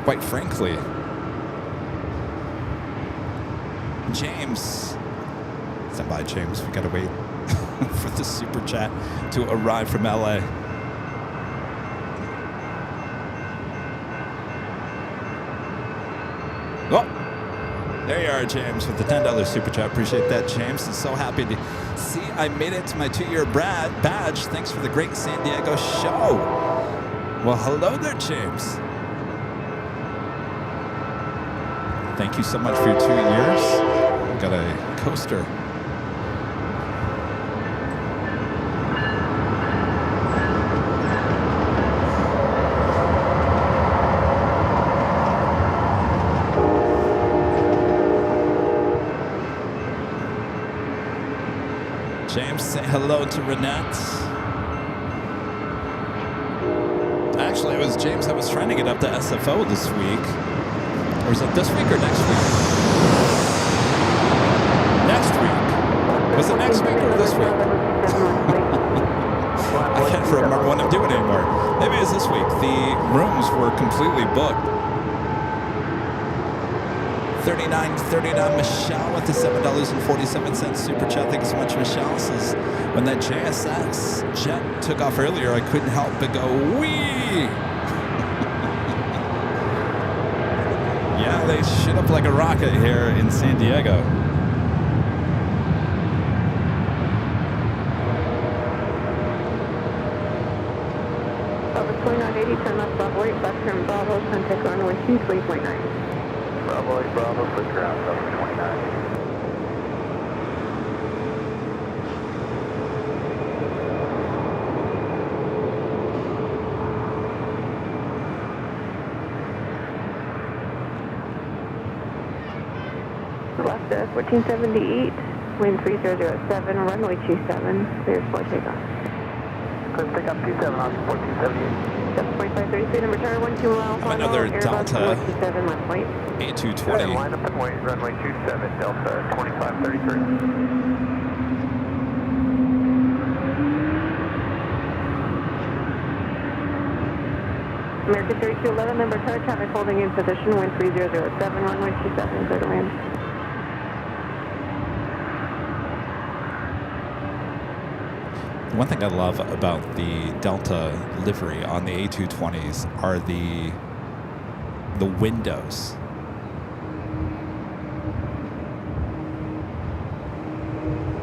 quite frankly. James, stand by, James. We gotta wait for the super chat to arrive from LA. Oh, there you are, James, with the $10 super chat. Appreciate that, James. And so happy to see I made it to my 2-year badge. Thanks for the great San Diego show. Well, hello there, James. Thank you so much for your 2 years. We got a coaster. James, say hello to Renette. Actually, it was because James, I was trying to get up to SFO this week. Or is it this week or next week? Next week. Was it next week or this week? I can't remember what I'm doing anymore. Maybe it's this week. The rooms were completely booked. 3939 Michelle with the $7.47 super chat. Thank you so much, Michelle. Says, when that JSX jet took off earlier, I couldn't help but go, wee! Yeah, they shoot up like a rocket here in San Diego. Bravo 2980, turn left, Bravo 8, left turn Bravo, contact runway 23.9. Bravo 8, Bravo, quick ground, Bravo 29. Left 1478, wind 3007, runway 27, clear for takeoff. Let's take up 27 on 1478. 7.533, number turn 12 mile final, Another Airbus Delta 27 left point. A220. Line up and wait, runway 27, Delta 2533. American 3211, number turn, traffic holding in position, wind 3007, runway 27, clear to land. One thing I love about the Delta livery on the A220s are the windows.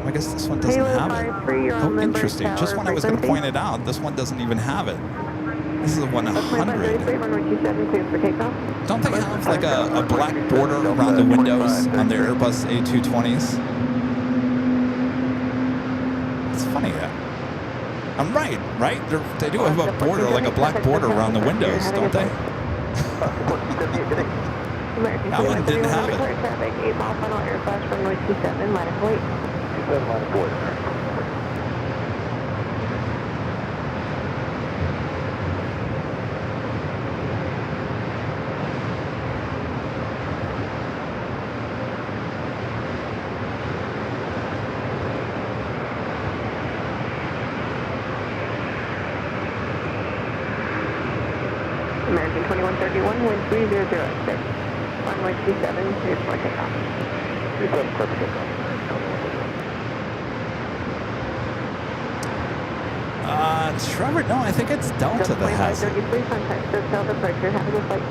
I guess this one doesn't have it. Oh, interesting. Just when I was going to point it out, this one doesn't even have it. This is a 100. Don't they have like a black border around the windows on the Airbus A220s? It's funny that. I'm right? They do have a border, like a black border around the windows, don't they? That one didn't have it. Traffic 8 mile final Airbus runway 27, line of wait. 27 line of wait. American 2131, wind 3006. Runway 27, clear for takeoff. 27 clear for takeoff. Trevor, no, I think it's Delta that has it. 2533, contact SoCal departure, have a good flight.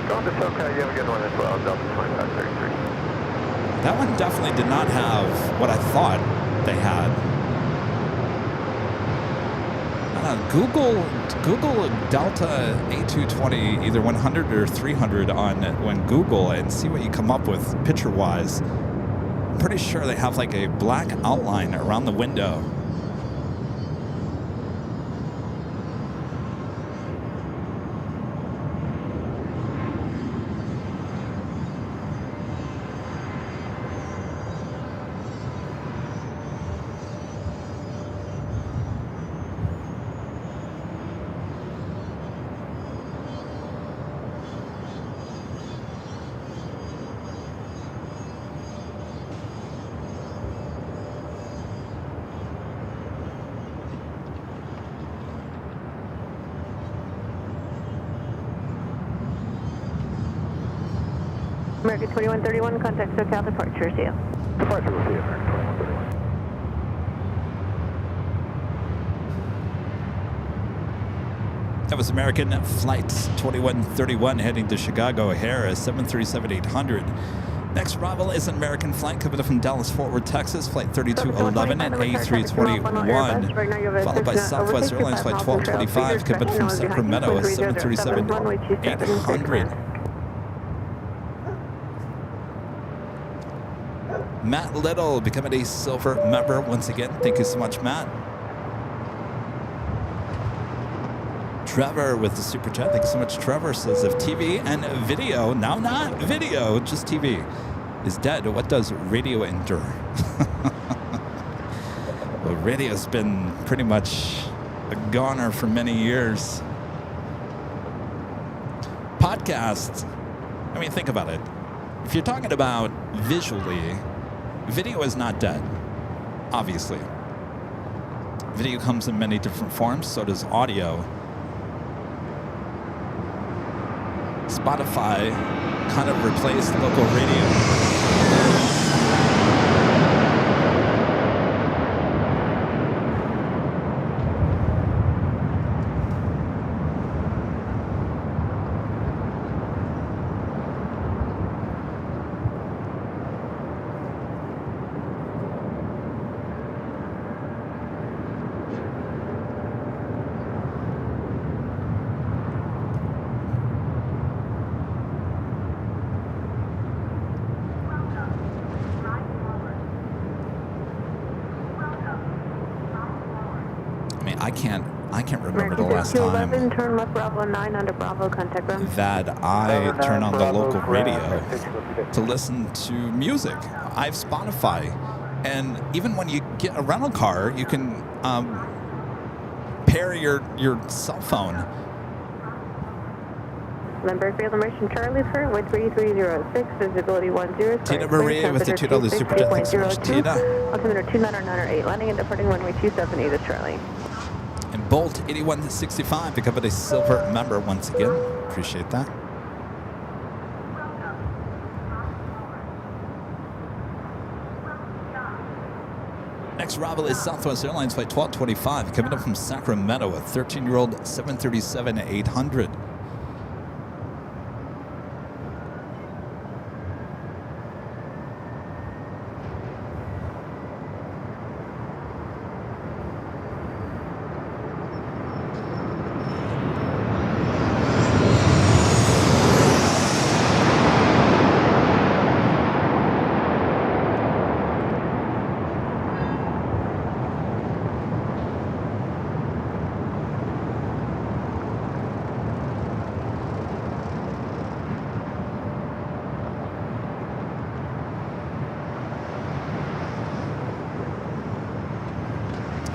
Going to SoCal, you have a good one as well, Delta 2533. That one definitely did not have what I thought they had. Google Delta A220 either 100 or 300 on Google and see what you come up with picture-wise. I'm pretty sure they have like a black outline around the window. American 2131, contact SoCal departure, see you. Departure will see you, American 2131. That was American Flight 2131 heading to Chicago O'Hare, 737-800. Next arrival is an American flight coming up from Dallas-Fort Worth, Texas, Flight 3211 and A321, followed by Southwest Airlines Flight 1225 coming from Sacramento, 737-800. Matt Little becoming a silver member once again. Thank you so much, Matt. Trevor with the super chat. Thank you so much, Trevor. Says if TV and video, now not video, just TV, is dead, what does radio endure? Well, radio's been pretty much a goner for many years. broadcast, I mean, think about it. If you're talking about visually, video is not dead, obviously. Video comes in many different forms, so does audio. Spotify kind of replaced local radio. I can't remember the last time turn left Bravo 9 under Bravo, contact ground. that I turn on the local radio to listen to music. I have Spotify, and even when you get a rental car, you can pair your cell phone. Limburg Field Emerson Charlie, current wind 3306, visibility 10. Tina Maria with the $2 super chat. Thanks so much, Tina. Altimeter 2998, landing and departing runway 27, Edith Charlie. And Bolt 8165 becoming a silver member once again. Appreciate that. Next arrival is Southwest Airlines flight 1225 coming up from Sacramento, a 13-year-old 737-800.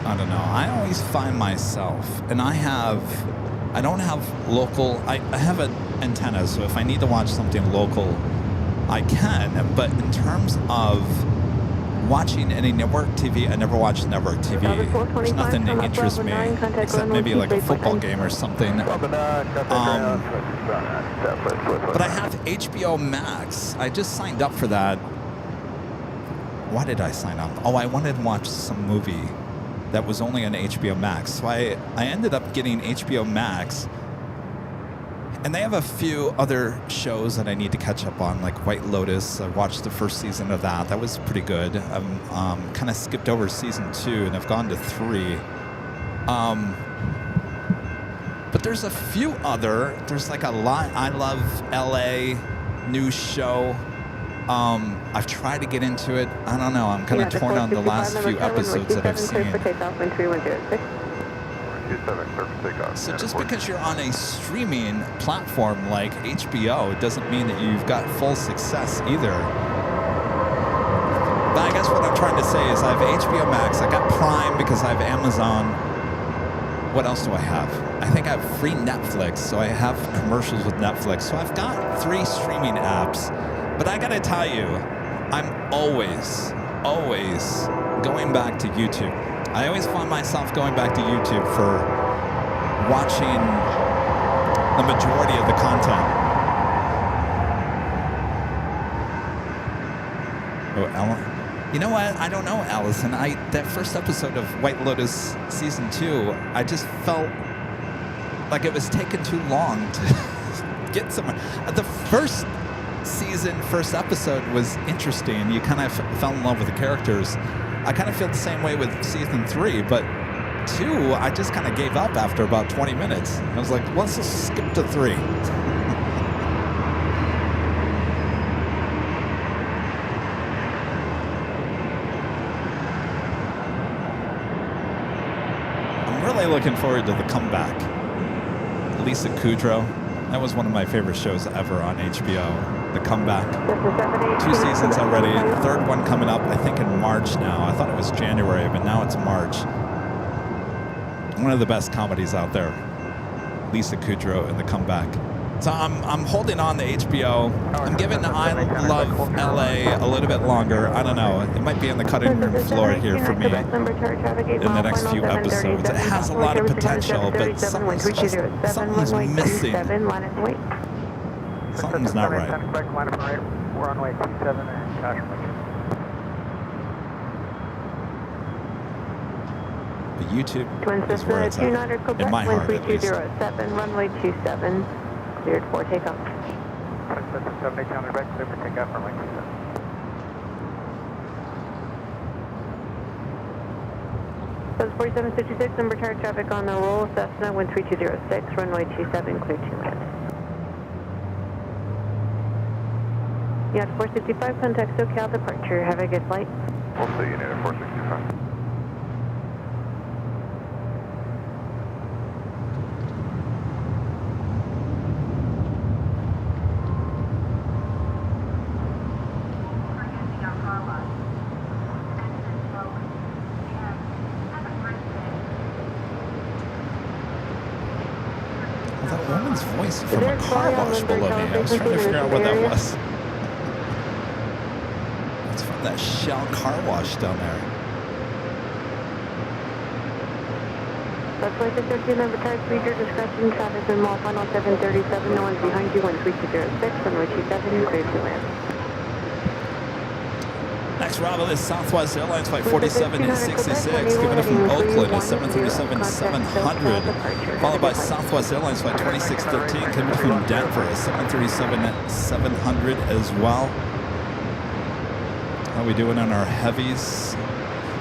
I don't know. I always find myself, and I don't have local, I have an antenna, so if I need to watch something local, I can. But in terms of watching any network TV, I never watch network TV. There's nothing that interests me, except maybe like a football game or something. But I have HBO Max. I just signed up for that. Why did I sign up? Oh, I wanted to watch some movie that was only on HBO Max. So I ended up getting HBO Max, and they have a few other shows that I need to catch up on, like White Lotus. I watched the first season of that. That was pretty good. Kind of skipped over season 2, and I've gone to 3. But there's a few other. There's like a lot. I Love LA new show. I've tried to get into it. I don't know. I'm kind of torn on the last few episodes that I've seen. So just because you're on a streaming platform like HBO, it doesn't mean that you've got full success either. But I guess what I'm trying to say is I have HBO Max. I got Prime because I have Amazon. What else do I have? I think I have free Netflix, so I have commercials with Netflix. So I've got 3 streaming apps. But I gotta tell you, I'm always going back to YouTube. I always find myself going back to YouTube for watching the majority of the content. Oh, Ellen. You know what? I don't know, Allison. That first episode of White Lotus Season 2, I just felt like it was taking too long to get somewhere. The first episode was interesting. You kind of fell in love with the characters. I kind of feel the same way with season 3, but 2, I just kind of gave up after about 20 minutes. I was like, let's just skip to 3. I'm really looking forward to the comeback. Lisa Kudrow. That was one of my favorite shows ever on HBO. The Comeback. 2 seasons already. 3rd one coming up, I think, in March now. I thought it was January, but now it's March. One of the best comedies out there. Lisa Kudrow and The Comeback. So I'm holding on to HBO. I'm giving I Love LA a little bit longer. I don't know. It might be on the cutting room floor here for me in the next few episodes. It has a lot of potential, but something's missing. Something's not right. We're on way 27 and cash. But YouTube is where it's at. In my heart, at least. 1307, runway 27, cleared for takeoff. 78 counted right, clear for takeoff, runway 27. Buzz 4756, number tire traffic on the roll, Cessna 1306, runway 27, clear to land. Yacht 465, contact SoCal departure. Have a good flight. We'll see you near 465. That woman's voice from a car wash below me. I was trying to figure out what that was. It's from that Shell car wash down there. That's flight 13, number type, read your discretion, traffic in mall final 737, no one's behind you, 13206, runway 27, clear to land. Next arrival is Southwest Airlines flight 4766, coming in from Oakland at 737-700, followed by Southwest Airlines flight 2613, coming from Denver at 737-700 as well. How are we doing on our heavies?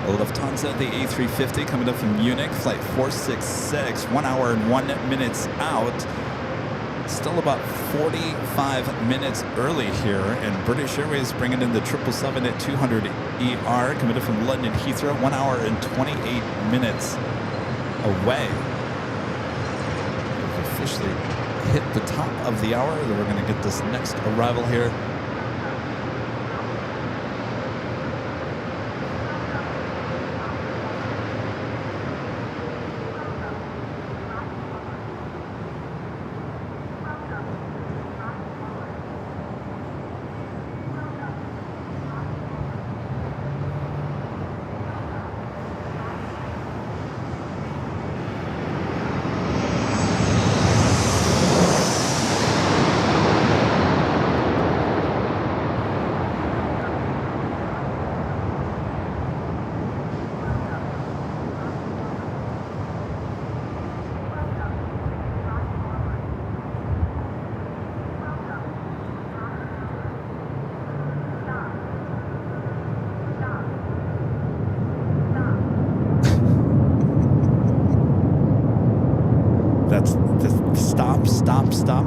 Lufthansa, the A350, coming up from Munich, flight 466, 1 hour and 1 minute out. Still about 45 minutes early here, and British Airways bringing in the 777 at 200 ER, coming in from London Heathrow, 1 hour and 28 minutes away. We've officially hit the top of the hour. Then we're going to get this next arrival here. That's the stop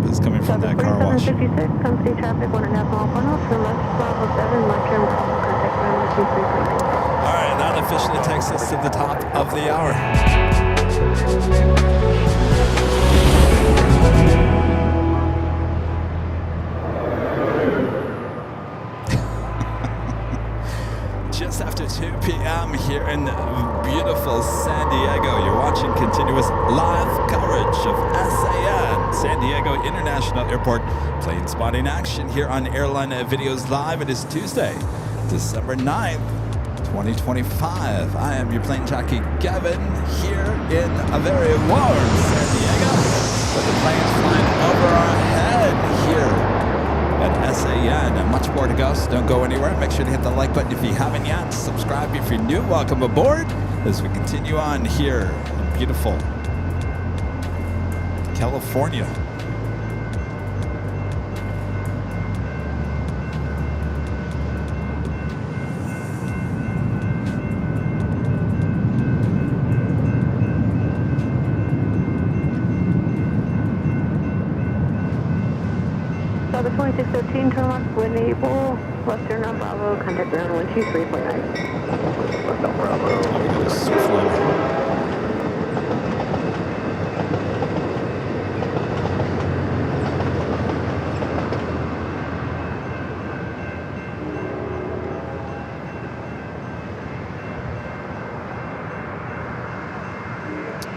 is coming from that car wash. 756, come see traffic 1.5 mile final, turn left, Bravo 7, left turn, contact runway 23.9. All right, that officially takes us to the top of the hour. Just after 2 p.m. here in beautiful San Diego, you're watching continuous live coverage of SAN, San Diego International Airport, plane spotting action here on Airline Videos Live. It is Tuesday, December 9th, 2025. I am your plane jockey Kevin here in a very warm San Diego with the planes flying over our head here at SAN, and much more to go, so don't go anywhere. Make sure to hit the like button if you haven't yet. Subscribe if you're new. Welcome aboard as we continue on here in beautiful California. Southern 2613, turn left when able, left turn on Bravo, contact ground 123.9. Left on Bravo.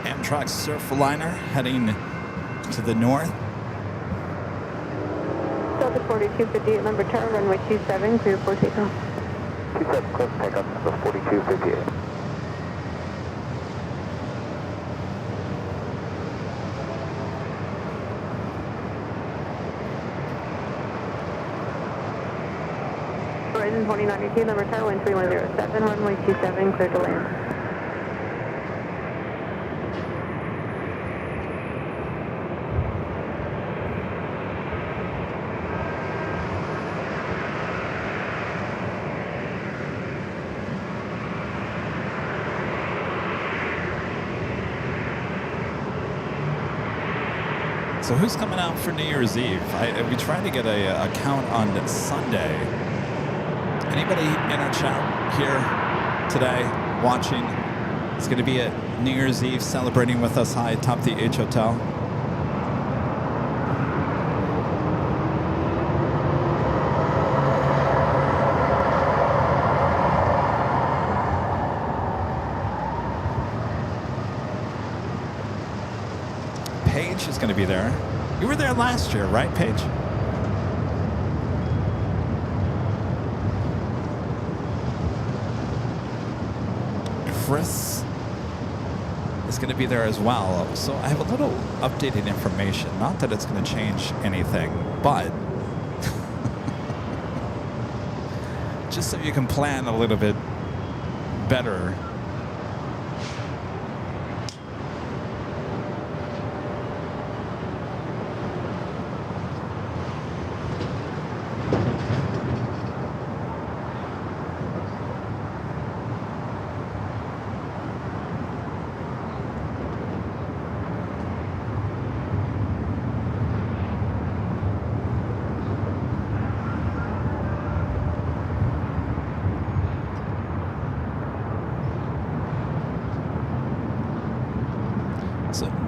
Amtrak Surfliner heading to the north. Delta 4258, number tower, runway 27, clear for takeoff. 27, close takeoff, number 4258. Horizon 2092, number tower, wind 3107, runway 27, clear to land. So who's coming out for New Year's Eve? We tried to get a count on Sunday. Anybody in our chat here today watching? It's going to be at New Year's Eve celebrating with us high atop the H Hotel. Paige is going to be there. You were there last year, right, Paige? Chris is going to be there as well. So I have a little updated information. Not that it's going to change anything, but just so you can plan a little bit better.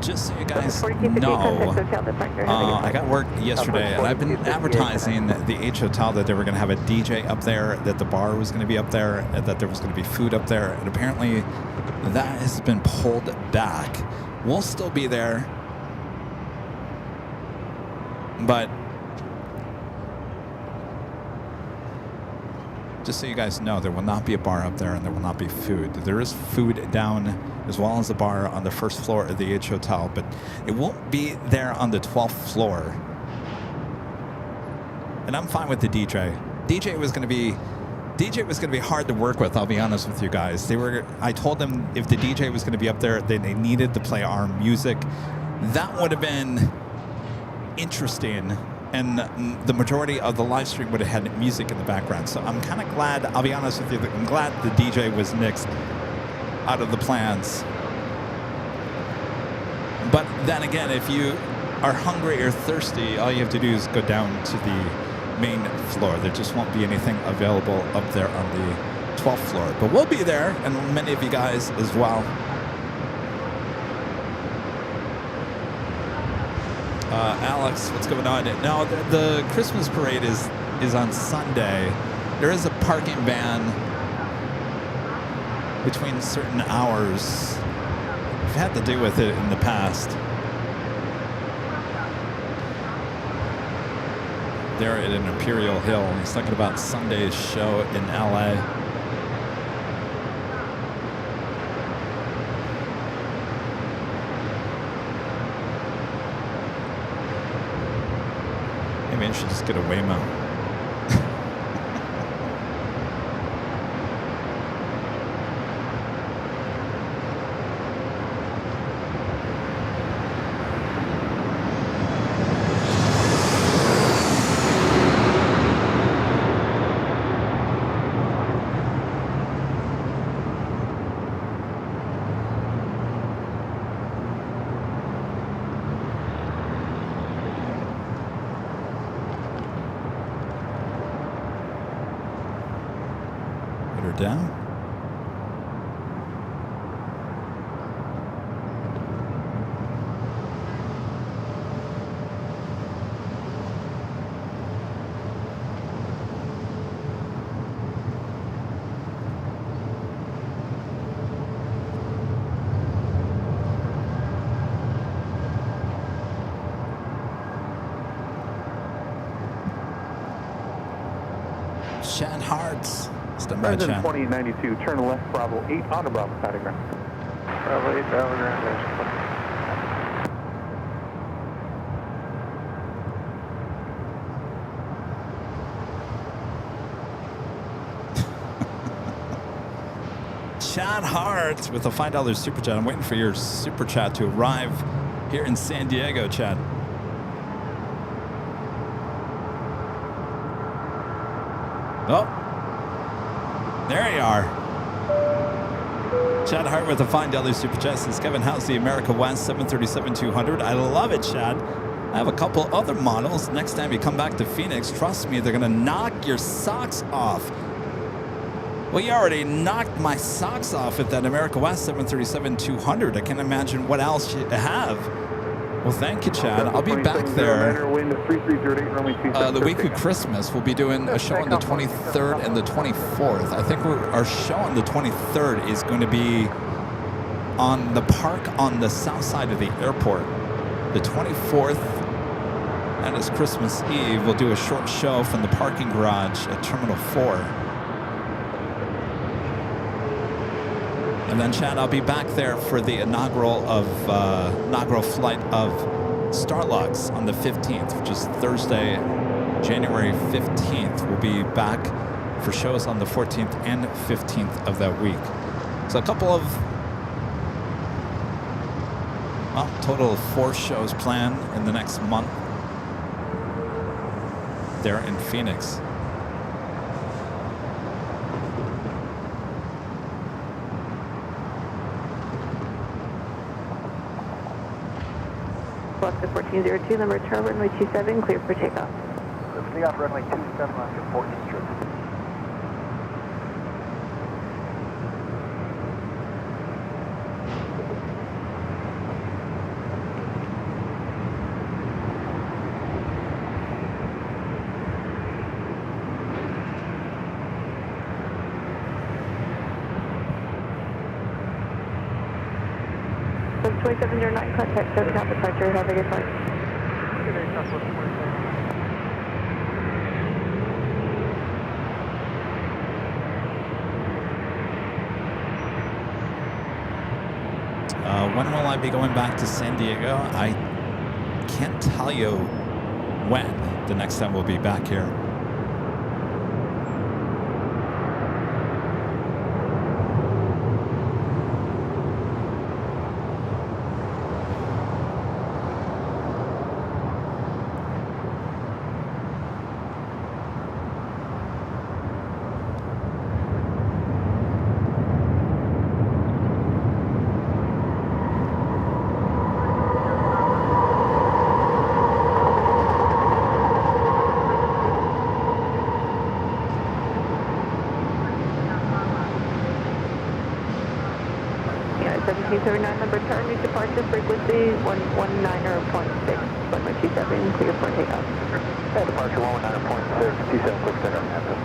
Just so you guys know, I got word yesterday, and I've been advertising the H Hotel that they were going to have a DJ up there, that the bar was going to be up there, and that there was going to be food up there, and apparently that has been pulled back. We'll still be there, but just so you guys know, there will not be a bar up there and there will not be food. There is food down as well as the bar on the first floor of the H Hotel, but it won't be there on the 12th floor. And I'm fine with the DJ. DJ was going to be hard to work with, I'll be honest with you guys. I told them if the DJ was going to be up there, they needed to play our music. That would have been interesting. And the majority of the live stream would have had music in the background. So I'm kind of glad, I'll be honest with you, I'm glad the DJ was nixed out of the plans. But then again, if you are hungry or thirsty, all you have to do is go down to the main floor. There just won't be anything available up there on the 12th floor. But we'll be there, and many of you guys as well. Alex, what's going on? No, the Christmas parade is on Sunday. There is a parking ban between certain hours. We've had to deal with it in the past. There at an Imperial Hill. He's talking about Sunday's show in LA. Maybe I should just get a Waymo. Down. Chad Hartz. Stand by, President Chad. 2092, turn left, Bravo 8 onto Bravo Pentagram. Bravo 8, Telegram, there's Chad Hart with a $5 super chat. I'm waiting for your super chat to arrive here in San Diego, Chad. Oh, there you are. Chad Hart with a $5 super chat says, Kevin, how's the America West 737-200? I love it, Chad. I have a couple other models. Next time you come back to Phoenix, trust me, they're going to knock your socks off. Well, you already knocked my socks off at that America West 737-200. I can't imagine what else you have. Well, thank you, Chad. I'll be back there the week of Christmas. We'll be doing a show on the 23rd and the 24th. I think our show on the 23rd is going to be on the park on the south side of the airport. The 24th, that is Christmas Eve, we'll do a short show from the parking garage at Terminal 4. And then, Chad, I'll be back there for the inaugural flight of Starlux on the 15th, which is Thursday, January 15th. We'll be back for shows on the 14th and 15th of that week. So a couple of, well, total of 4 shows planned in the next month there in Phoenix. Alaska 1402, number turn runway 27, clear for takeoff. Lifting off runway 27 on your 14th trip. Flight 2709, contact 7 out departure, have a good flight. When will I be going back to San Diego? I can't tell you when the next time we'll be back here. Number turn, new departure frequency 119.6, runway 27, clear for takeoff. Departure 119.6, 27 quick center, Hampton.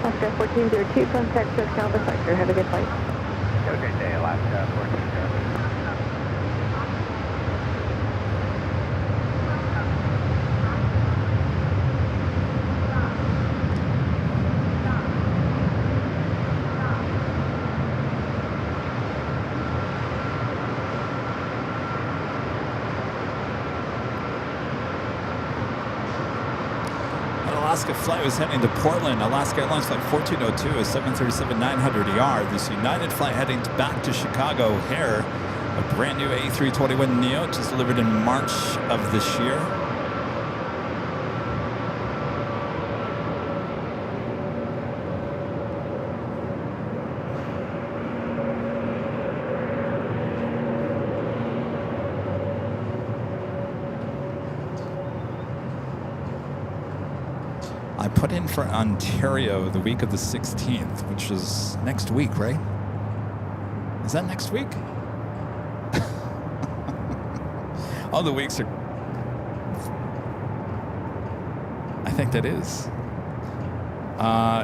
Alaska 1402, contact SoCal departure, have a good flight. Have a great day, Alaska 1402. Alaska flight was heading to Portland. Alaska Airlines flight 1402 is 737-900ER. This United flight heading back to Chicago O'Hare. A brand new A321neo just delivered in March of this year. I put in for Ontario the week of the 16th, which is next week, right? Is that next week? All the weeks are... I think that is.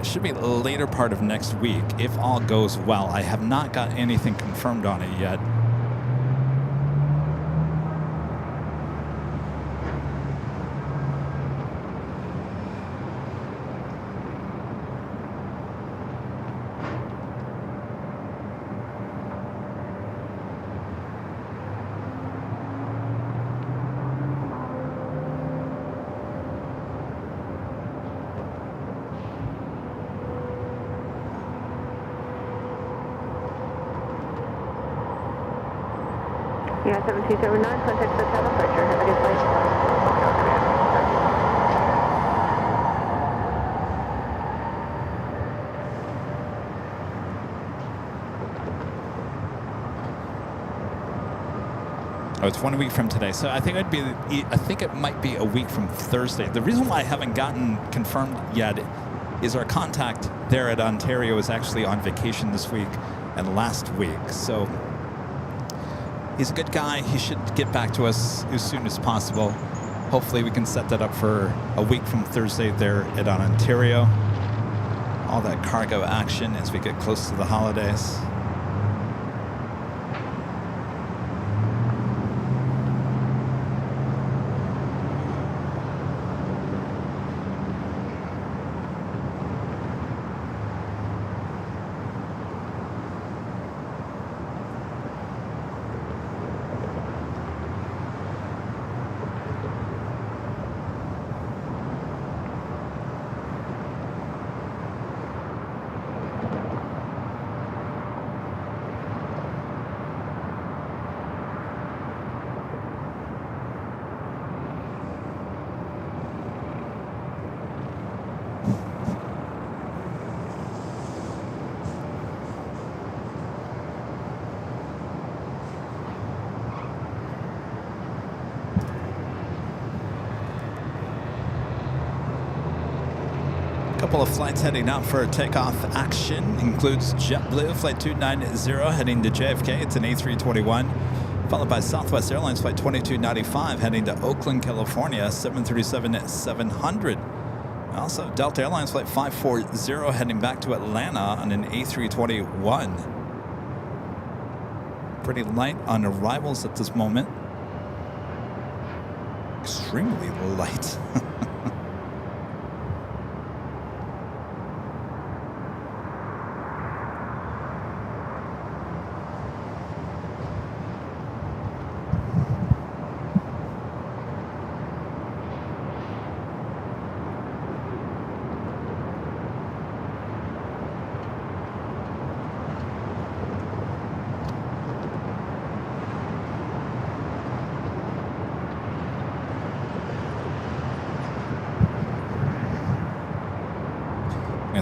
Should be the later part of next week, if all goes well. I have not got anything confirmed on it yet. Yeah, 7279, contact the tower departure. Have a good flight. Oh, it's 1 week from today, so I think it might be a week from Thursday. The reason why I haven't gotten confirmed yet is our contact there at Ontario is actually on vacation this week and last week. So he's a good guy. He should get back to us as soon as possible. Hopefully we can set that up for a week from Thursday there at Ontario. All that cargo action as we get close to the holidays. Couple of flights heading out for takeoff action includes JetBlue flight 290 heading to JFK. It's an A321, followed by Southwest Airlines flight 2295 heading to Oakland, California, 737-700. Also Delta Airlines flight 540 heading back to Atlanta on an A321. Pretty light on arrivals at this moment. Extremely light.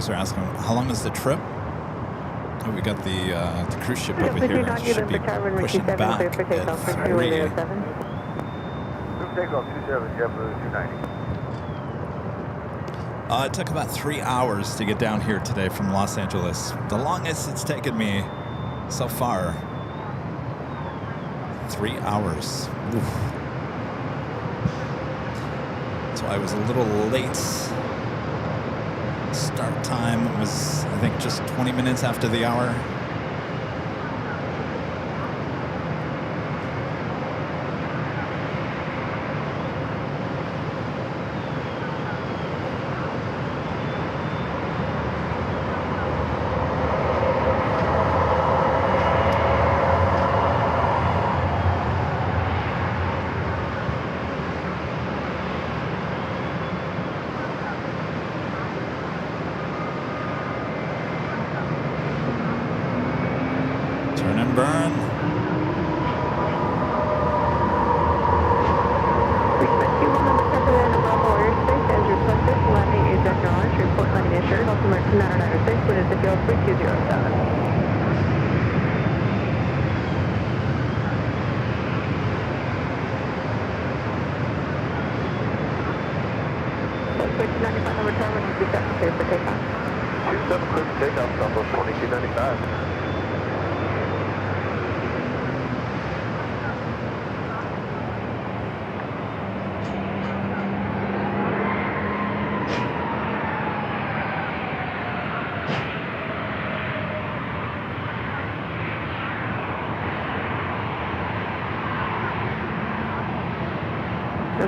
Are asking how long is the trip? Oh, we got the cruise ship over here. It should be pushing back at 3. Takeoff 27, JetBlue 290. It took about 3 hours to get down here today from Los Angeles. The longest it's taken me so far. 3 hours. Oof. So I was a little late. Start time was, I think, just 20 minutes after the hour.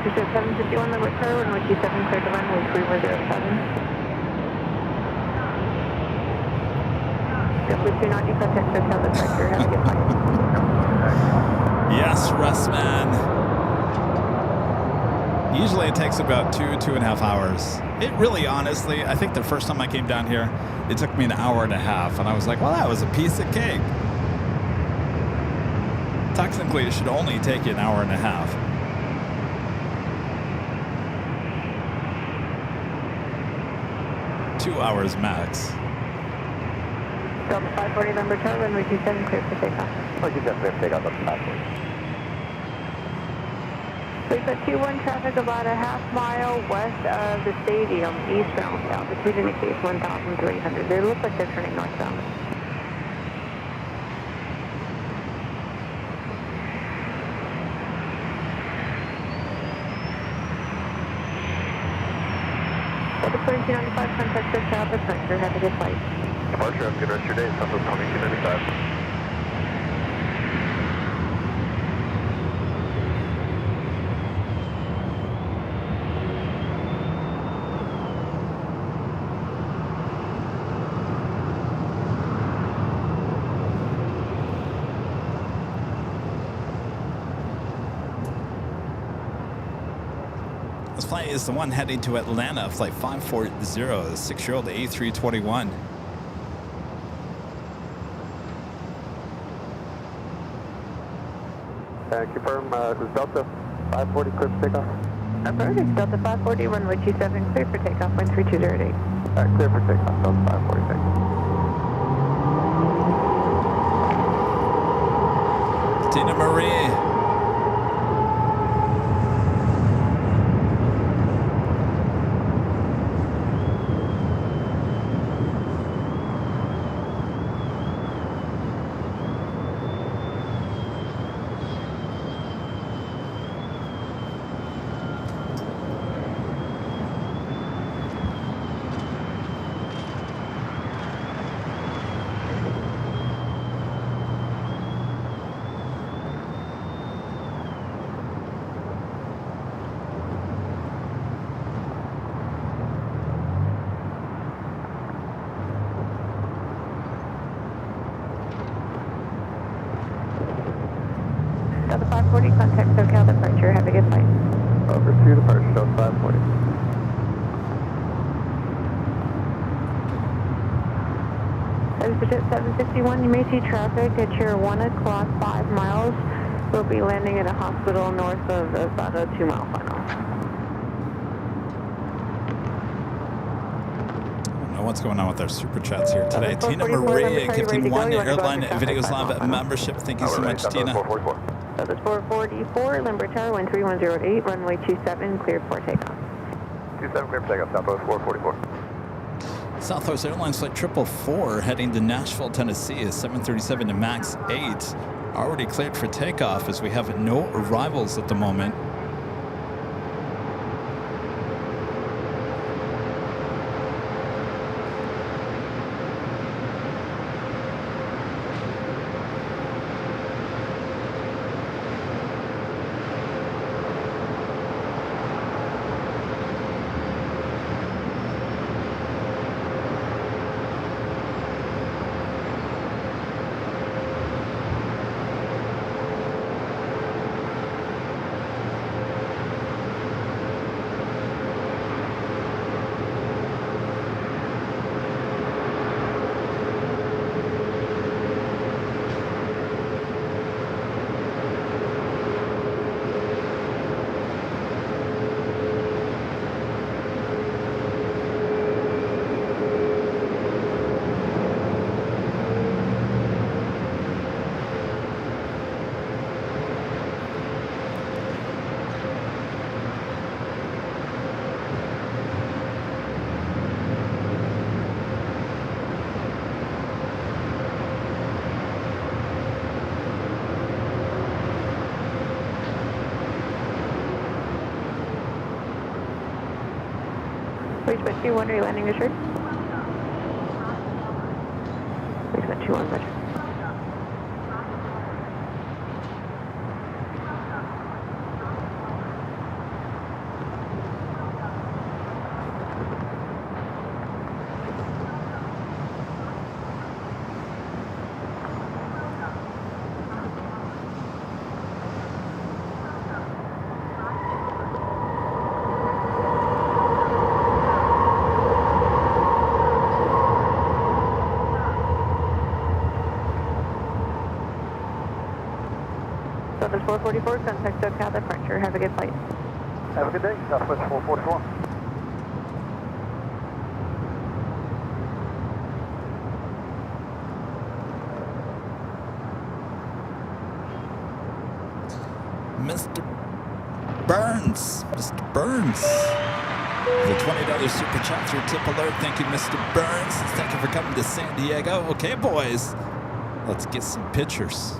Pursuit 751, Limit Tower, runway 27, clear to runway 3107. Double 290, contact SoCal Departure, have a good flight. Yes, Russman. Usually it takes about 2.5 hours. It really, honestly, I think the first time I came down here, it took me an hour and a half, and I was like, well, that was a piece of cake. Technically, it should only take you an hour and a half. Two hours max. Delta 540, Limit Tower, runway 27, clear for takeoff. Oh, you got clear for takeoff up to 540. We've got 21 traffic about a half mile west of the stadium, eastbound. Altitude indicates 1,300. They look like they're turning northbound. Delta 2295, contact SoCal Departure, have a good flight. Departure, have a good rest of your day. Southwest 2295. This flight is the one heading to Atlanta, flight 540, the 6-year-old A321. Confirm, this is Delta 540, clear for takeoff. Affirmative, Delta 540, runway 27, clear for takeoff, wind 3208. Clear for takeoff, Delta 540, thank you. Tina Marie. Delta 540, contact SoCal Departure, have a good flight. Over to departure, Delta 540. Pursuit 761, you may see traffic at your 1 o'clock, 5 miles. We'll be landing at a hospital north of about a 2-mile final. What's going on with our super chats here today? Delta Tina 444, Marie number gifting ready to go. one You wanna go Airline into Videos traffic, Live 5 miles. membership. Thank you so much, Tina. 444. Delta 444, Limber Tower, wind 3108, runway 27, cleared for takeoff. 27, clear for takeoff, Southwest 444. Southwest Airlines flight 444 heading to Nashville, Tennessee is 737 to MAX 8. Already cleared for takeoff as we have no arrivals at the moment. Bridgman 21, are you landing assured? Bridgman 21, roger. Southwest 444, contact SoCal departure. Have a good flight. Have a good day, Southwest 444. Mr. Burns. Mr. Burns. The $20 super chat through tip alert. Thank you, Mr. Burns. Thank you for coming to San Diego. Okay, boys. Let's get some pictures.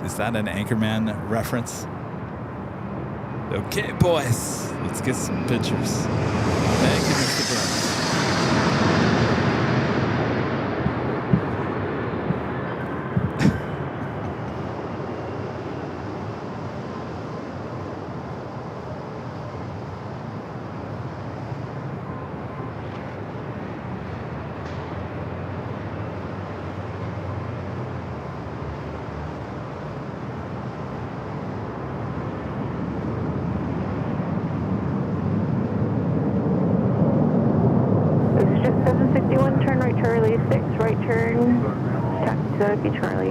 Is that an Anchorman reference? Okay, boys. Let's get some pictures. Thank you, Mr. Burns.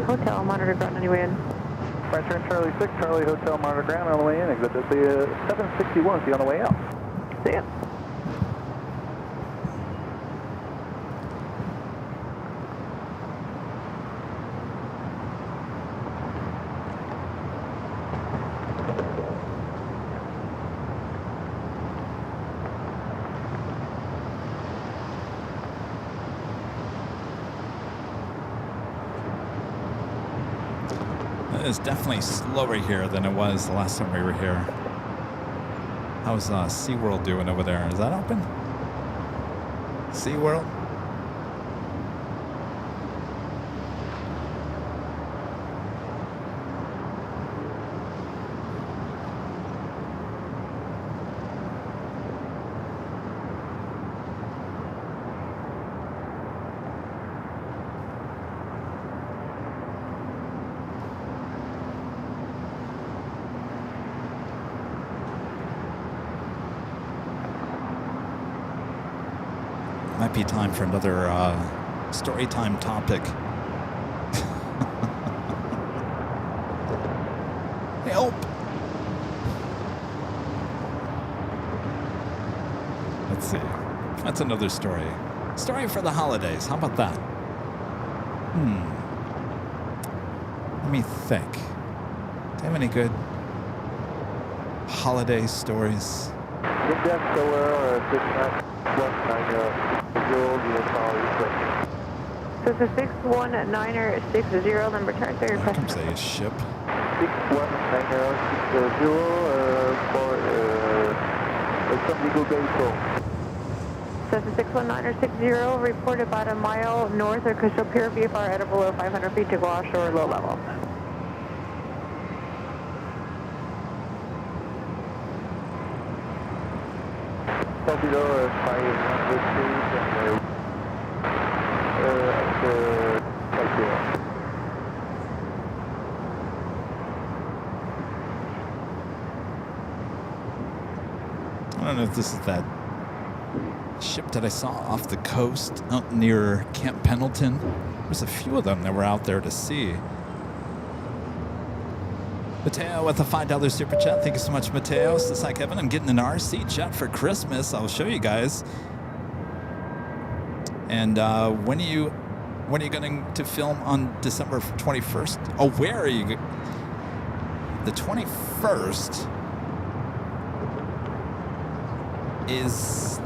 Hotel, monitor ground on your way in. Right turn Charlie 6, Charlie Hotel, monitor ground on the way in. Exit the 761, see you on the way out. See ya. It's definitely slower here than it was the last time we were here. How's SeaWorld doing over there? Is that open? SeaWorld? Might be time for another story time topic. Help! Let's see. That's another story. Story for the holidays. How about that? Let me think. Do you have any good holiday stories? So it's a 61960, number chart there. I can say a ship. 619060 for some legal vehicle. So it's a 61960, report about a mile north of Crystal Pier, VFR at or below 500 feet to go offshore low level. Below 500 feet I don't know if this is that ship that I saw off the coast out near Camp Pendleton. There's a few of them that were out there to see. Mateo with a $5 super chat. Thank you so much, Mateo. This is Kevin. I'm getting an RC jet for Christmas. I'll show you guys. And when are you going to film on December 21st? Oh, where are you? The 21st is...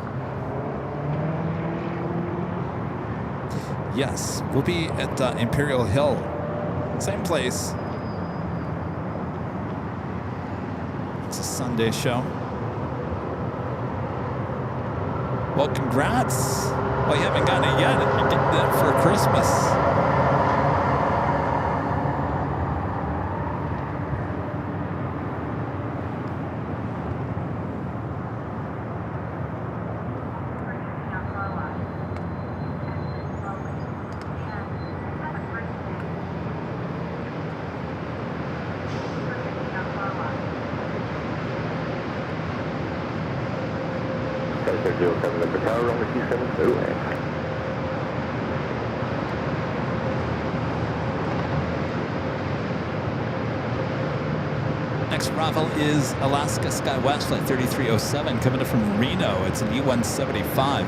Yes, we'll be at Imperial Hill. Same place. It's a Sunday show. Well, congrats. Well, you haven't gotten it yet. You're getting it for Christmas. arrival is Alaska SkyWest Flight 3307 coming in from Reno. It's an E175.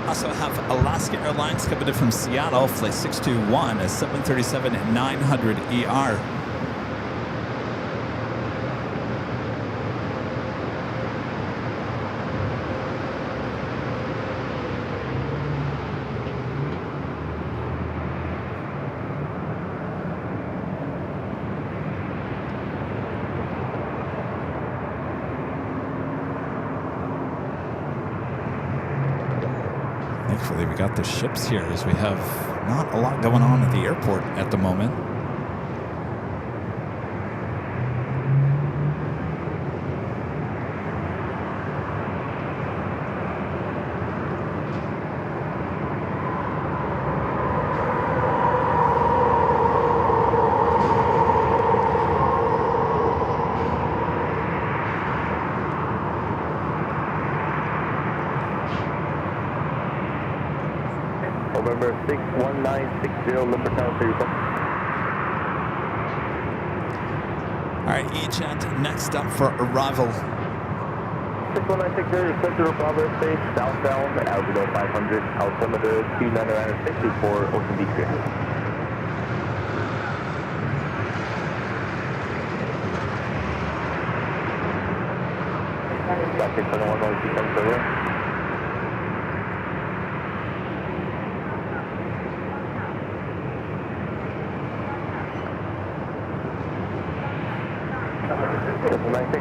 Also have Alaska Airlines coming in from Seattle, flight 621, a 737-900ER. Thankfully, we got the ships here as we have not a lot going on at the airport at the moment. November 61960, Limber Town 37. All right, E-Jet next up for arrival. 61960, Central Bravo Space, southbound, altitude 500, altimeter 2960 for Ocean Discretion. Back 671, 270.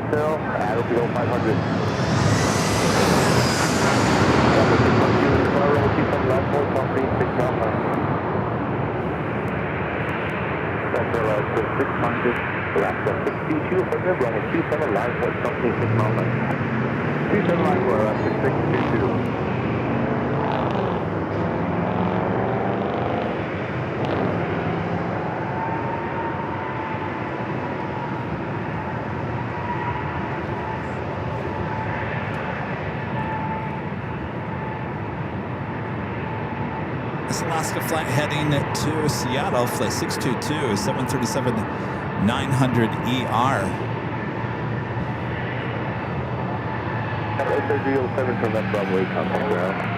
Altitude 500. Last point, company 6 miles left. Centralized to 600, Alaska 6200, running 27, line point, company 6 miles left. 27 line point, Alaska 622. Alaska flight heading to Seattle, flight 622, 737-900ER. 0307 from that Bravo 8 contact ground.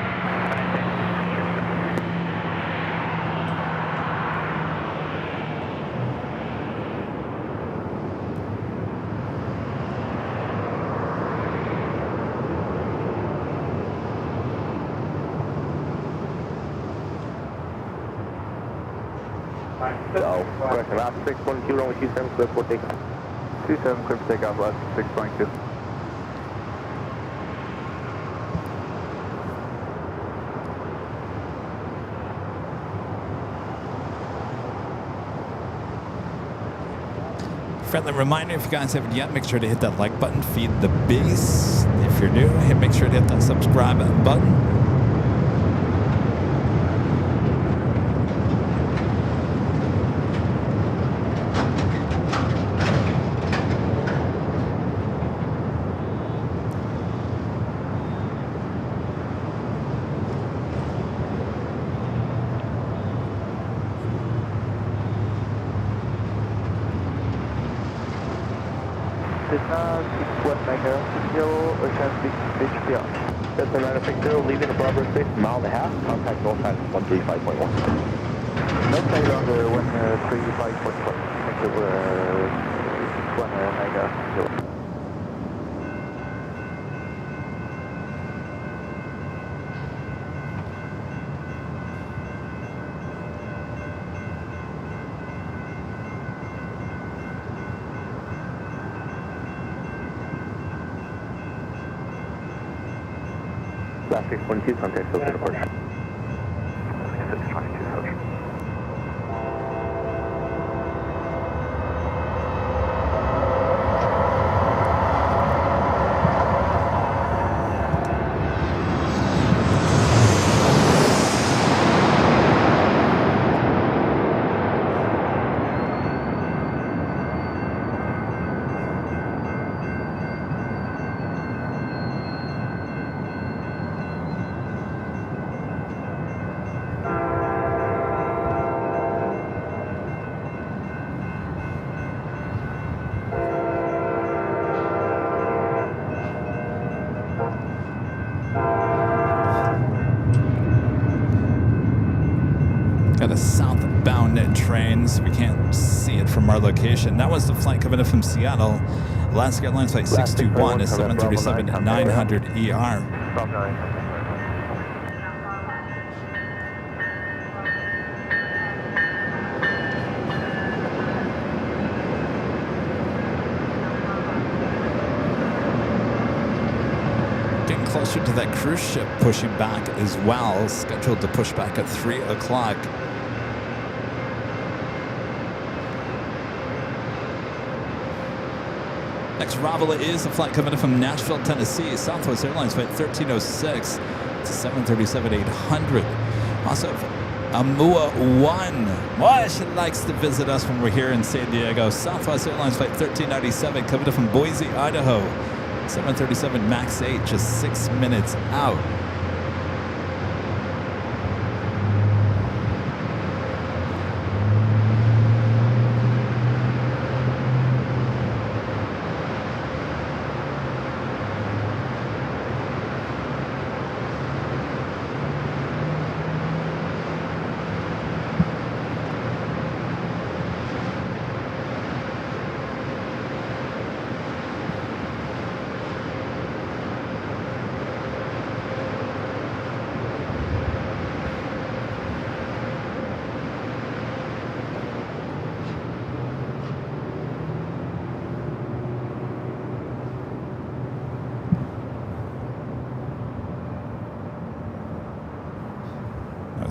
Correct, last 612, runway 27, clear for takeoff. 27, clear for takeoff, last 622. Friendly reminder, if you guys haven't yet, make sure to hit that like button, feed the beast. If you're new, make sure to hit that subscribe button. That's the 960, leaving the Bravo space, mile and a half, contact north at 135.1. No plane on the 135.1, next to 1 mega. Last 622, contact Social Report. 622, Social. so we can't see it from our location. That was the flight coming in from Seattle. Alaska Airlines Flight 621 is 737-900 ER. Bravo 9. Getting closer to that cruise ship pushing back as well, scheduled to push back at 3 o'clock. Next arrival is a flight coming in from Nashville, Tennessee, Southwest Airlines Flight 1306 to 737-800. Also, Amua 1. Boy, she likes to visit us when we're here in San Diego. Southwest Airlines Flight 1397 coming in from Boise, Idaho. 737 MAX 8, just 6 minutes out.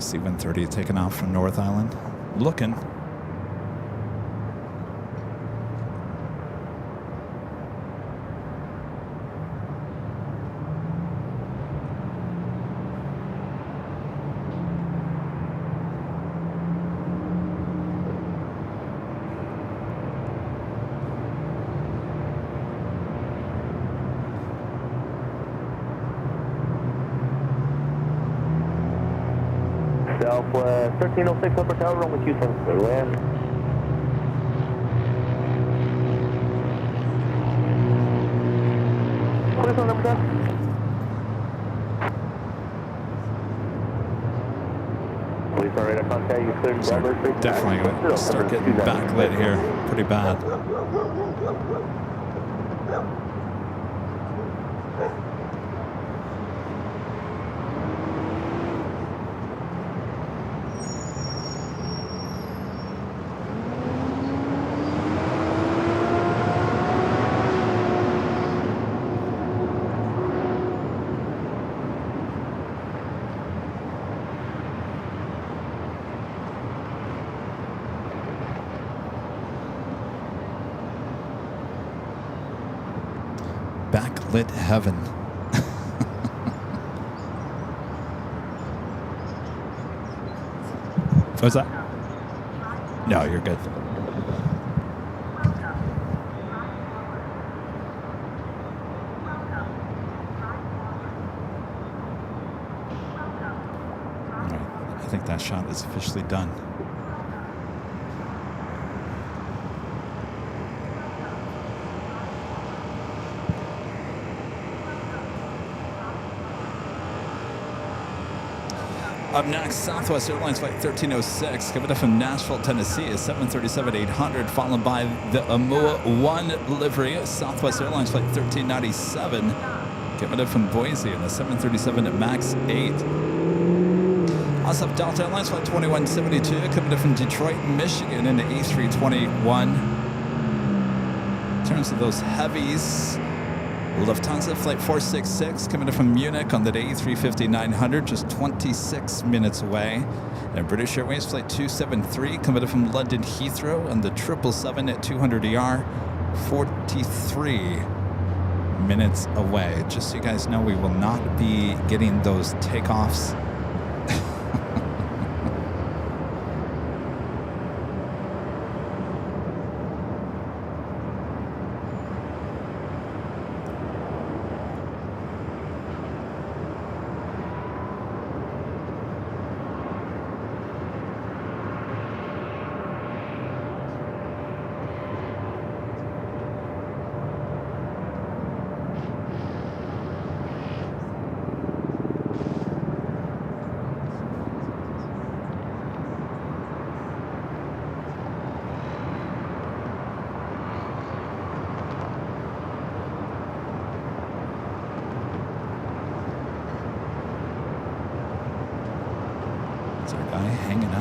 C-130 taking off from North Island. Looking. Southwest 1306 upper tower, runway 27, clear land. Please on number 10. Police are ready to contact you, cleared Bradley Street. Definitely going to start getting backlit here. Pretty bad. Backlit heaven. What's that? No, you're good. All right. I think that shot is officially done. Up next, Southwest Airlines Flight 1306, coming up from Nashville, Tennessee, is 737-800, followed by the Amua 1 livery, Southwest Airlines Flight 1397, coming up from Boise, and the 737 MAX 8. Also have Delta Airlines Flight 2172, coming up from Detroit, Michigan, in the A321. In terms of those heavies, Lufthansa Flight 466 coming in from Munich on the A350-900, just 26 minutes away. And British Airways Flight 273 coming in from London Heathrow on the 777 at 200ER, 43 minutes away. Just so you guys know, we will not be getting those takeoffs.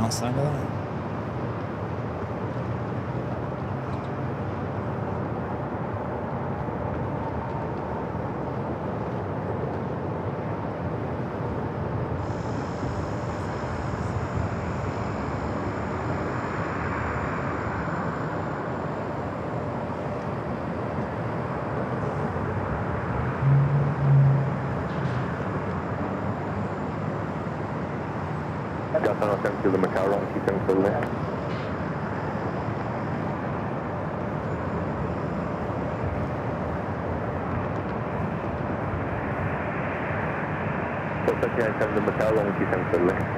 outside of that? To the Macau wrong, keep them to the left. So 39 to the Macau wrong, keep them to the left.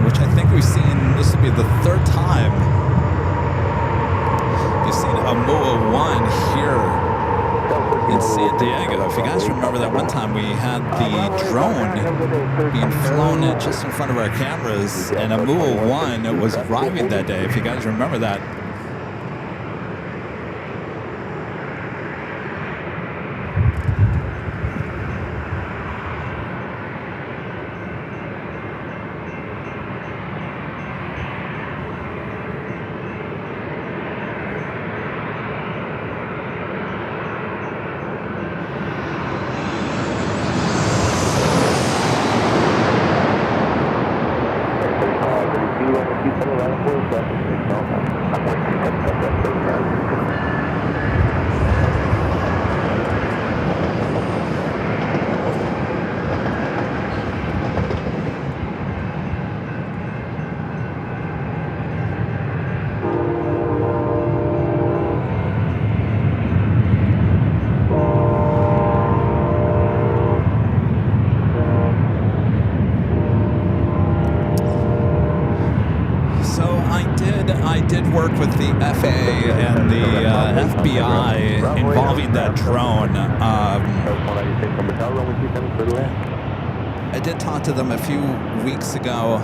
Which I think we've seen, this will be the third time you've seen a MOA 1 here in San Diego. If you guys remember that one time we had the drone being flown just in front of our cameras, and a MOA 1 was arriving that day, if you guys remember that. Work with the FAA and the FBI involving that drone. I did talk to them a few weeks ago.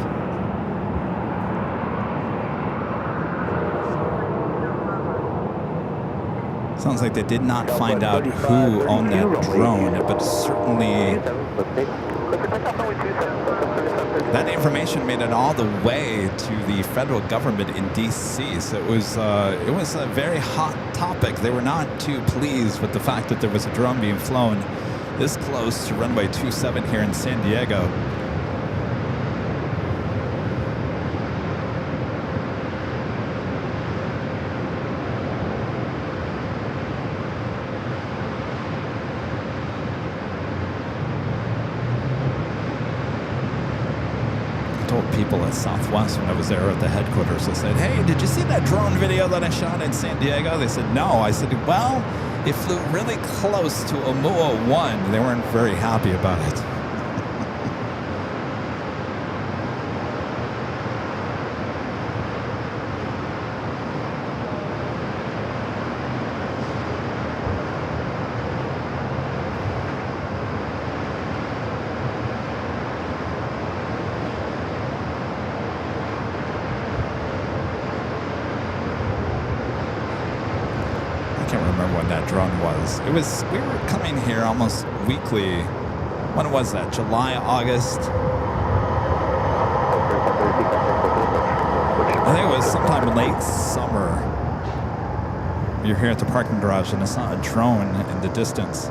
Sounds like they did not find out who owned that drone, but certainly that information made it all the way to the federal government in D.C. So it was a very hot topic. They were not too pleased with the fact that there was a drone being flown this close to runway 27 here in San Diego. People at Southwest when I was there at the headquarters. I said, hey, did you see that drone video that I shot in San Diego? They said, no. I said, well, it flew really close to a MOA 1. They weren't very happy about it. We were coming here almost weekly. When was that? July, August? I think it was sometime late summer. You're here at the parking garage and I saw a drone in the distance.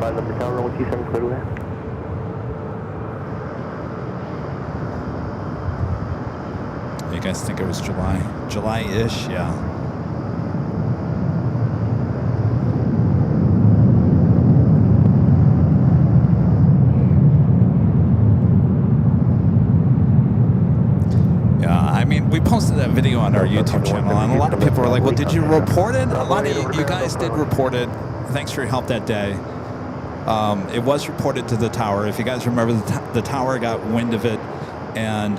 5 number tower, runway 27, clear to land. You guys think it was July? July-ish, yeah. We posted that video on our YouTube channel, and a lot of people were like, well, did you report it? A lot of you guys did report it. Thanks for your help that day. It was reported to the tower. If you guys remember, the tower got wind of it, and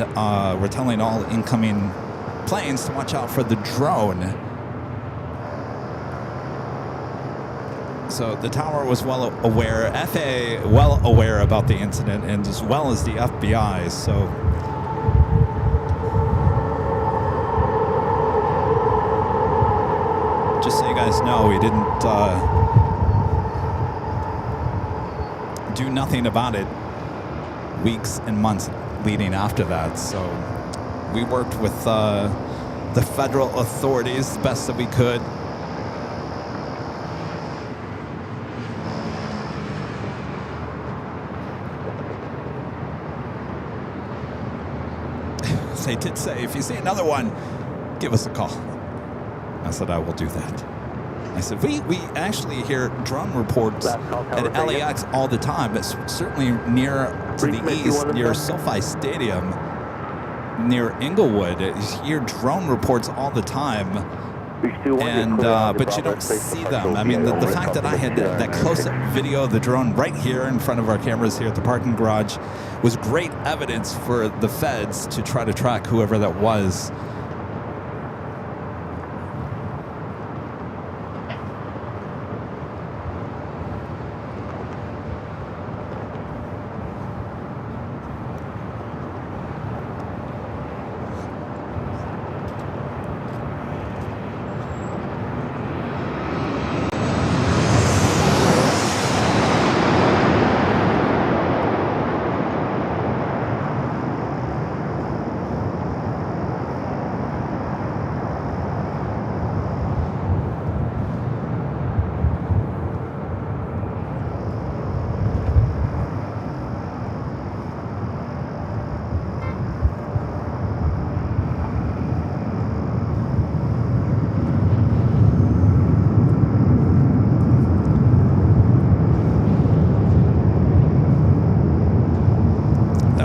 we're telling all incoming planes to watch out for the drone. So the tower was well aware, FAA well aware about the incident, and as well as the FBI. So just so you guys know, we didn't do nothing about it weeks and months leading after that. So we worked with the federal authorities the best that we could. They did say, if you see another one, give us a call. I said, I will do that. I said, we actually hear drone reports at LAX all the time, but certainly near to the east, near SoFi Stadium, near Inglewood, you hear drone reports all the time, and but you don't see them. I mean, the fact that I had that close-up video of the drone right here in front of our cameras here at the parking garage was great evidence for the feds to try to track whoever that was.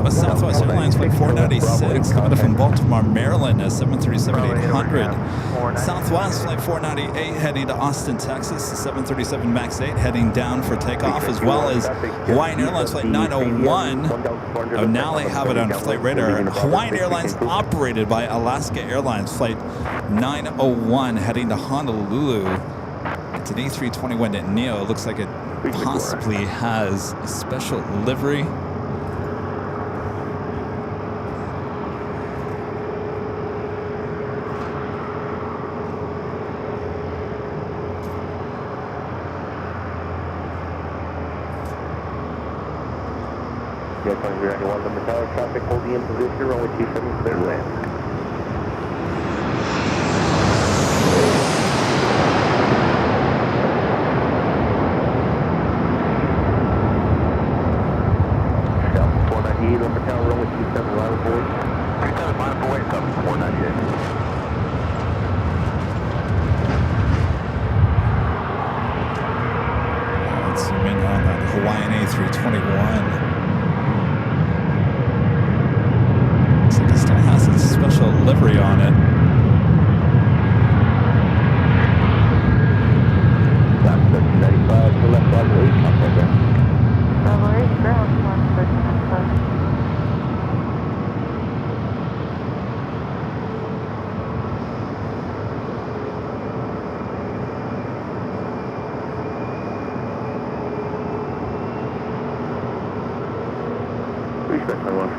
Southwest Airlines Flight 496 coming from Baltimore, Maryland at 737-800. Southwest Flight 498 heading to Austin, Texas, 737 MAX 8 heading down for takeoff, as well as Hawaiian Airlines Flight 901. Oh, now they have it on Flight Radar. Hawaiian Airlines operated by Alaska Airlines Flight 901 heading to Honolulu. It's an A321 Neo. It looks like it possibly has a special livery. Traffic holding in position, runway 27, clear to land. South 498, number tower, runway 27, line of board. 27, line of board, South 498. Let's zoom in on that Hawaiian A321. Special livery on it. Left 95 to left side of 8, contact there. Bravo 8, ground, 135. Respect my one.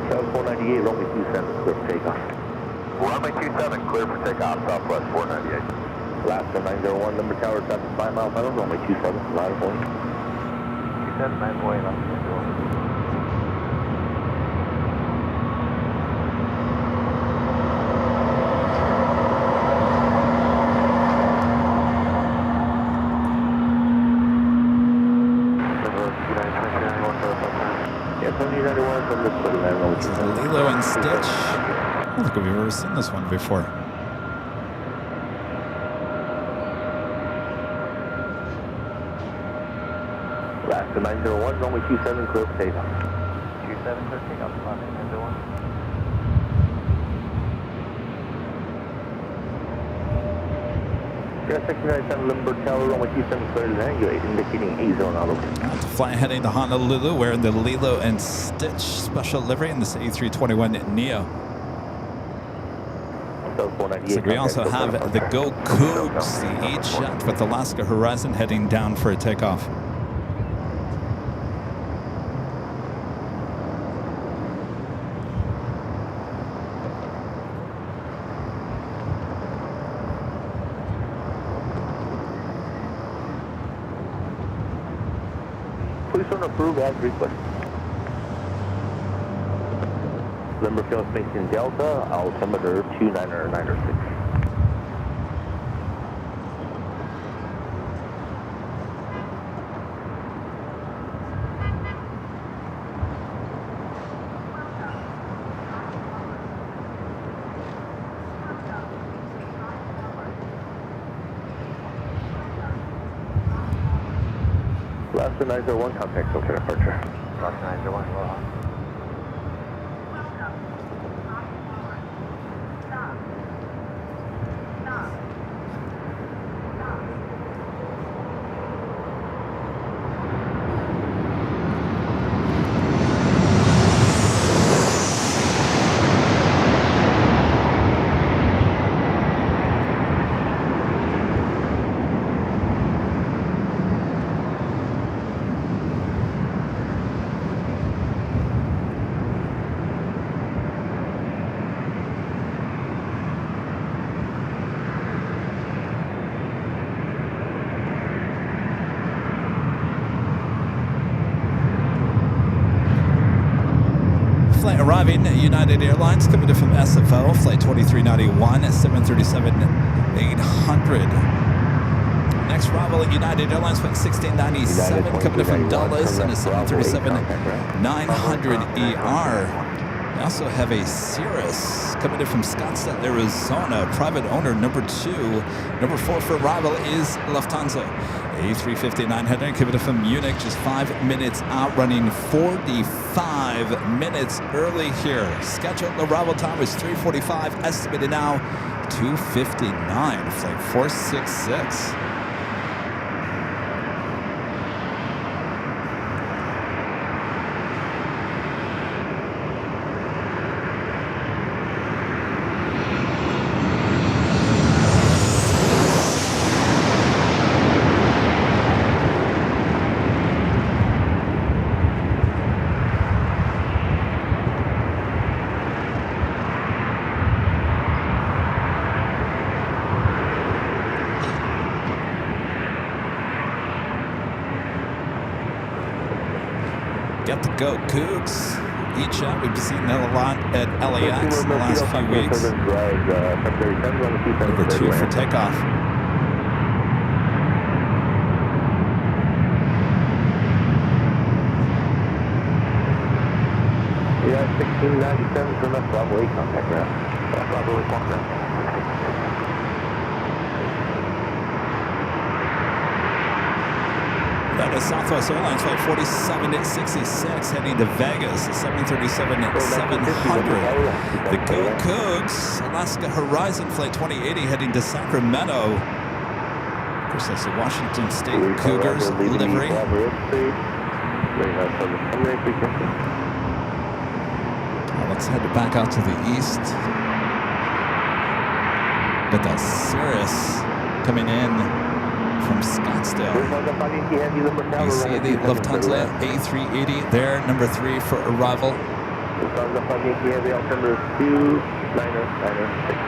South 498, runway 27, clear for takeoff. Runway 27, clear for takeoff, Southwest 498. Alaska 901, number tower, traffic 5 mile final, runway 27, line of board. 27, 9 up to Lilo and Stitch. I don't think we've ever seen this one before. Last 901, runway 27, clear for takeoff. 27, clear takeoff, 901. Air 697 Limburg Tower, runway 27, clear to land, indicating A zone auto. To fly heading to Honolulu, wearing the Lilo and Stitch special livery in this A321 Neo. So we also have the Go Cougs, the E-Jet with Alaska Horizon heading down for a takeoff. Please don't approve as requested. Limburg Fuel Station Delta, altimeter 29906. Last 901, contact filter departure. Last 901, aloha. Flight arriving at United Airlines, coming in from SFO, flight 2391, 737-800. Next arrival at United Airlines, flight 1697, coming in from Dulles, and a 737-900ER. We also have a Cirrus coming in from Scottsdale, Arizona, private owner number 2. Number 4 for arrival is Lufthansa. A350-900 coming in from Munich, just 5 minutes out, running 45 minutes early here. Scheduled arrival time is 3:45, estimated now 2:59, flight 466. Got the Go Cougs. E-Jet, we've seen that a lot at LAX in the last few weeks. Number 2 for takeoff. Yeah, 1697 from that Bravo 8 contact ground. Bravo 8 contact. That is Southwest Airlines flight 4766 heading to Vegas, 737-700. The Go Cougs, Alaska Horizon flight 2080 heading to Sacramento. Of course, that's the Washington State Cougars livery. Let's head back out to the east. Got that Cirrus coming in from Scottsdale. You see the Lufthansa A380 there, number 3 for arrival. Lufthansa 5 Heavy, altimeter 29906.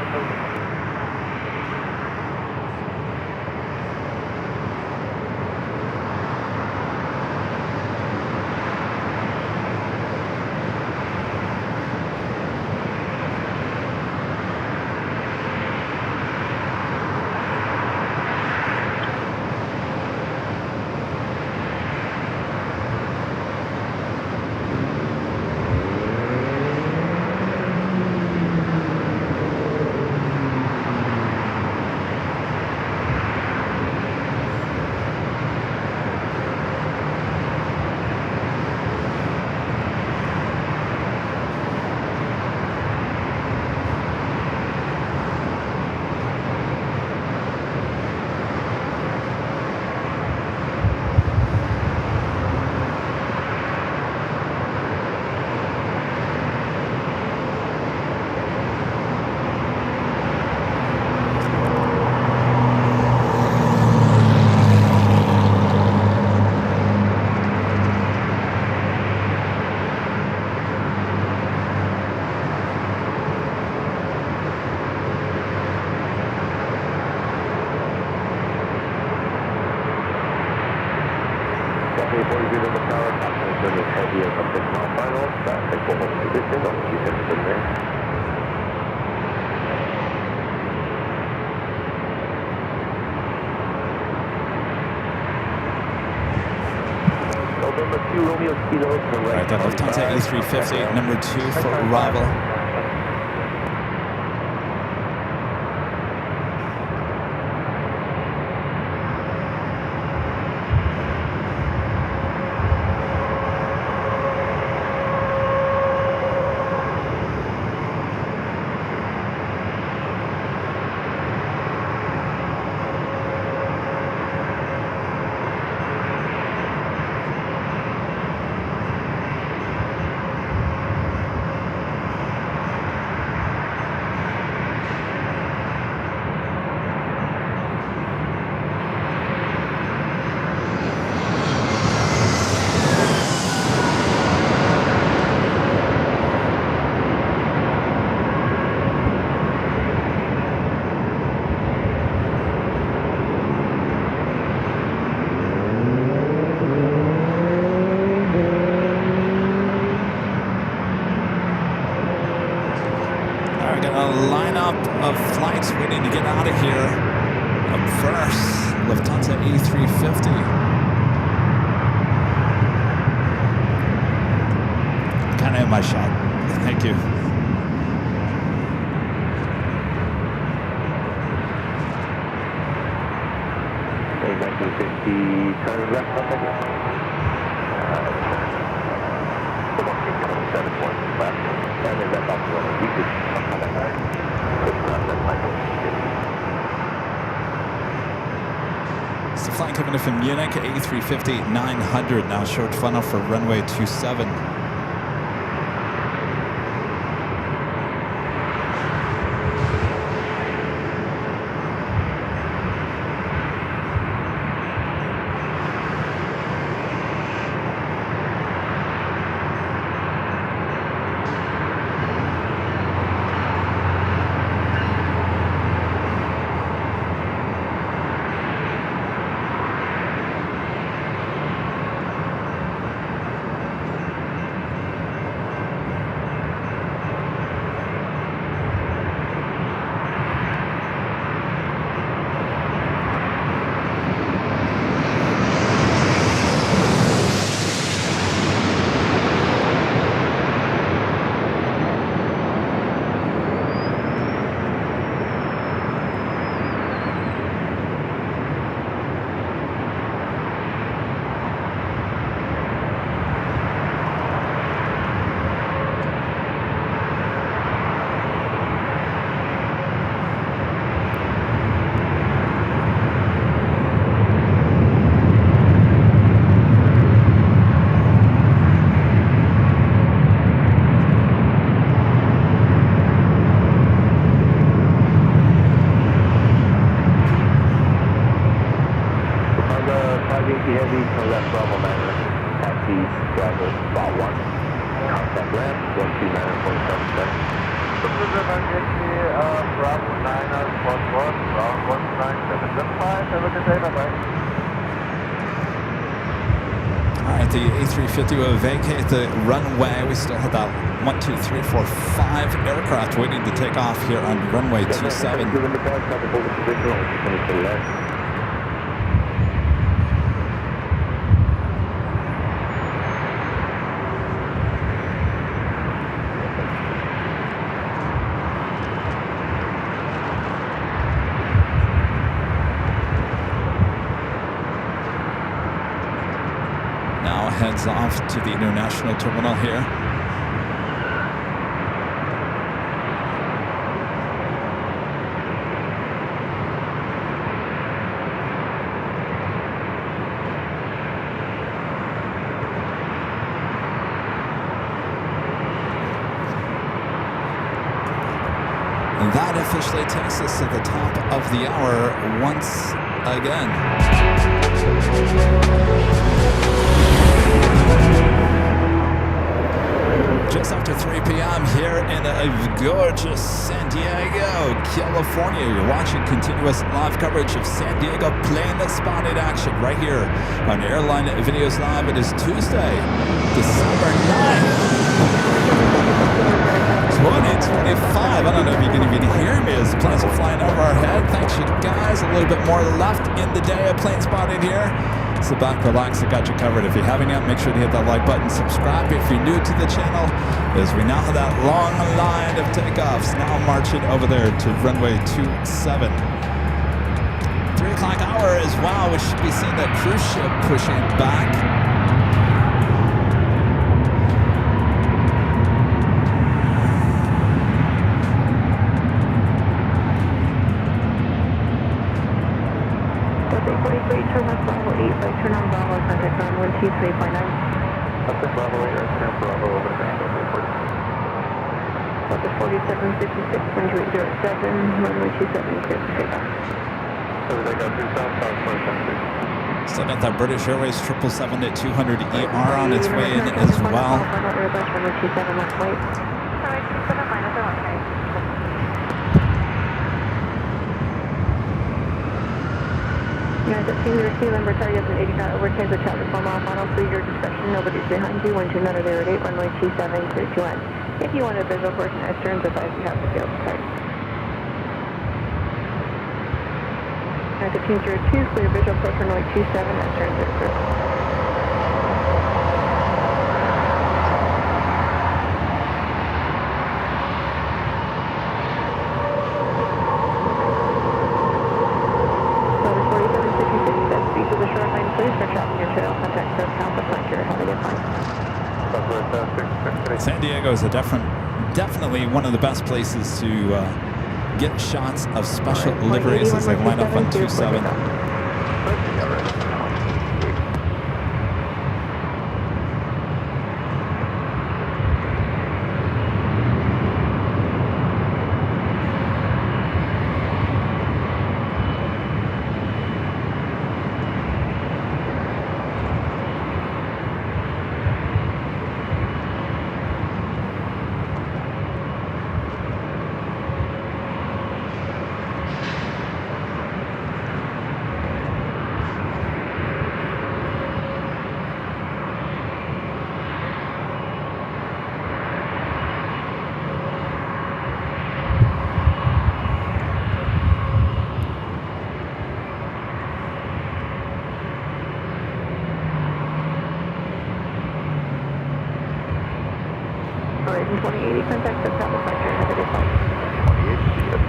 Delta 43 on the tower, passing the service heavy as a 6 mile final, traffic will hold position on 210 there. November 2 Romeo Kilo to the Right, that Lufthansa A350, number 2 for arrival. Of flights waiting to get out of here. Up first, Lufthansa A350. Kind of in my shot. Thank you. A1950, turn left on the Seven points left. And then that's also one of you could come that right. It's the flight coming in from Munich, A350 900, now short funnel for runway 27. Heavies, no left Bravo Manor, taxi, driver, spot 1, contact ramp, 129.7 seconds. Bravo 9 spot 1, ground 19775, have a good day, bye-bye. Alright, the A350 will vacate the runway. We still have that 1, 2, 3, 4, 5 aircraft waiting to take off here on runway 27. Now heads off to the international terminal here. And that officially takes us to the top of the hour once again. Just after 3 p.m. here in gorgeous San Diego, California. You're watching continuous live coverage of San Diego plane spotted action right here on Airline Videos Live. It is Tuesday, December 9th. 2025. I don't know if you can even hear me as planes are flying over our head. Thanks you guys. A little bit more left in the day of plane spotting here. Sit back, relax, I got you covered. If you haven't yet, make sure to hit that like button, subscribe if you're new to the channel, as we now have that long line of takeoffs now marching over there to runway 27. 3 o'clock hour as well. We should be seeing that cruise ship pushing back. Turn left Bravo 8, right turn on Bravo, contact on 123.9. Up in Bravo 8, right turn Bravo over the ground over 40. Up at 4756, 1207, runway 27, clear for takeoff. So they got 2 southbound, 27. Still got that British Airways 777-200ER on its way in as well. Airbus, runway 27, left wait. Runway 27, minus 1, right. Guys, that seems to receive number target an 80 knot overtake the traffic from off on all your discretion. Nobody's behind you. 12 nutter there at 8, runway 27, clear to land. If you want a visual portion as turns, advise you have the field start. At 1502, clear visual approach runway 27, as turns at first. San Diego is definitely one of the best places to get shots of special liveries as they line up on 27. Horizon 2080, contact the top of factory, have a good flight. 28,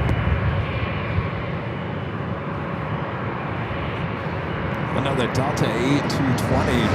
Another Delta 8220.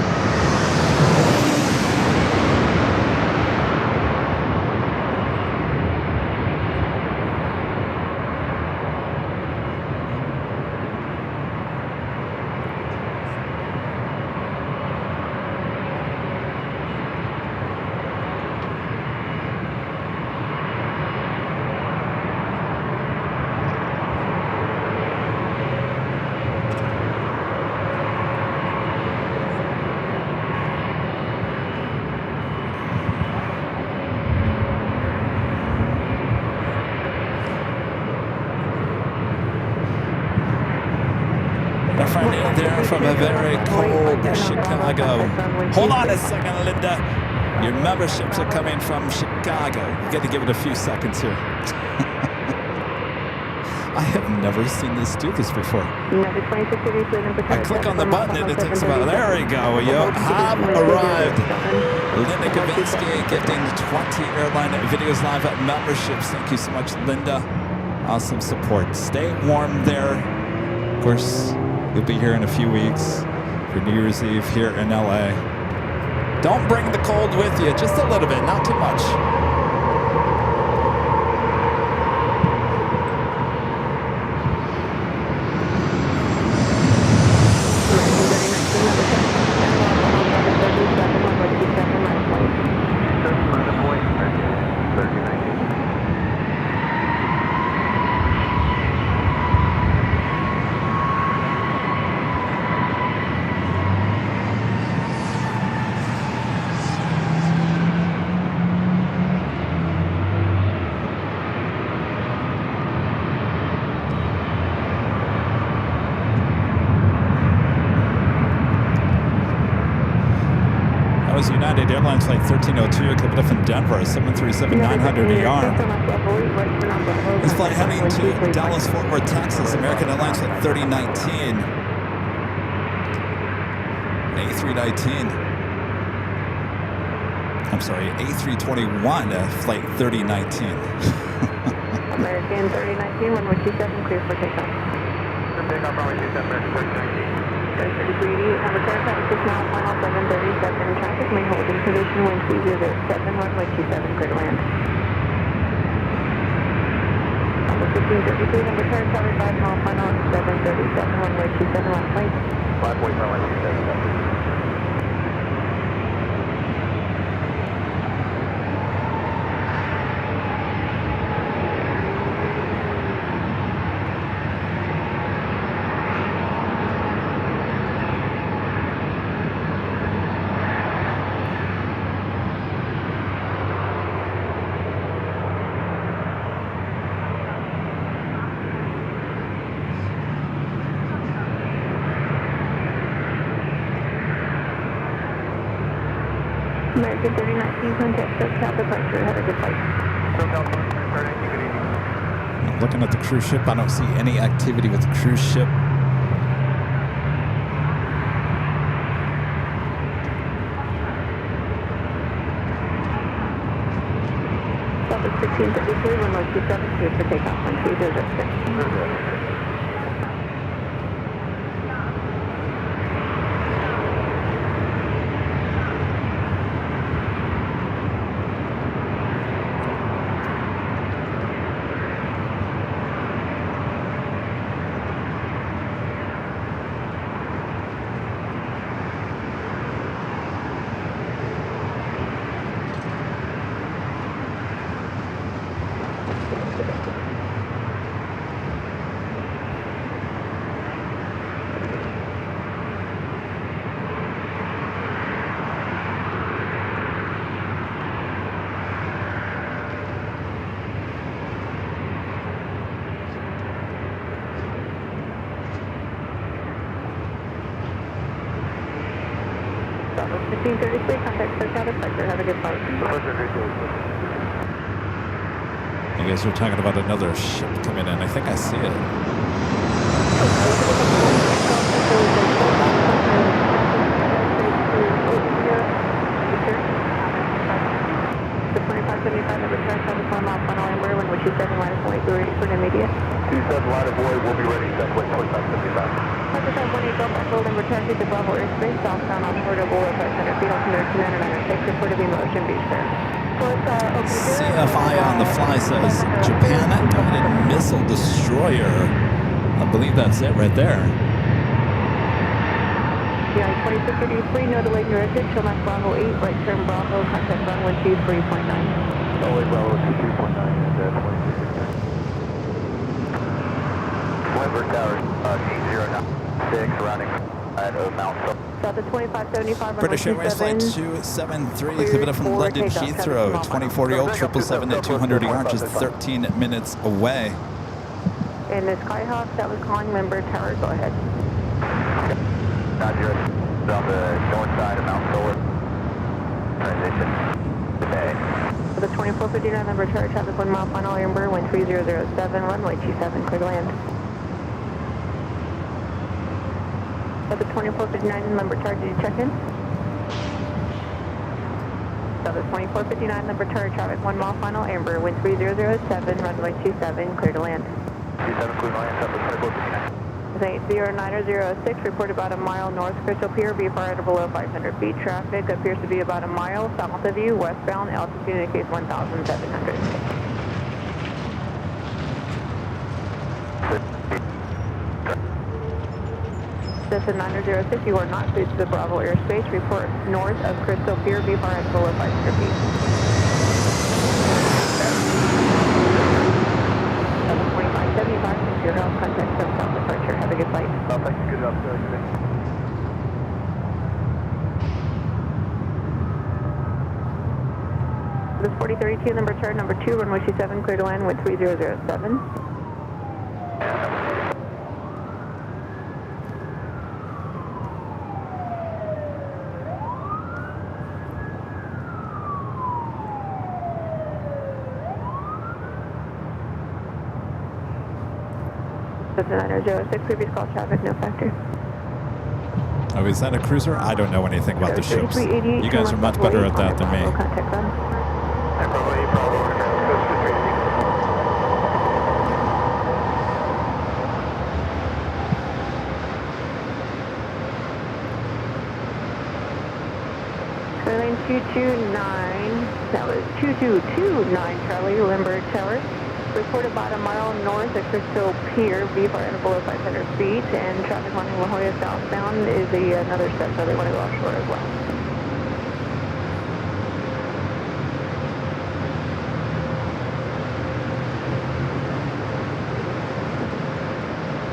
There from a very cold Chicago. Hold on a second, Linda. Your memberships are coming from Chicago. You got to give it a few seconds here. I have never seen this do this before. I click on the button and it takes about, there we go. You have arrived. Linda Kavinsky gifting 20 Airline Videos Live memberships. Thank you so much, Linda. Awesome support. Stay warm there. Of course, you'll be here in a few weeks for New Year's Eve here in LA. Don't bring the cold with you, just a little bit, not too much. was United Airlines Flight 1302, coming up from Denver, 737-900 ER. This flight heading to Dallas, Fort Worth, Texas, American Airlines Flight 3019. A319. I'm sorry, A321, Flight 3019. American 3019, 1127, clear for takeoff. Takeoff, runway 27, American 3019. 3388, number car, traffic 6 miles, final 737, traffic, main holding position, wind 3007, runway 27, clear to land. Number 1533, number car, traffic 5 miles, final 737, runway 27, last flight. Last wait, runway 27. American 3019, contact SoCal departure, have a good flight. SoCal, 3019, good evening. I'm looking at the cruise ship. I don't see any activity with the cruise ship. Southwest 1633, runway 27, clear for takeoff, 1306. Southwest 1533, contact SoCal departure, have a good flight. You guys are talking about another ship coming in. I think I see it. The 2575 number car, traffic 1 mile, final Embraer, wind 27, line of 28, ready for an immediate. 27, line of boy, we'll be ready, set, wait, 2575. Pacific 18 Golf Echo, number traffic to Bravo airspace, southbound offshore to below 500 feet, altimeter 2996, report of emotion, beach there. CFI on the fly says Japan guided missile destroyer. I believe that's it right there. Yeah, 2633, no delay directed, show Max Bravo 8, right turn Bravo, contact runway 23.9. Runway Bravo 23.9 and 26. Weber Tower, 8096, rounding at Mount Phillip. South of 2575, British Airways Flight 273, coming up from London Heathrow, 2040 old 777 at 200 yards, just 13 minutes away. And the Skyhawk that was calling member tower, go ahead. Roger, it's on the north side of Mount Phillip. Transition today. For the 2459 number tower, traffic 1 mile, final Embraer, wind 3007, runway 27, clear to land. For the 2459 number tower, did you check in? So the 2459 number tower, traffic 1 mile, final Embraer, wind 3007, runway 27, clear to land. 27, clear to land, Southwest 2459. 80906, report about a mile north Crystal Pier, be far at below 500 feet. Traffic appears to be about a mile south of you, westbound, altitude indicates 1,700. This is 906, you are not cleared to the Bravo airspace. Report north of Crystal Pier, be far at below 500 feet. 2575, secure health, contact SoCal departure. Have a good flight. Thank you, good job, sir. This 4032, number chart, number 2, runway 27, clear to land with 3007. Cessna 906, previous call traffic, no factor. Oh, is that a cruiser? I don't know anything about the ships. You guys are much better at that than me. Contact them. Bravo 8, Bravo, we're going to go to 380. Airline 229, that was 2229 Charlie, Lindbergh Tower. Reported about a mile north of Crystal Pier, VFR and below 500 feet, and traffic running La Jolla southbound is another step, so they want to go offshore as well.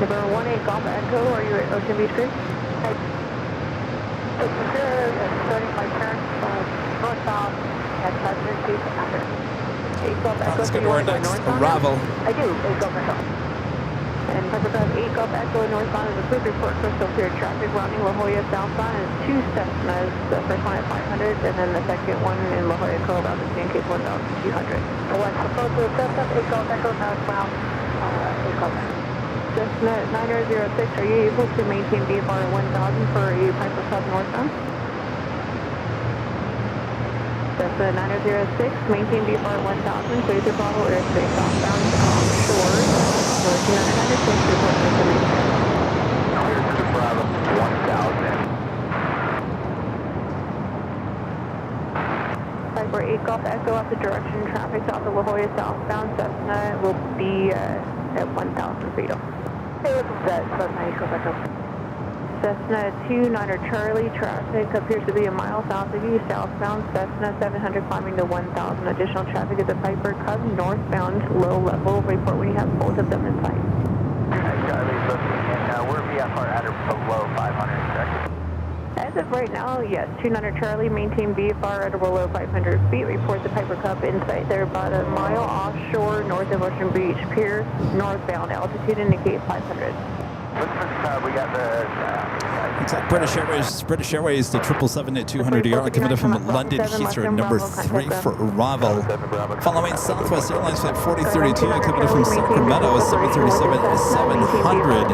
Number 18 Golf Echo, are you at Ocean Beach Creek? It's good, starting my turn northbound at 500 feet after. Let's go to our next arrival. I do, 8 Golf Echo. And Pepper Cub 8 Golf Echo northbound is a quick report Crystal Pier traffic rounding La Jolla southbound is 2 Cessnas, the first one at 500 and then the second one in La Jolla Cove out of Case 1,200. What's supposed to Cessna 8 Golf Echo northbound, 8 Golf Echo. Cessna 906, are you able to maintain VFR at 1,000 for a Piper Cub northbound? Cessna 906, maintain VFR at 1,000, clear to Bravo airspace southbound shore. North 906, report information. Clear to Bravo 1000. Piper 8 Golf Echo off the direction traffic south of La Jolla southbound. Cessna will be at 1,000 feet. Cessna 29er Charlie, traffic appears to be a mile south of you, southbound. Cessna 700 climbing to 1,000. Additional traffic is a Piper Cub northbound, low level. Report when you have both of them in sight. Charlie, looking, and we're VFR at or below 500, correct? As of right now, yes. 29er Charlie, maintain VFR at or below 500 feet. Report the Piper Cub in sight. They're about a mile offshore, north of Ocean Beach Pier, northbound. Altitude indicate 500. We got the... Looks like British Airways, the 777 at 200 ER, coming in from London Heathrow, number 3 for Bravo. Following Southwest Airlines flight 4032, coming in from Sacramento, 737-700.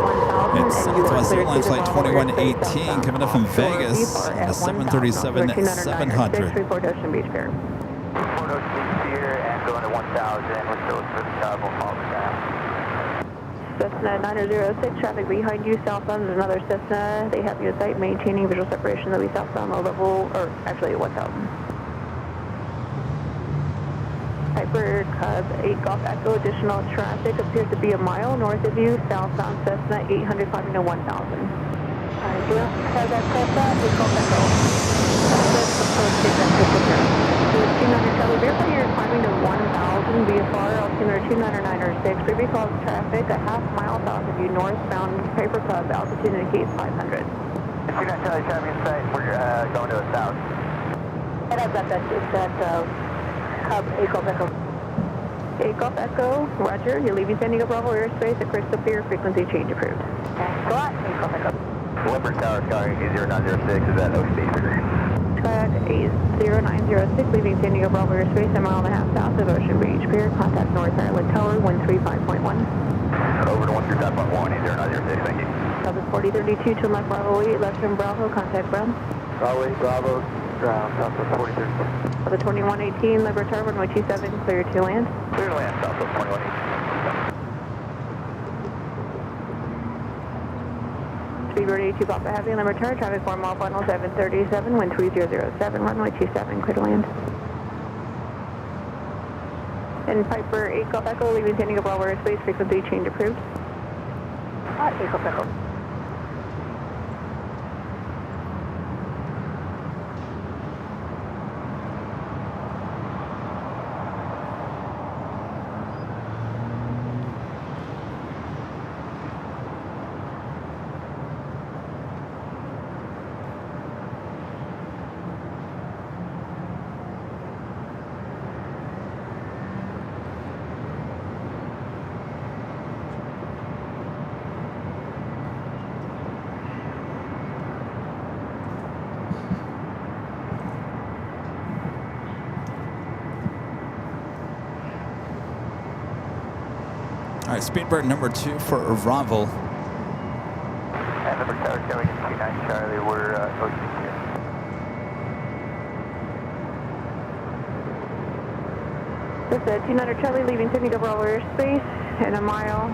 And Southwest Airlines flight 2118, coming in from Vegas, on a 737-700. Report Ocean Beach Pier. Report Ocean Beach Pier and going to 1,000. We're still for the Cub. We'll follow the down. Cessna 906, traffic behind you, southbound is another Cessna. They have you in sight, maintaining visual separation. They'll be southbound, low level, or actually at 1,000. Piper Cub 8 Golf Echo, additional traffic appears to be a mile north of you, southbound Cessna 800 climbing to 1,000. Alright, do you have that Cessna 8 Golf Echo? That's the first thing that's good to know. 29er Charlie, verify you're climbing to 1,000 VFR, altimeter 29906. Previous calls traffic a half mile south of you, northbound Piper Cub, altitude indicates 500. 29 Charlie, traffic in sight. We're going to 1,000. And I've got that, it's that Cub 8 Golf Echo. 8 Golf Echo, roger. You're leaving San Diego Bravo airspace at Crystal Pier, frequency change approved. Thanks a lot, 8 Golf Echo. Lindbergh Tower, skying 0906, is that Ocean Beach Pier? Track 80906, leaving San Diego Bravo airspace a mile and a half south of Ocean Beach Pier. Contact North Ireland Tower 135.1. Over to 135.1, 0906, thank you. Cub is 4032 to left Bravo 8, left from Bravo, contact ground. Bravo 8, Bravo, ground, southwest 4032. For the 2118, Lindbergh Tower 1127, clear to land. Clear to land, southwest 2118. Speedbird 82 Papa Heavy, Lindbergh Tower, traffic 4 mile final 737, wind 3007, runway 27, clear to land. And Piper 8 Golf Echo, leaving San Diego Bravo airspace, frequency change approved. 8 Golf Echo. right, Speedbird number 2 for arrival. And number tower showing in 29 Charlie, we're ocean here. This is 29 Charlie leaving Sydney to Bravo airspace in a mile.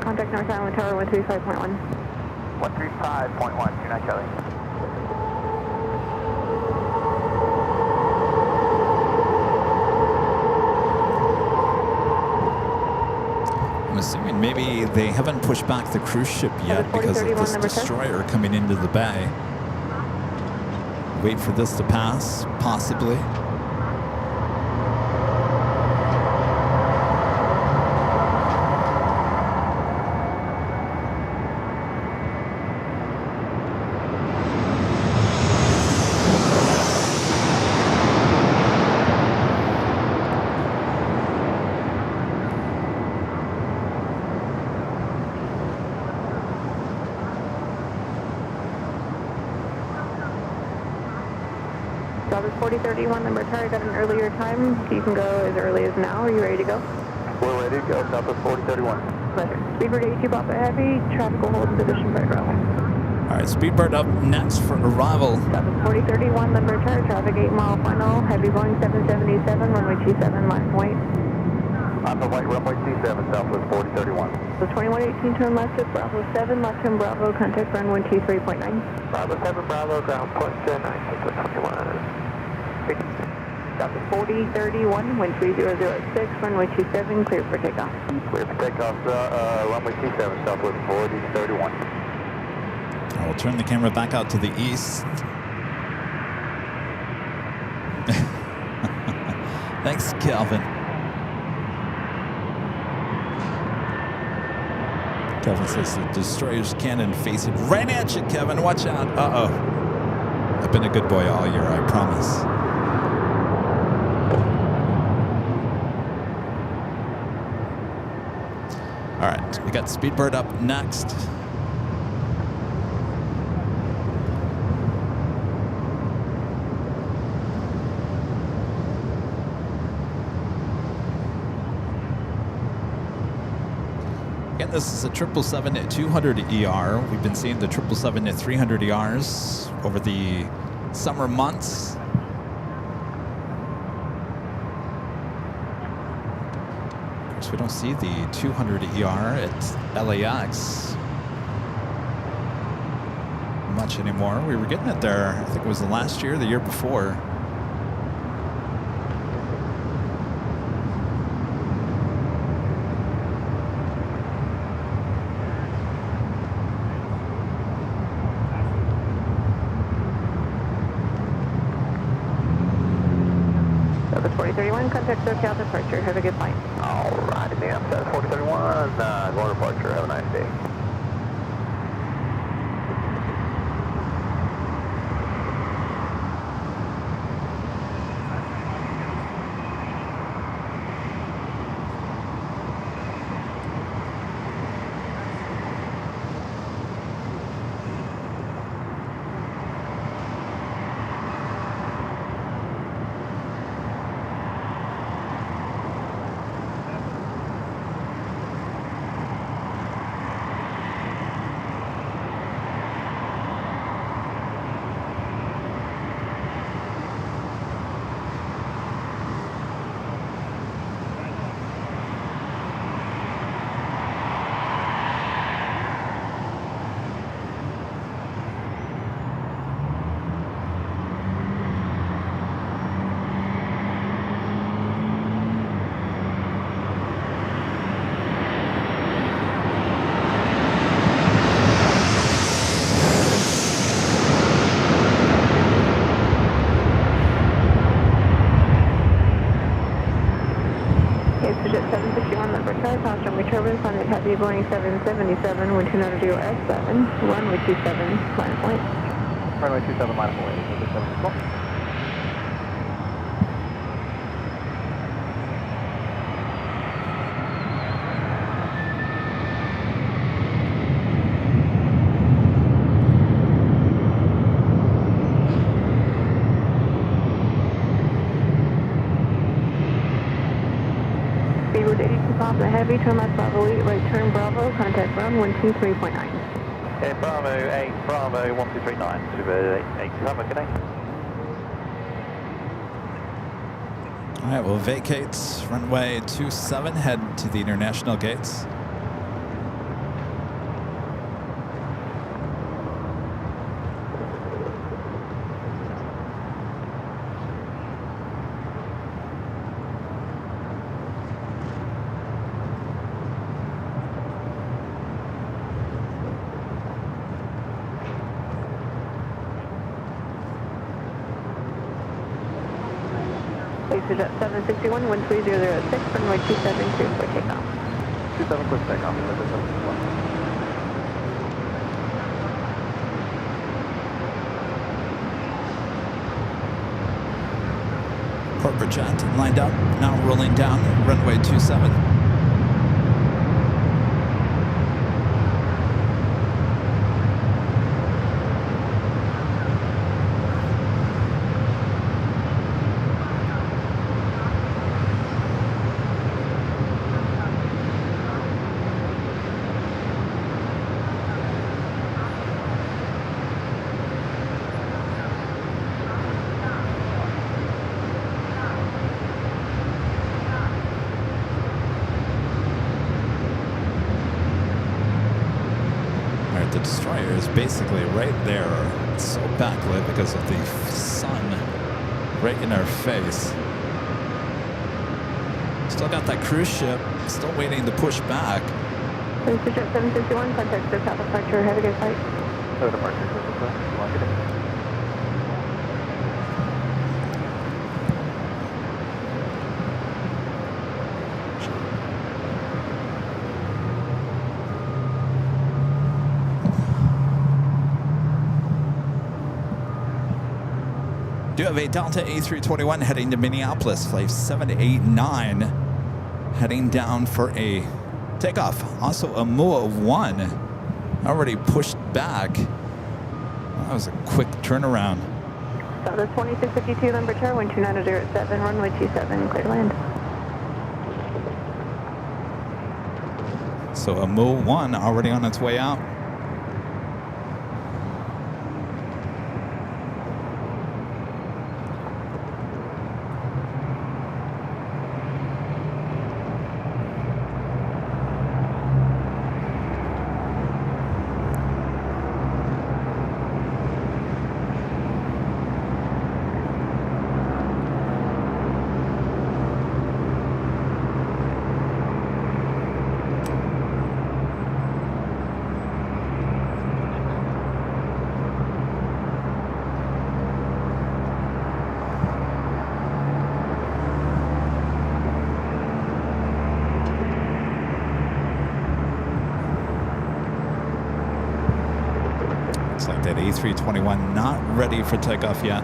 Contact North Island Tower 135.1. 135.1, 29 Charlie. I'm assuming maybe they haven't pushed back the cruise ship yet because of this destroyer coming into the bay. Wait for this to pass, possibly. Bravo 4031, number tower, got an earlier time. You can go as early as now. Are you ready to go? We're ready to go. Southwest 4031. Pleasure. Speedbird 82 Papa Heavy, traffic will hold in position for arrival. All right, Speedbird up next for arrival. Southwest 4031, number tower, traffic 8 mile final, heavy Boeing 777, runway 27, left point. Alpha White, runway 27, Southwest 4031. So 2118, turn left at Bravo 7, left turn Bravo, contact runway 23.9. Bravo 7, Bravo, ground point 9, 21. Southwest 4031, wind 3006, runway 27, clear for takeoff. Clear for takeoff, runway 27, Southwest 4031. I will turn the camera back out to the east. Thanks, Kelvin. Kevin says the destroyer's cannon facing right at you, Kevin. Watch out. Uh-oh. I've been a good boy all year, I promise. All right, we got Speedbird up next. Again, this is a 777-200 ER. We've been seeing the 777-300 ERs over the summer months. Of course, we don't see the 200 ER at LAX much anymore. We were getting it there, I think it was the last year, the year before. Southwest 4031, contact SoCal departure. Have a good flight. All righty, ma'am. Southwest 4031, going departure. Have a nice day. Turbines on the Heavy Boeing 777, wind 290 S7, runway 27, line of point. Runway 27, line of point. The Heavy, Thomas Bravo 8, right turn Bravo, contact ground 123.9. Bravo 8, Bravo 1239 to 8, have a good day. All right, we'll vacate runway 27, head to the international gates. Jet 761, 13006, runway 27, clear for takeoff. 27, quick takeoff, 761. Corporate jet lined up, now rolling down runway 27. The destroyer is basically right there. It's so backlit because of the sun right in our face. Still got that cruise ship, still waiting to push back. Jet 761, contact the south departure, have a good flight. So departure, you want to get it? Do have a Delta A321 heading to Minneapolis, flight 789, heading down for a takeoff. Also a MUA 1, already pushed back. That was a quick turnaround. So the 2652 number tower, 12907, runway 27, clear to land. So a MUA 1 already on its way out. Looks like that A321 not ready for takeoff yet.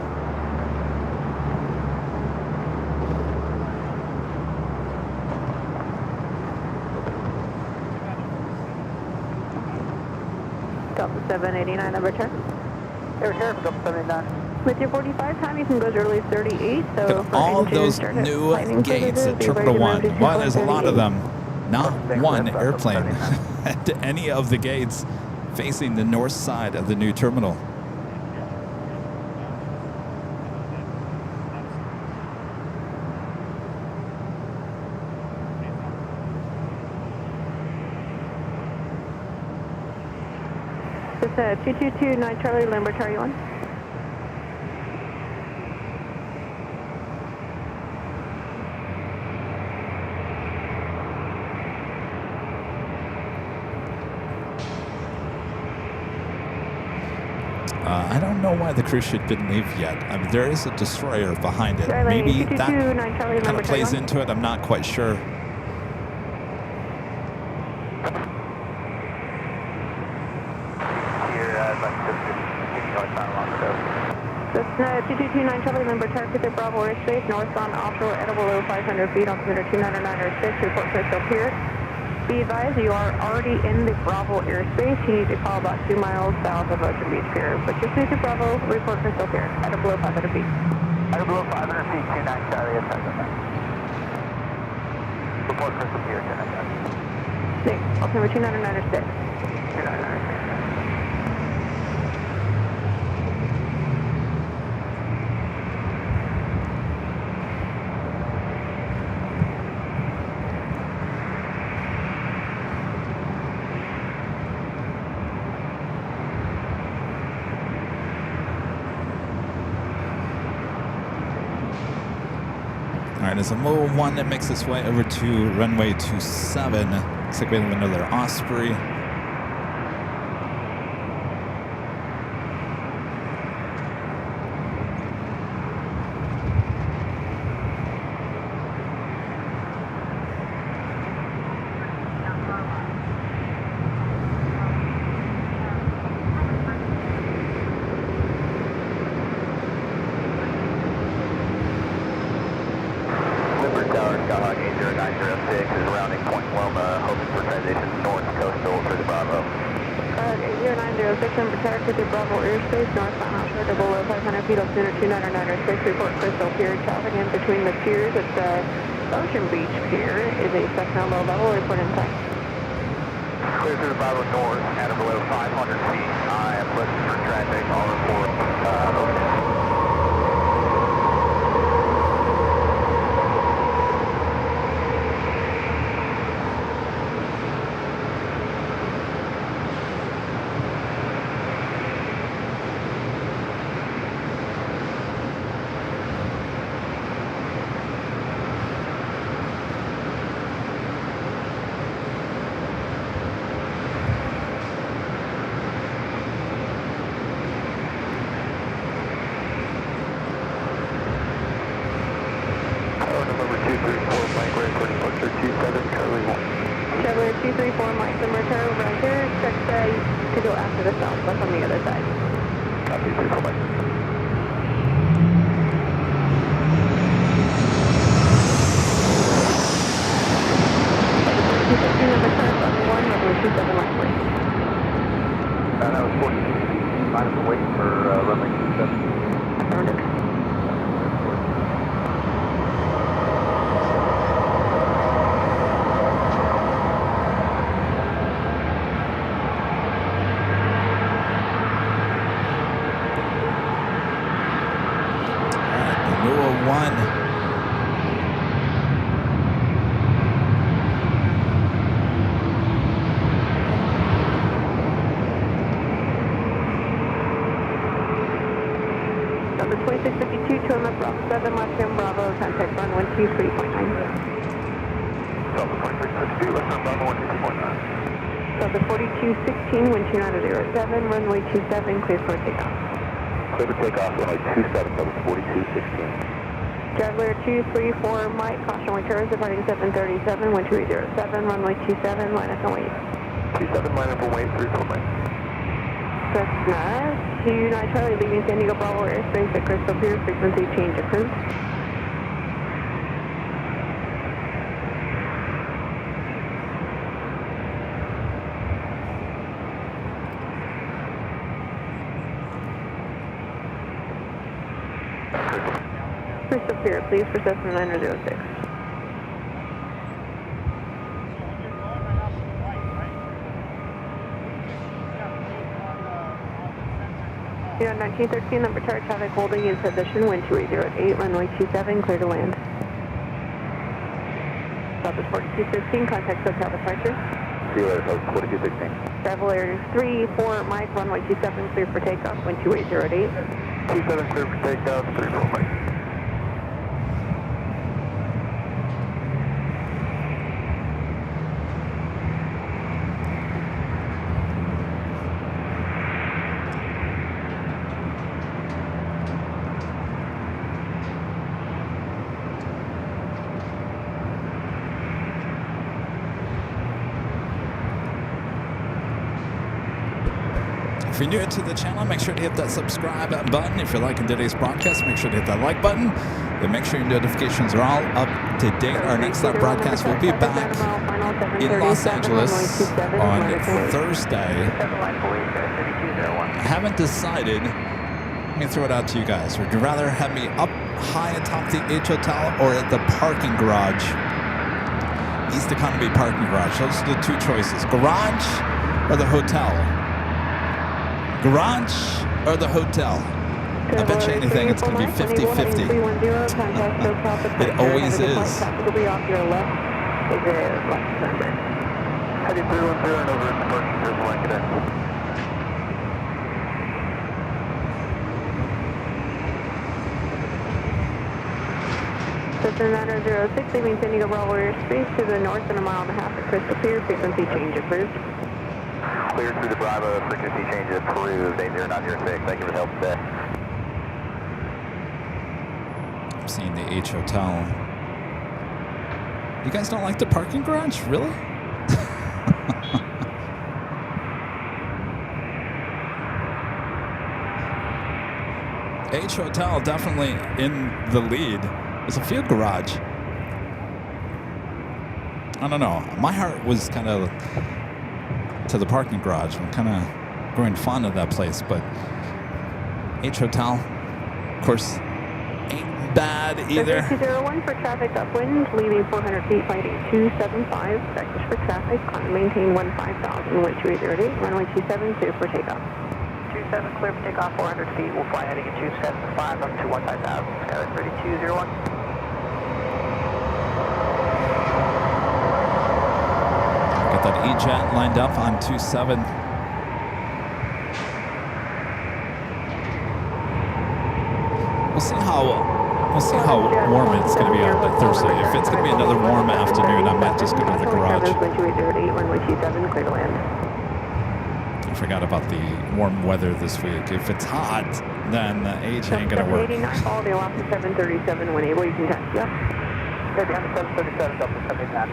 Delta 789 number turn. Here, Delta 789. With your 45 time, you can go as early as 38. So Look at all those new gates at Terminal 1. Well, there's a lot of them. Not one airplane at any of the gates facing the north side of the new terminal. It's 2229 Charlie, Lambert, are you on? I don't know why the cruise ship didn't leave yet. I mean, there is a destroyer behind it. Charlie, Maybe that Charlie, kind of plays into it. I'm not quite sure. That's 2229 Charlie, Lambert, Target at Bravo airspace, northbound offshore at below 500 feet, altimeter 299.06, report crystal pier. Be advised, you are already in the Bravo airspace. You need to call about 2 miles south of Ocean Beach Pier. But just need to Bravo, report crystal pier, at or below 500 feet. At or below 500 feet, 29 Charlie, report Crystal Pier, 10 6, altimeter 2996. 2996. All right, there's a Mo 1 that makes its way over to runway 27. Looks like we have another Osprey. Tower, Skyhawk 80906 is rounding Point Loma, hoping for transition north coastal to the Bravo. 80906, number tower, Cruiser Bravo airspace, northbound offshore, below 500 feet, altimeter 2996, report Crystal Pier, traffic in between the piers at the Ocean Beach Pier is a Cessna low level, report in time. Clear to the Bravo north, at or below 500 feet. I am looking for traffic, all report, over. Traveler 234, Mike, the return over right here. Expect to go after the southwest on the other side. Copy, 234 Mike. That was 14. I'm waiting for runway 27. Affirmative. Number 2652, to Bravo 7, left hand Bravo, contact run 123.9. Delta 2652, left hand Bravo 123.9. Delta 4216, wind 2907, runway 27, clear for takeoff. Clear for takeoff, runway 27, Delta 4216. Traveler 234, Mike, caution wind curves departing 737, wind 2807, runway 27, line up and wait. 27, line up and wait, 34 Mike. Cessna 29 Charlie, leaving San Diego Bravo airspace at Crystal Pier, frequency change approved. Crystal Pier, please, for Cessna 9006. You're on 1913, number chart, traffic holding in position, wind 2808, runway 27, clear to land. Southwest 4216, contact hotel departure. See you later, folks, 4216. Traveler 34, Mike, runway 27, clear for takeoff, wind 2808. 27, clear for takeoff, 34 Mike. If you're new to the channel, make sure to hit that subscribe button. If you're liking today's broadcast, make sure to hit that like button. And make sure your notifications are all up to date. Our next live broadcast will be back in Los Angeles on Thursday. I haven't decided. Let me throw it out to you guys. Would you rather have me up high atop the H Hotel or at the parking garage East Economy parking garage. Those are the two choices. Garage or the hotel? Garage or the hotel? I bet you anything it's going to be 50-50. It always is. Traffic will be off your left. Is it left number? Heavy 310 and over at Commercial Drizzle line today. System matter 06, leaving San Diego Bravo airspace to the north and a mile and a half at Crystal Clear. Frequency change approved. Clear through the Bravo, frequency change approved, 80906. Thank you for the help today. I'm seeing the H Hotel. You guys don't like the parking garage? Really? H Hotel definitely in the lead. It's a field garage. I don't know. My heart was kind of to the parking garage. I'm kind of growing fond of that place, but H Hotel, of course, ain't bad either. 201 for traffic upwind, leaving 400 feet, flight 275. Vectors for traffic, climb, maintain 15,000, wind 2808, runway 27, clear for takeoff. 27, clear for takeoff, 400 feet, we'll fly heading at 275 up to 15,000, Skyline 3201. Got that E-Jet lined up on 27. We'll see how warm it's going to be on that Thursday. If it's going to be another warm afternoon, I might just go to the garage. I forgot about the warm weather this week. If it's hot, then the H ain't going to work. 89, all the Alaska 737 when able, you can taxi up. Heavy on the 737, up to 79.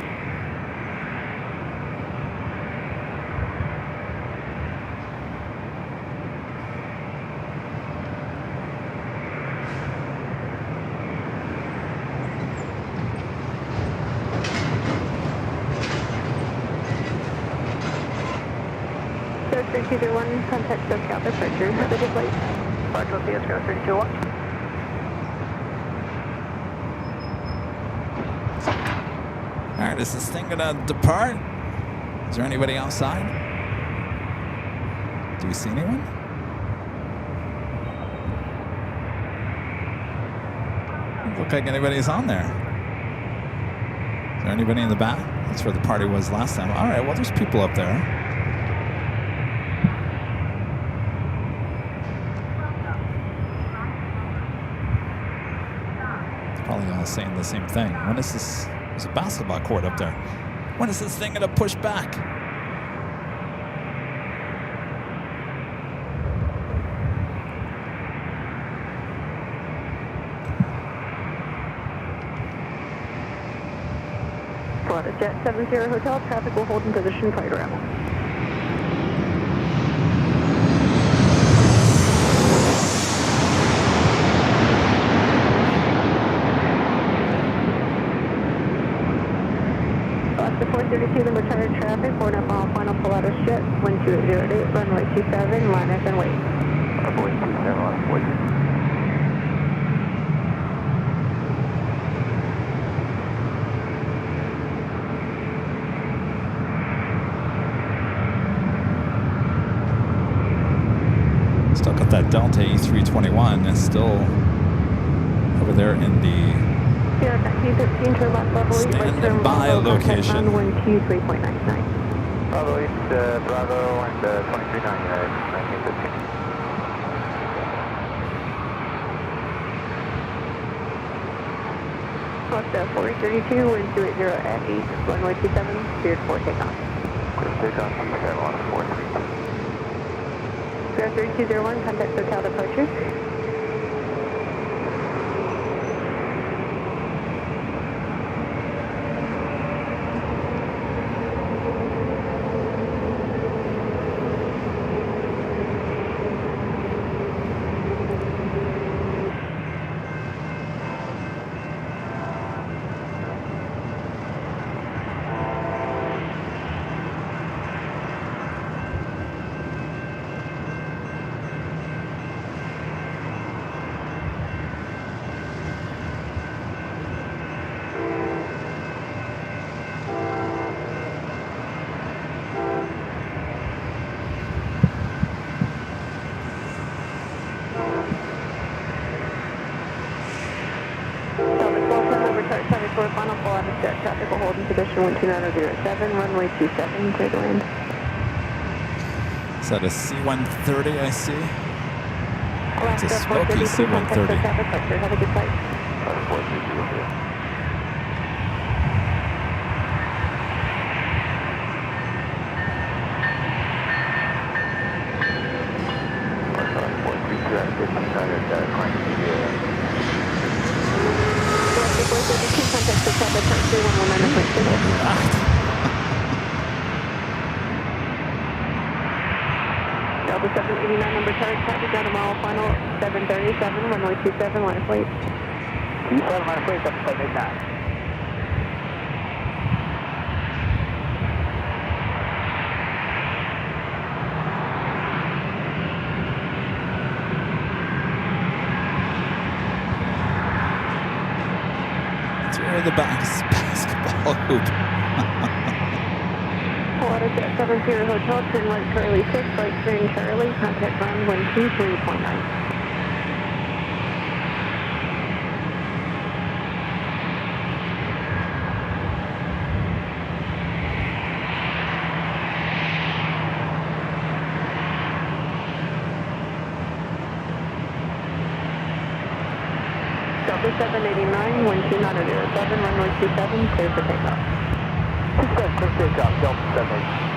Either one, contact SoCal departure. Have a good flight. Roger, PS 3201. All right, is this thing going to depart? Is there anybody outside? Do we see anyone? Doesn't look like anybody's on there. Is there anybody in the back? That's where the party was last time. All right, well, there's people up there. Probably all saying the same thing. When is this? There's a basketball court up there. When is this thing going to push back? Florida Jet 70 Hotel, traffic will hold in position prior to arrival. Alaska 432, the retired traffic, 4.5 mile final Pilatus Jet, 12808, runway 27, line up and wait. Runway 27, line up, wait. Still got that Delta E321. It's still over there in the standing by location. On 123.99. Bravo East, Bravo, and 2399, 1915. Alaska 432, wind 280 at east, runway 27, cleared for takeoff. Clear takeoff on the Airline 432. 3201, contact SoCal departure. holding position 12907, runway 27, clear to land. Is that a C-130 I see? Alaska It's a smoky 452, contact C-130. for traffic vector. Have a good flight. 432. Contact for traffic vector 119.6. Delta 789 number charge, traffic down to mile final 737, runway 27, line of flight. 27, line of flight, up to 789. Through the basketball hoop. Waterjet 70 Hotel, turn right Charlie 6, right turn Charlie, contact ground 123.9. Delta 789, 12907, runway 27, clear for takeoff. 27, clear takeoff, Delta 789.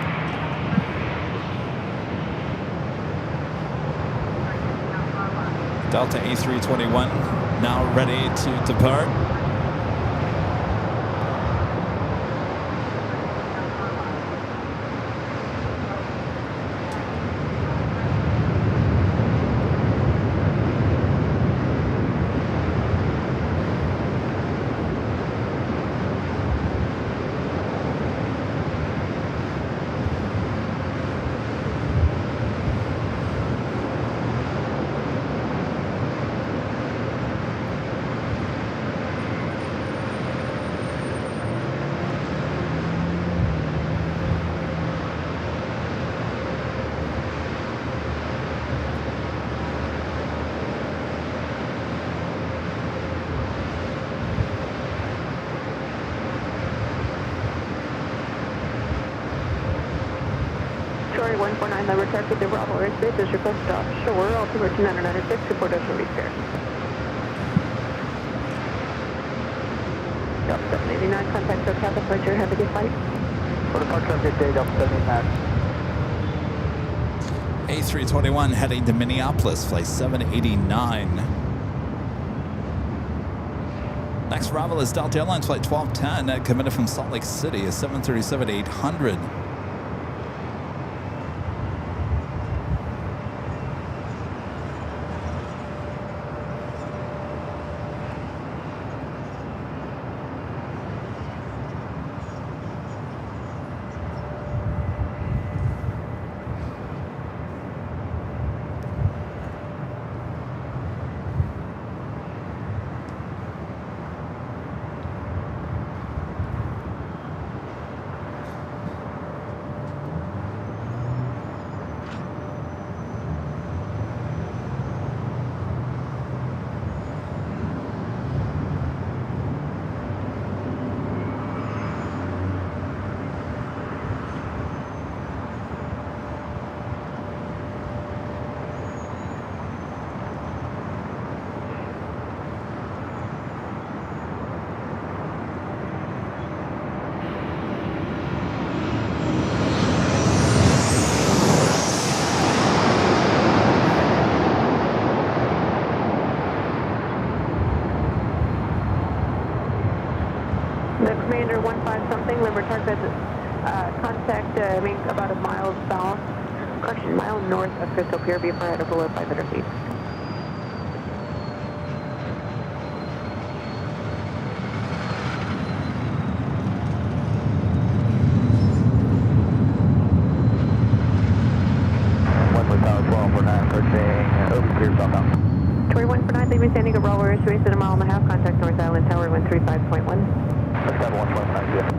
Delta A321 now ready to depart. Story 149, the return to the Bravo airspace is requested offshore. Altimeter 2996, report ocean repair. Delta 789, contact for traffic vector. Have a good flight. For the departure of Midday, Delta 789. A321 heading to Minneapolis, flight 789. Next arrival is Delta Airlines flight 1210, committed from Salt Lake City, a 737-800. Commander 15-something, Limber target, contact about a mile south, correction, mile north of Crystal Pier, be ahead of below 500 feet. Tory 149, leaving San Diego Bravo airspace at a mile and a half, contact North Island Tower 135.1. Let's have 129, yeah.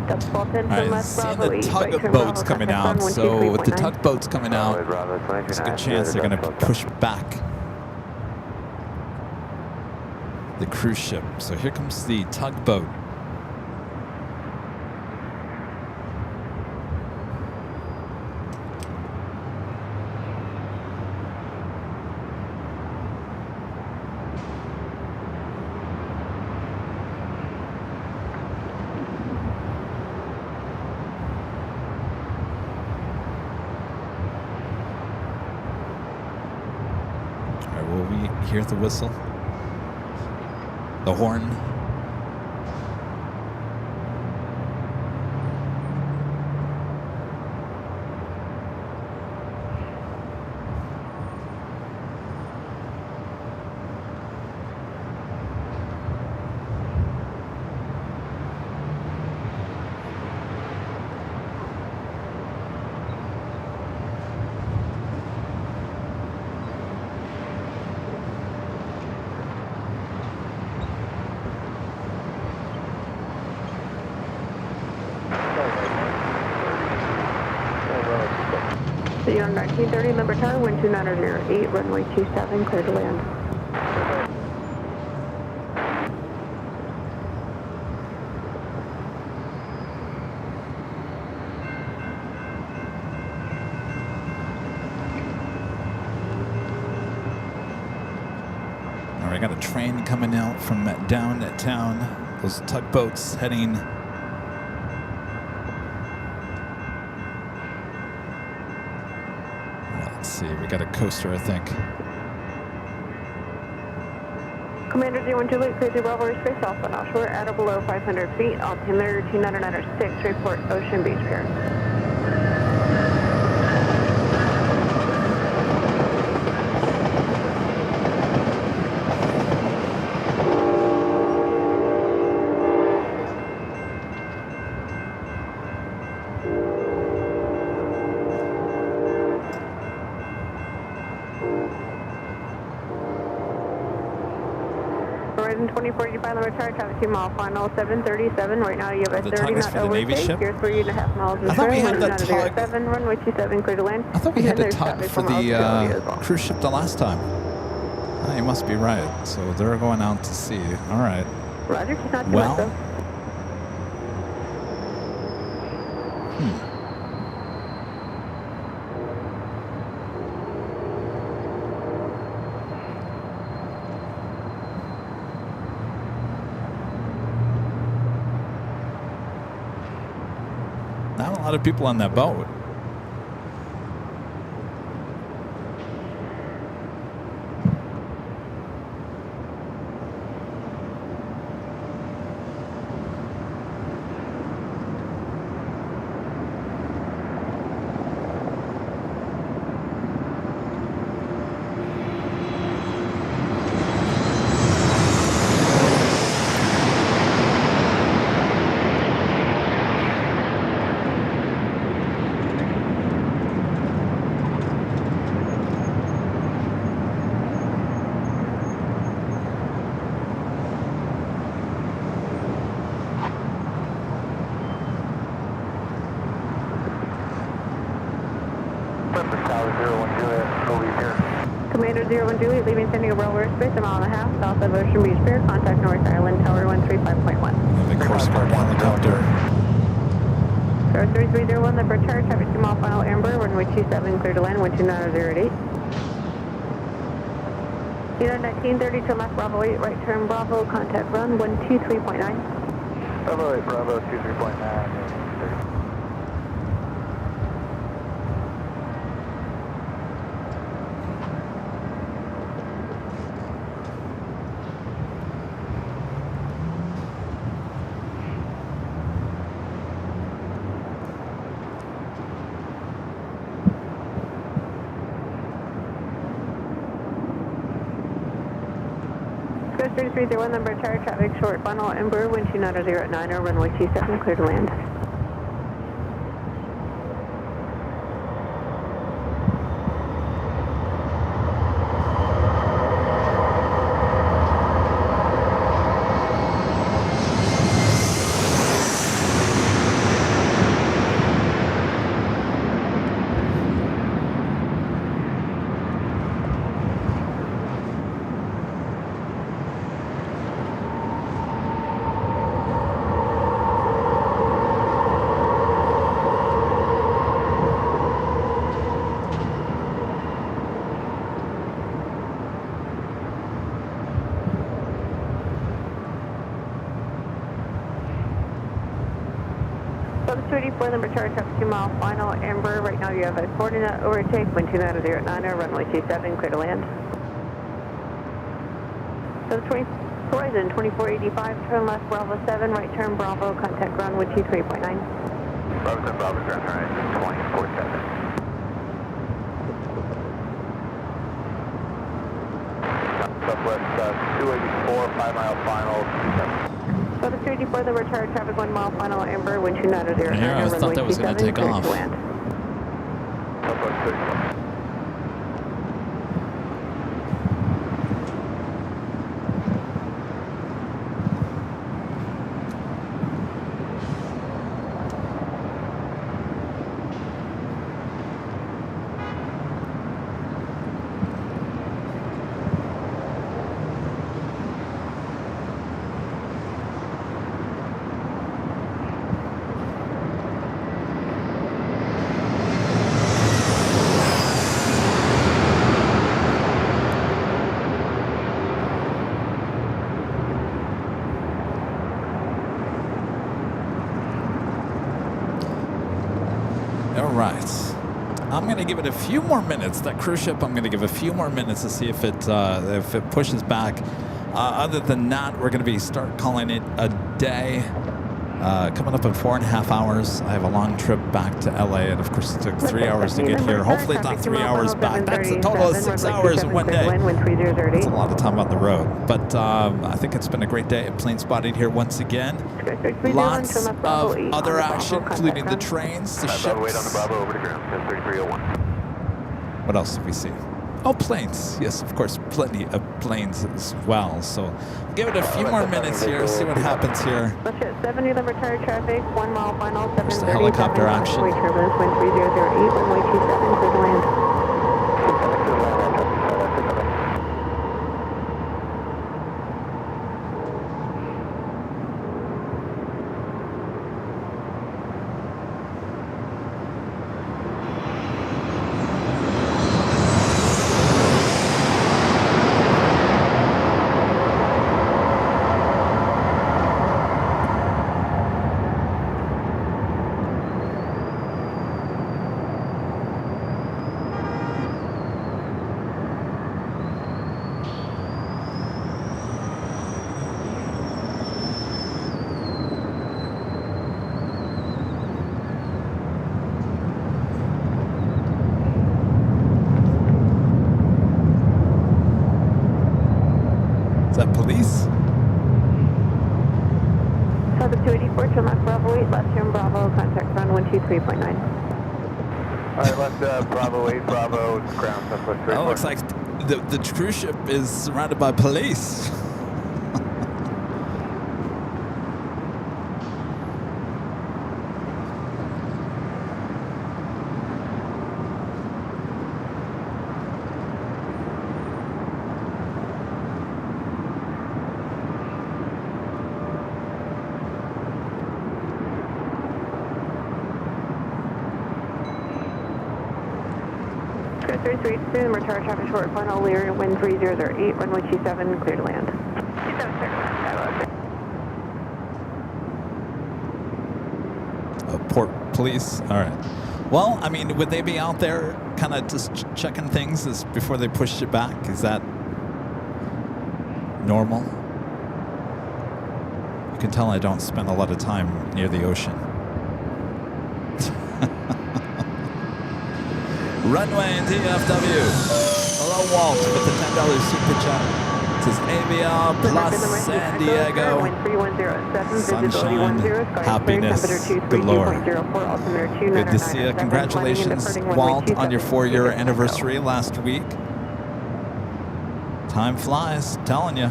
Delta 1210 All from right, West seeing Bravo the East, tug right turn boats Bravo, coming contact out. ground So with the 123.9. tugboats coming out, there's a good chance they're going to push back the cruise ship. So here comes the tugboat. will we hear the whistle? The horn? So you're on 1930, number tower, wind 2908, runway 27, clear to land. All right, got a train coming out from downtown. Those tugboats heading. Let's see, we got a coaster, I think. Commander 01 Juliet, clear to Bravo airspace, off and offshore, at or below 500 feet, altimeter 2906, report Ocean Beach Pier. Horizon 2045 number chart, traffic 2 mile final 737. Right now you have a The tug 30 is knot for the Navy overtake. ship? You're 3.5 miles in I thought we turn, had the wind tug. 7, runway 27, clear to land. I thought we had And the there's tug traffic for miles visibility the as well. cruise ship the last time. Oh, you must be right. So they're going out to sea. All right. Roger, just not too Well. much though. Not a lot of people on that boat. Commander 01 Juliet, leaving San Diego Bravo airspace, a mile and a half south of Ocean Beach Pier. Contact North Island Tower 135.1. The Coast Guard helicopter. Star 3301, the for chart, traffic 2 mile final amber, runway 27, clear to land, wind 2908. Unit 1930 to left Bravo 8, right turn Bravo, contact run 123.9. Bravo 8, Bravo 23.9. Star 3301, number chart, traffic short final amber, wind 2909, or runway 27, clear to land. Sub 34, number chart, traffic 2 mile final amber. Right now you have a 40 knot overtake, wind 2909, runway 27, clear to land. So 24 2485, turn left Bravo 7, right turn Bravo, contact ground wind 23.9. Bravo 7, Bravo, ground horizon 24-7. Southwest 284, 5 mile final, 27. Southwest 284, the retired traffic 1 mile final, Amber, wind 2900. Yeah, I thought that was going to take off. Southwest 34. All right. I'm going to give it a few more minutes. That cruise ship, I'm going to give a few more minutes to see if it pushes back. Other than that, we're going to start calling it a day. Coming up in 4.5 hours. I have a long trip back to LA, and of course it took 3 hours to get here. Hopefully it's not 3 hours back. That's a total of 6 hours in one day. That's a lot of time on the road. But I think it's been a great day at plane spotting here once again. Lots of other action, including the trains, the ships. Bravo, wait on the Bravo, over to ground, 103301. What else did we see? Oh, planes. Yes, of course, plenty of planes as well. So give it a few more minutes here, see what happens here. Let's hit 70, the retired traffic, 1 mile final, 730. There's the helicopter action. Turbulence, wind 3008, runway 27, clear to land. Police? Southern 284, turn left Bravo 8, left turn Bravo, contact ground 123.9. Alright, left Bravo 8, Bravo, ground, Southwest 34. Oh, looks like the cruise ship is surrounded by police. Sky 332, retired traffic short final, Lear, wind 3008, runway 27, clear to land. 27, clear to land. Port police. All right. Well, I mean, would they be out there kind of just checking things before they push it back? Is that normal? You can tell I don't spend a lot of time near the ocean. Runway and TFW. Hello, Walt, with the $10 super chat. This is Avia plus San Diego. Sunshine, happiness, galore. Good to see you. Congratulations, Walt, on your 4-year anniversary last week. Time flies, telling you.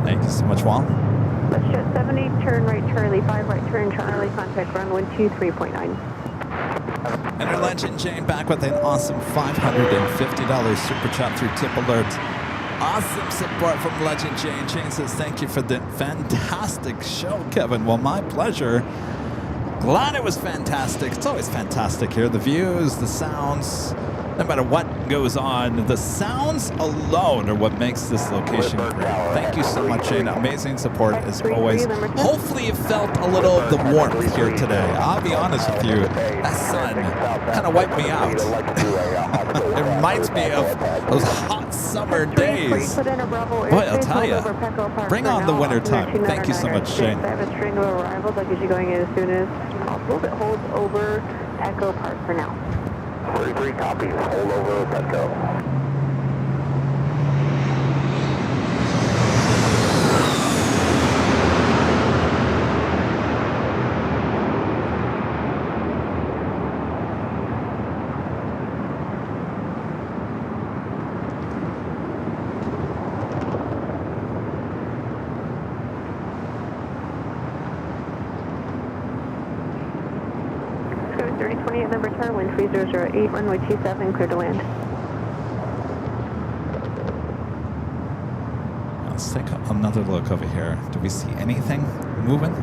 Thank you so much, Walt. Let's jet 70, turn right Charlie, 5 right turn Charlie, contact run 123.9. And our Legend Jane back with an awesome $550 super chat through Tip Alert. Awesome support from Legend Jane. Jane says, thank you for the fantastic show, Kevin. Well, my pleasure. Glad it was fantastic. It's always fantastic here. The views, the sounds, no matter what goes on. The sounds alone are what makes this location great. Thank you so much, Shane. Amazing support as always. Hopefully you felt a little of the warmth here today. I'll be honest with you, that sun kind of wiped me out. It reminds me of those hot summer days. Boy, I'll tell you, bring on the winter time. Thank you so much, Shane. I have a string of arrivals. I'll get you going in as soon as possible. That holds over Echo Park for now. 33 copies, hold over, let's go. Let's go 3028 number turn, wind 3008, runway 27, clear to land. Let's take another look over here. Do we see anything moving?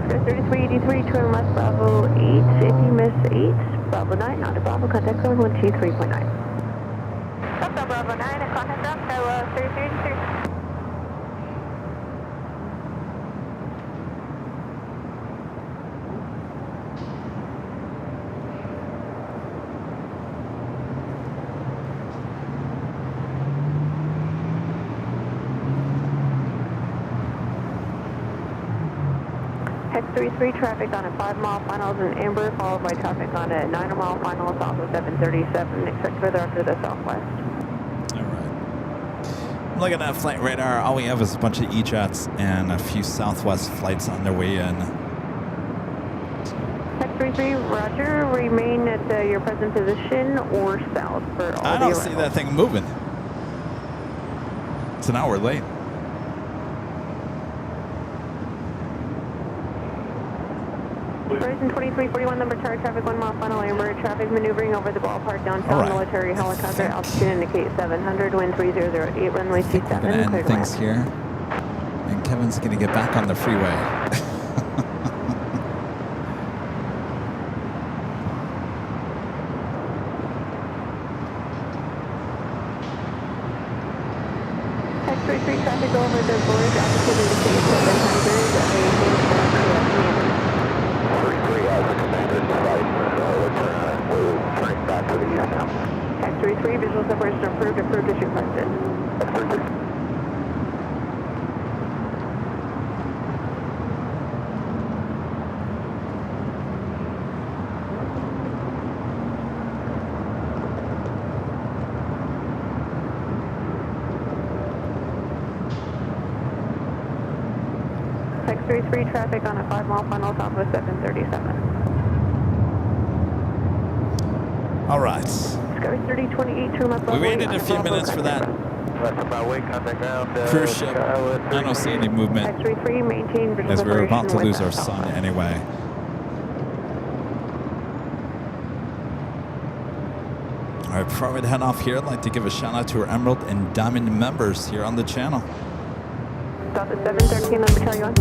Go 3383, turn left, Bravo 8. If you miss 8, Bravo 9, not a Bravo, contact zone 123.9. Delta Bravo 9, and contact drop, so 3383. Hex 33, traffic on a 5-mile finals in Amber, followed by traffic on a 9-mile final south of 737. Expect further after the southwest. All right. Look at that flight radar. All we have is a bunch of E-jets and a few Southwest flights on their way in. Hex 33, roger. Remain at your present position or south for all I don't see that thing moving. It's an hour late. Horizon 2341, number chart, traffic 1-mile final Amber, traffic maneuvering over the ballpark, downtown military helicopter, altitude indicate 700, wind 3008, runway 27, We're going to end cleared things land. here. And Kevin's going to get back on the freeway. Hex 33, traffic over the bridge, altitude indicate 700, aviation, 33 has a commander's flight, so we're turning back to the east now. Hex 33, visual separation approved as requested. Approved. Hex 33, traffic on a 5-mile final southwest 737. All right. Discovery 3028, turn left. We waited a few minutes for that Left about way, contact ground. cruise ship. I don't see any movement Hex 33, maintain visual as we were about to separation lose our with sun anyway. All right, before we head off here, I'd like to give a shout out to our Emerald and Diamond members here on the channel. South at 713, number tell you on.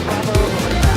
Bravo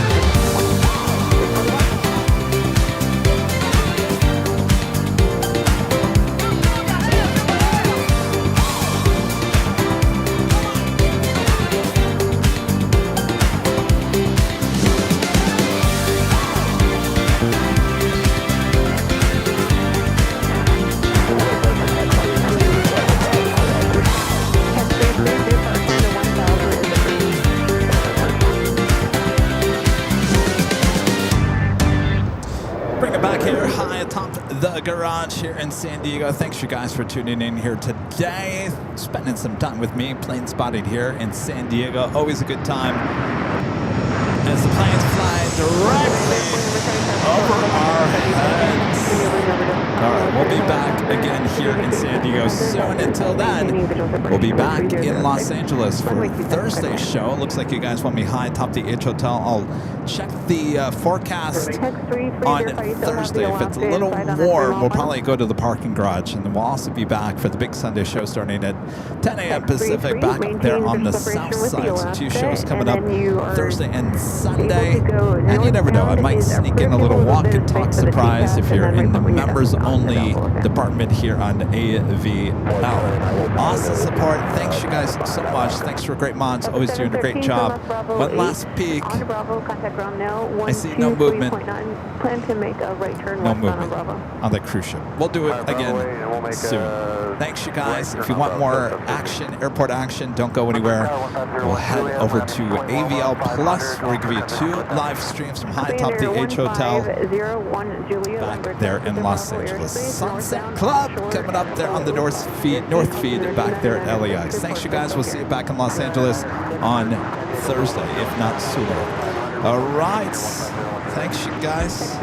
much here in San Diego. Thanks you guys for tuning in here today, spending some time with me, plane spotting here in San Diego. Always a good time as the planes fly directly over our heads. All right, we'll be back again here in San Diego soon. Until then, we'll be back in Los Angeles for Thursday's show. Looks like you guys want me high atop the H Hotel. I'll check the forecast on Thursday. If it's a little warm, we'll probably go to the parking garage. And then we'll also be back for the big Sunday show starting at 10 a.m. Pacific, back up there on the south side. So 2 shows coming up Thursday and Sunday. And you never know, I might sneak in a little walk and talk surprise if you're in the members only department here on AVL. Awesome support. Thanks you guys so much. Thanks for great mods. Always doing a great job. One last peek. I see no movement. Plan to make a right turn no movement on the cruise ship. We'll do it again soon. Thanks you guys. If you want more action, airport action, don't go anywhere. We'll head over to AVL Plus, where we give you 2 live streams from high atop the H Hotel back there in Los Angeles. Sunset Club coming up there on the north feed back there at LAX. Thanks you guys. We'll see you back in Los Angeles on Thursday, if not sooner. All right. Thanks you guys.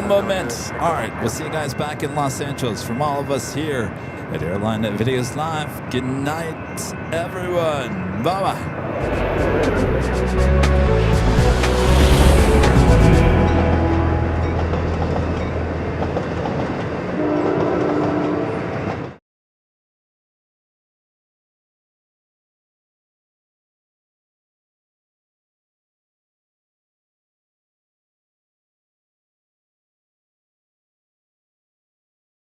Moment. All right, we'll see you guys back in Los Angeles. From all of us here at Airline Videos Live. Good night, everyone. Bye-bye.